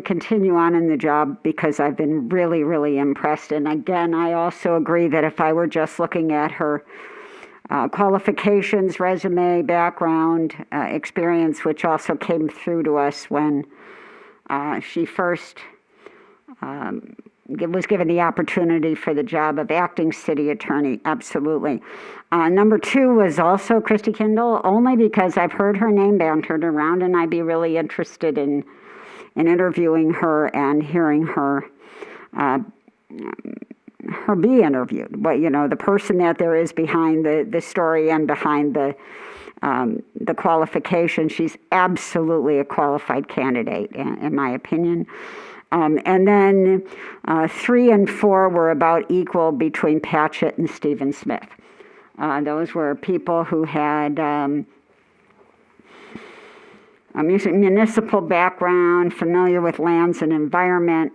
continue on in the job, because I've been really, really impressed. And again, I also agree that if I were just looking at her qualifications, resume, background, experience, which also came through to us when she first was given the opportunity for the job of acting city attorney, absolutely. Number two was also Christy Kendall, only because I've heard her name bantered around, and I'd be really interested in interviewing her and hearing her be interviewed. But the person that there is behind the story and behind the qualification, she's absolutely a qualified candidate, in my opinion. And then 3 and 4 were about equal between Patchett and Stephen Smith. Those were people who had a municipal background, familiar with lands and environment,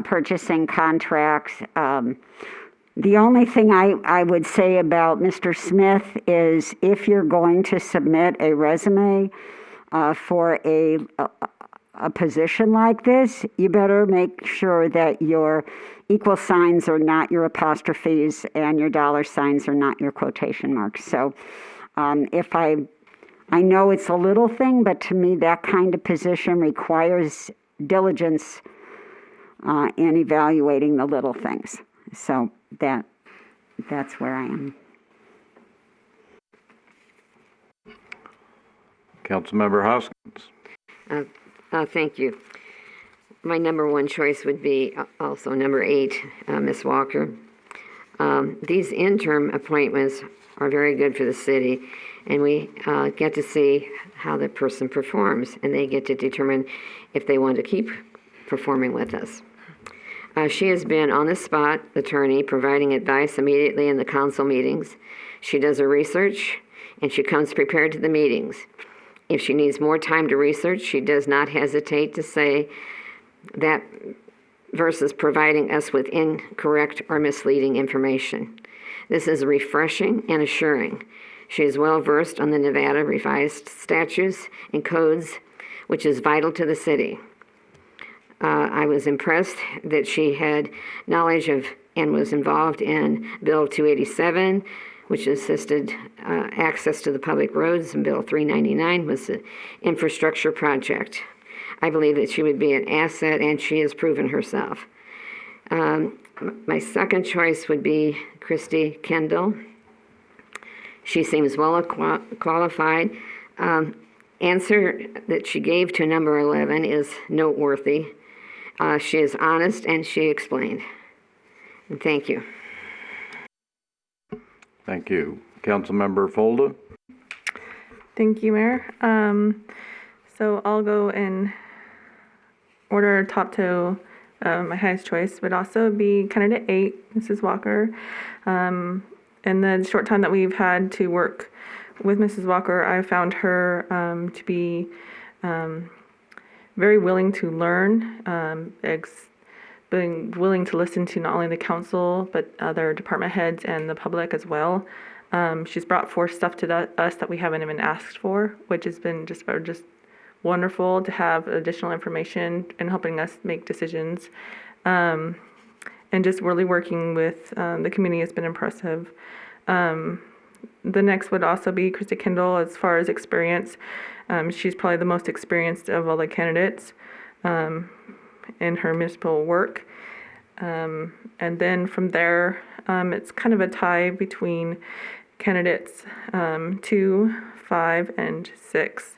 purchasing contracts. The only thing I would say about Mr. Smith is, if you're going to submit a resume for a position like this, you better make sure that your equal signs are not your apostrophes and your dollar signs are not your quotation marks. So if I know it's a little thing, but to me that kind of position requires diligence in evaluating the little things. So that's where I am. Councilmember Hoskins. Thank you. My number one choice would be also number 8, Ms. Walker. These interim appointments are very good for the city, and we get to see how the person performs, and they get to determine if they want to keep performing with us. She has been on-the-spot attorney, providing advice immediately in the council meetings. She does her research, and she comes prepared to the meetings. If she needs more time to research, she does not hesitate to say that versus providing us with incorrect or misleading information. This is refreshing and assuring. She is well versed on the Nevada revised statutes and codes, which is vital to the city. I was impressed that she had knowledge of and was involved in Bill 287, which assisted access to the public roads, and Bill 399 was the infrastructure project. I believe that she would be an asset, and she has proven herself. My second choice would be Christy Kendall. She seems well qualified. answer that she gave to number 11 is noteworthy. She is honest and she explained. And thank you. Thank you. Councilmember Folda? Thank you, Mayor. So I'll go in order top to my highest choice would also be candidate 8, Mrs. Walker. In the short time that we've had to work with Mrs. Walker, I found her to be very willing to learn, being willing to listen to not only the council, but other department heads and the public as well. She's brought forth stuff to us that we haven't even asked for, which has been just wonderful to have additional information and helping us make decisions. And just really working with the community has been impressive. The next would also be Krista Kendall as far as experience. She's probably the most experienced of all the candidates in her municipal work. And then from there, it's kind of a tie between candidates 2, 5, and 6.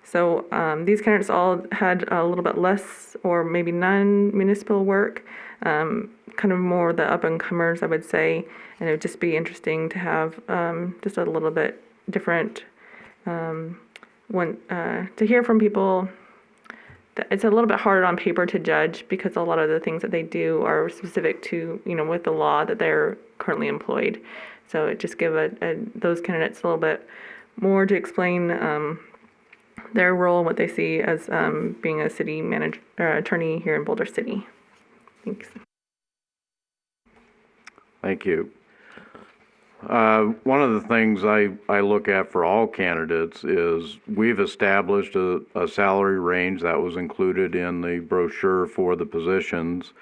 So these candidates all had a little bit less or maybe none municipal work, kind of more the up-and-comers, I would say, and it would just be interesting to have just a little bit different to hear from people. It's a little bit harder on paper to judge because a lot of the things that they do are specific to, with the law that they're currently employed. So it just give those candidates a little bit more to explain their role and what they see as being a city manager attorney here in Boulder City. Thanks. Thank you. One of the things I look at for all candidates is we've established a salary range that was included in the brochure for the positions.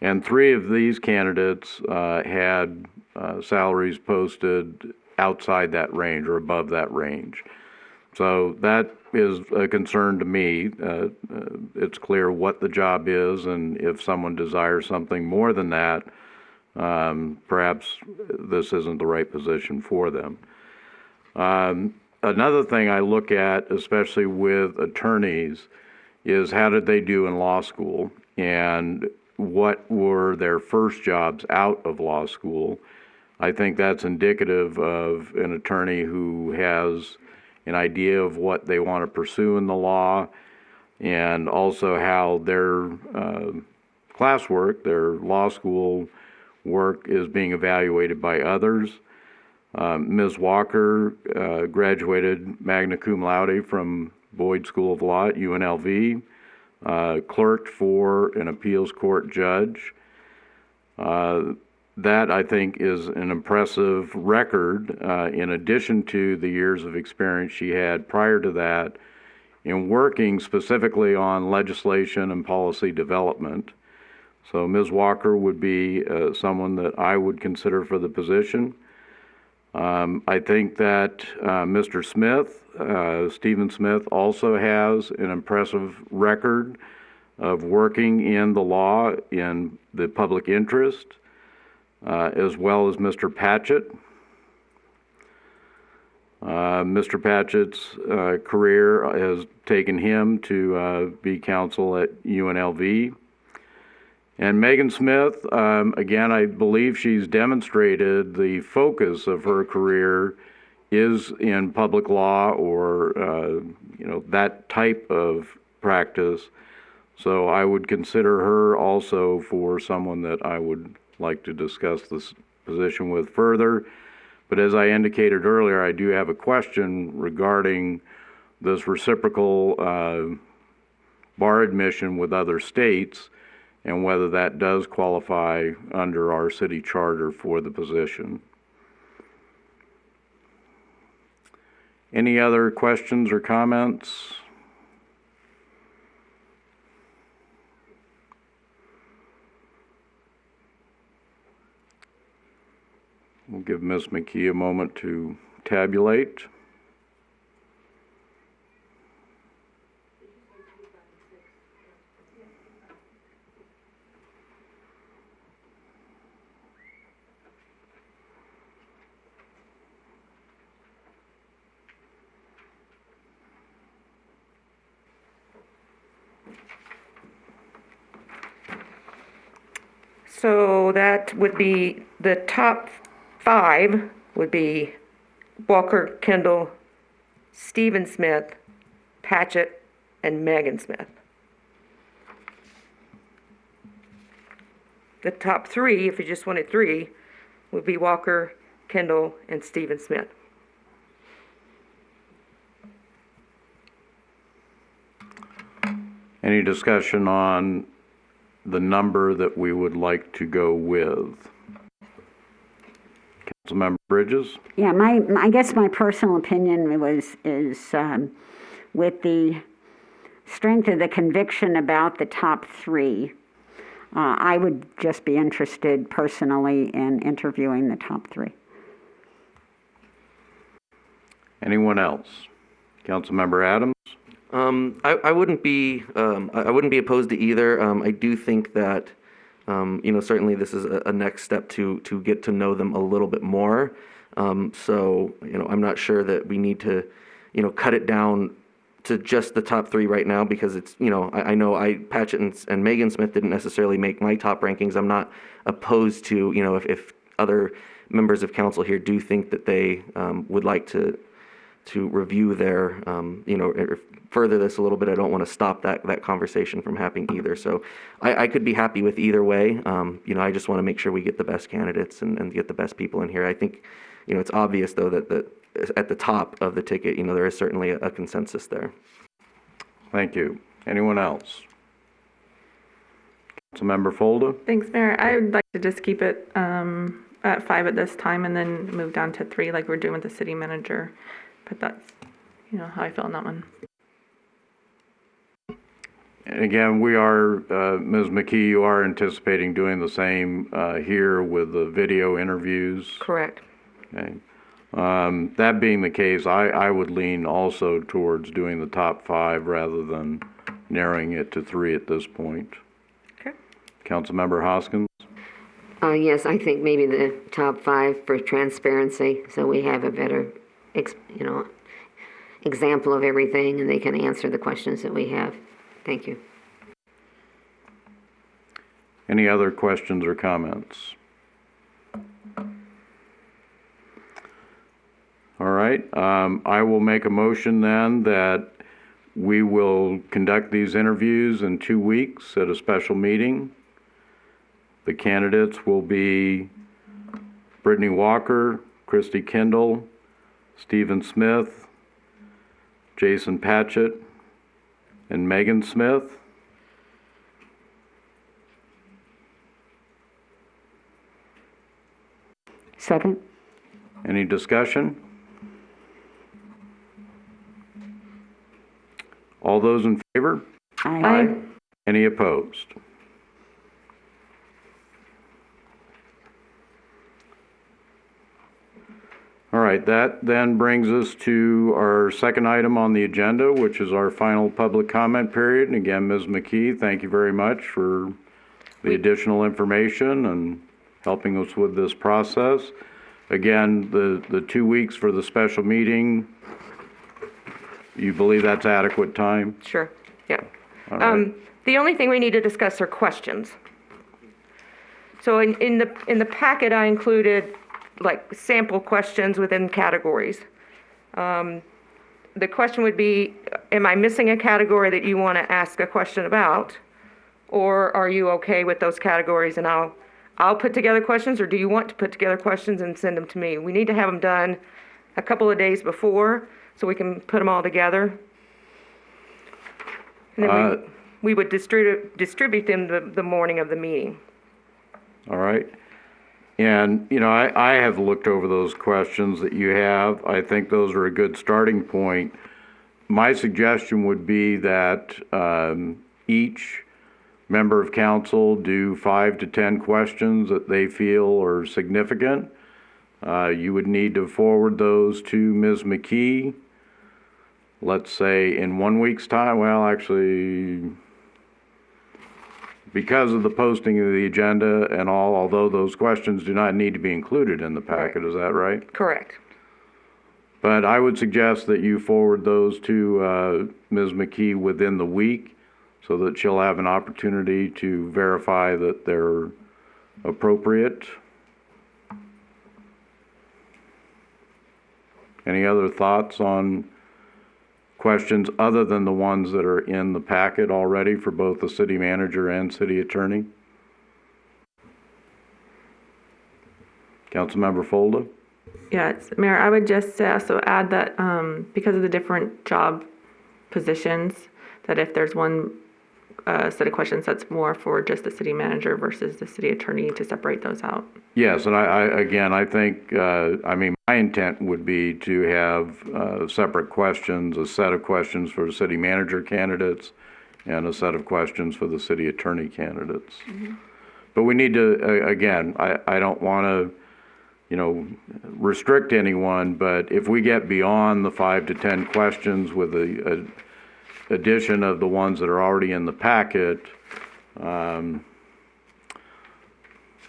And 3 of these candidates had salaries posted outside that range or above that range. So that is a concern to me. It's clear what the job is, and if someone desires something more than that, perhaps this isn't the right position for them. Another thing I look at, especially with attorneys, is how did they do in law school, and what were their first jobs out of law school. I think that's indicative of an attorney who has an idea of what they want to pursue in the law, and also how their classwork, their law school work, is being evaluated by others. Ms. Walker graduated magna cum laude from Boyd School of Law at UNLV, clerked for an appeals court judge. That, I think, is an impressive record, in addition to the years of experience she had prior to that in working specifically on legislation and policy development. So Ms. Walker would be someone that I would consider for the position. I think that Mr. Smith, Stephen Smith, also has an impressive record of working in the law in the public interest, as well as Mr. Patchett. Mr. Patchett's career has taken him to be counsel at UNLV. And Megan Smith, again, I believe she's demonstrated the focus of her career is in public law or, that type of practice. So I would consider her also for someone that I would like to discuss this position with further. But as I indicated earlier, I do have a question regarding this reciprocal bar admission with other states and whether that does qualify under our city charter for the position. Any other questions or comments? We'll give Ms. McKee a moment to tabulate. So that would be, the top 5 would be Walker, Kendall, Stephen Smith, Patchett, and Megan Smith. The top 3, if you just wanted 3, would be Walker, Kendall, and Stephen Smith. Any discussion on the number that we would like to go with? Councilmember Bridges? Yeah, I guess my personal opinion is with the strength of the conviction about the top 3, I would just be interested personally in interviewing the top 3. Anyone else? Councilmember Adams? I wouldn't be opposed to either. I do think that certainly this is a next step to get to know them a little bit more. So I'm not sure that we need to cut it down to just the top 3 right now, because it's I know Patchett and Megan Smith didn't necessarily make my top rankings. I'm not opposed to if other members of council here do think that they would like to review their or further this a little bit. I don't want to stop that conversation from happening either. So I could be happy with either way. I just want to make sure we get the best candidates and get the best people in here. I think it's obvious though that at the top of the ticket, there is certainly a consensus there. Thank you. Anyone else? Councilmember Folda? Thanks, Mayor. I would like to just keep it at 5 at this time and then move down to 3 like we're doing with the city manager. But that's, how I feel on that one. And again, we are, Ms. McKee, you are anticipating doing the same here with the video interviews? Correct. Okay. That being the case, I would lean also towards doing the top 5 rather than narrowing it to 3 at this point. Okay. Councilmember Hoskins? Yes, I think maybe the top 5 for transparency, so we have a better example of everything, and they can answer the questions that we have. Thank you. Any other questions or comments? All right. I will make a motion then that we will conduct these interviews in 2 weeks at a special meeting. The candidates will be Brittany Walker, Christy Kendall, Stephen Smith, Jason Patchett, and Megan Smith. Second. Any discussion? All those in favor? Aye. Any opposed? All right, that then brings us to our second item on the agenda, which is our final public comment period. And again, Ms. McKee, thank you very much for the additional information and helping us with this process. Again, the 2 weeks for the special meeting, you believe that's adequate time? Sure, yeah. All right. The only thing we need to discuss are questions. So in the packet, I included like sample questions within categories. The question would be, am I missing a category that you want to ask a question about? Or are you okay with those categories and I'll put together questions, or do you want to put together questions and send them to me? We need to have them done a couple of days before so we can put them all together. And then we would distribute them the morning of the meeting. All right. And, I have looked over those questions that you have. I think those are a good starting point. My suggestion would be that each member of council do 5 to 10 questions that they feel are significant. You would need to forward those to Ms. McKee, let's say in 1 week's time. Well, actually, because of the posting of the agenda and all, although those questions do not need to be included in the packet, right. Is that right? Correct. But I would suggest that you forward those to Ms. McKee within the week so that she'll have an opportunity to verify that they're appropriate? Any other thoughts on questions other than the ones that are in the packet already for both the city manager and city attorney? Councilmember Folda? Yes, Mayor, I would just also add that because of the different job positions, that if there's one set of questions that's more for just the city manager versus the city attorney, to separate those out. Yes, and I think, my intent would be to have separate questions, a set of questions for the city manager candidates and a set of questions for the city attorney candidates. But we need to, again, I don't want to, restrict anyone, but if we get beyond the 5 to 10 questions with the addition of the ones that are already in the packet,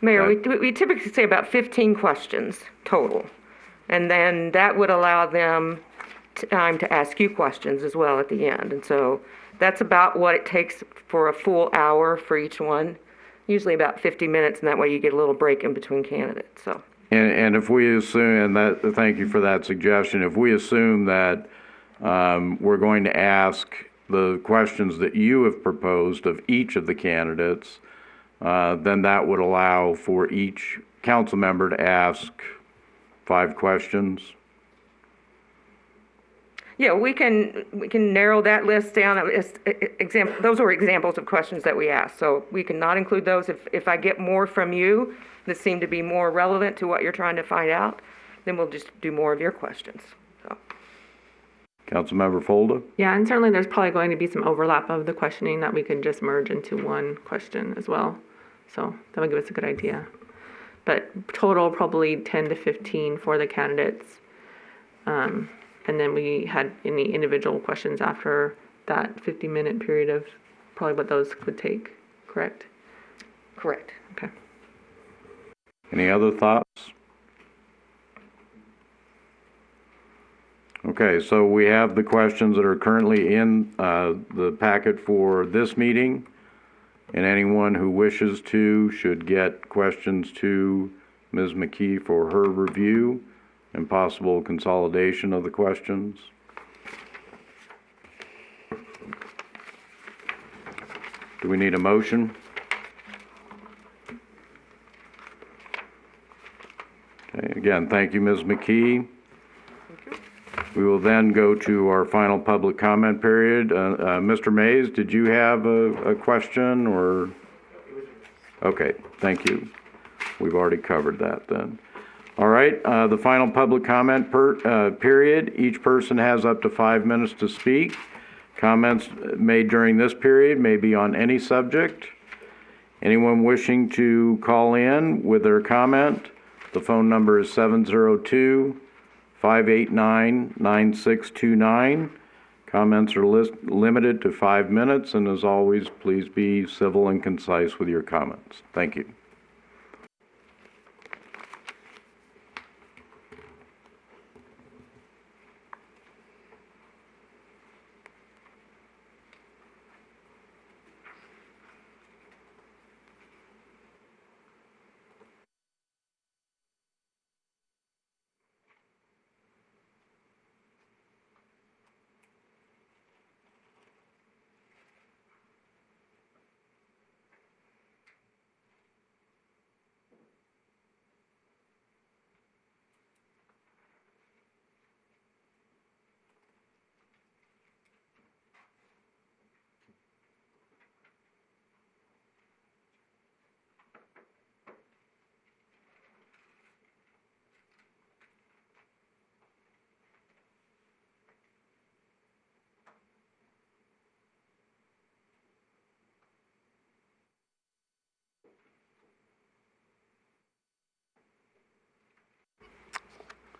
Mayor, we typically say about 15 questions total. And then that would allow them time to ask you questions as well at the end. And so that's about what it takes for a full hour for each one, usually about 50 minutes, and that way you get a little break in between candidates, so. And if we assume, and that, thank you for that suggestion, if we assume that we're going to ask the questions that you have proposed of each of the candidates, then that would allow for each council member to ask 5 questions. Yeah, we can narrow that list down. Those were examples of questions that we asked, so we can not include those. If I get more from you that seem to be more relevant to what you're trying to find out, then we'll just do more of your questions. So. Councilmember Folda? Yeah, and certainly there's probably going to be some overlap of the questioning that we could just merge into one question as well. So that would give us a good idea. But total probably 10 to 15 for the candidates. And then we had any individual questions after that 50-minute period of probably what those could take, correct? Correct. Okay. Any other thoughts? Okay, so we have the questions that are currently in the packet for this meeting, and anyone who wishes to should get questions to Ms. McKee for her review and possible consolidation of the questions. Do we need a motion? Okay, again, thank you, Ms. McKee. We will then go to our final public comment period. Mr. Mays, did you have a question or? Okay, thank you. We've already covered that then. All right, the final public comment period. Each person has up to 5 minutes to speak. Comments made during this period may be on any subject. Anyone wishing to call in with their comment, the phone number is 702-589-9629. Comments are limited to 5 minutes, and as always, please be civil and concise with your comments. Thank you.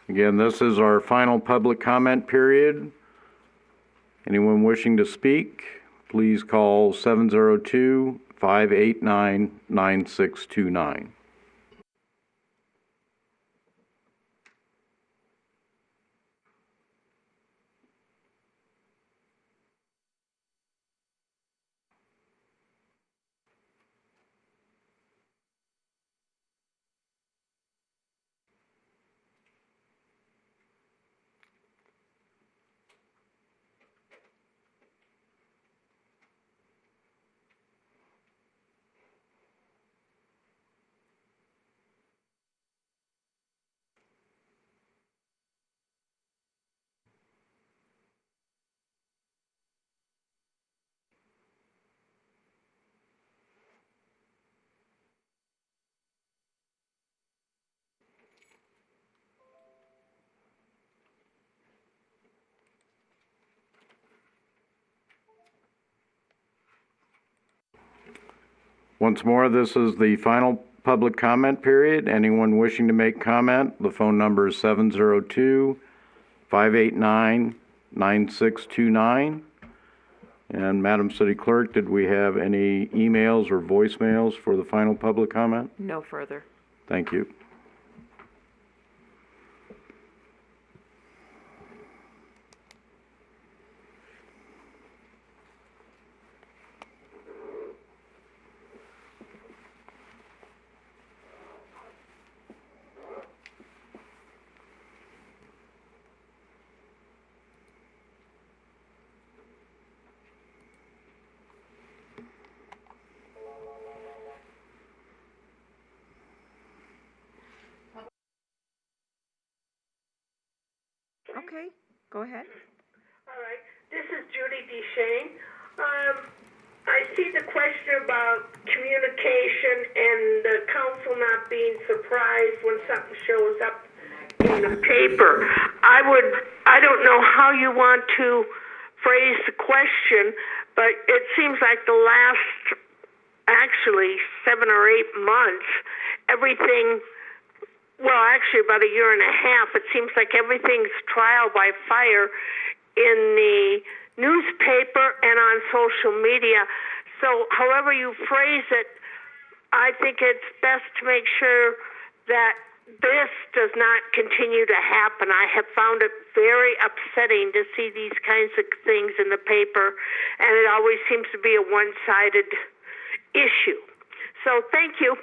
Again, this is our final public comment period. Anyone wishing to speak, please call 702-589-9629. Once more, this is the final public comment period. Anyone wishing to make comment, the phone number is 702-589-9629. And Madam City Clerk, did we have any emails or voicemails for the final public comment? No further. Thank you. Okay, go ahead. All right, this is Judy DeShane. I see the question about communication and the council not being surprised when something shows up in the paper. I don't know how you want to phrase the question, but it seems like the last, actually, 7 or 8 months, everything, well, actually about a year and a half, it seems like everything's trial by fire in the newspaper and on social media. So however you phrase it, I think it's best to make sure that this does not continue to happen. I have found it very upsetting to see these kinds of things in the paper, and it always seems to be a one-sided issue. So thank you.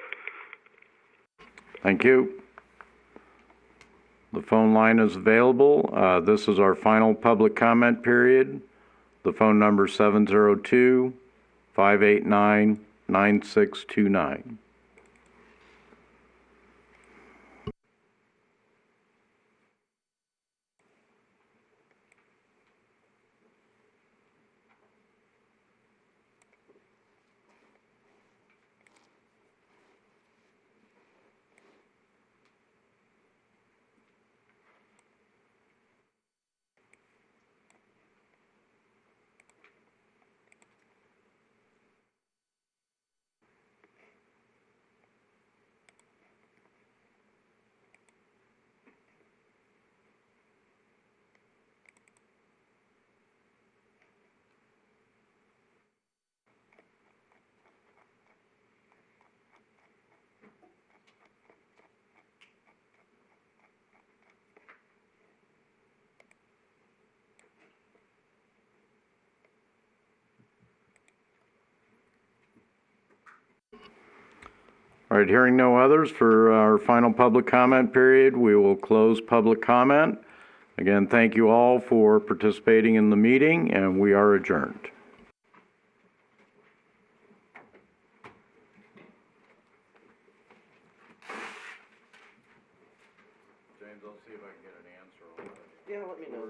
Thank you. The phone line is available. This is our final public comment period. The phone number is 702-589-9629. All right, hearing no others for our final public comment period, we will close public comment. Again, thank you all for participating in the meeting, and we are adjourned. James, I'll see if I can get an answer on that. Yeah, let me know.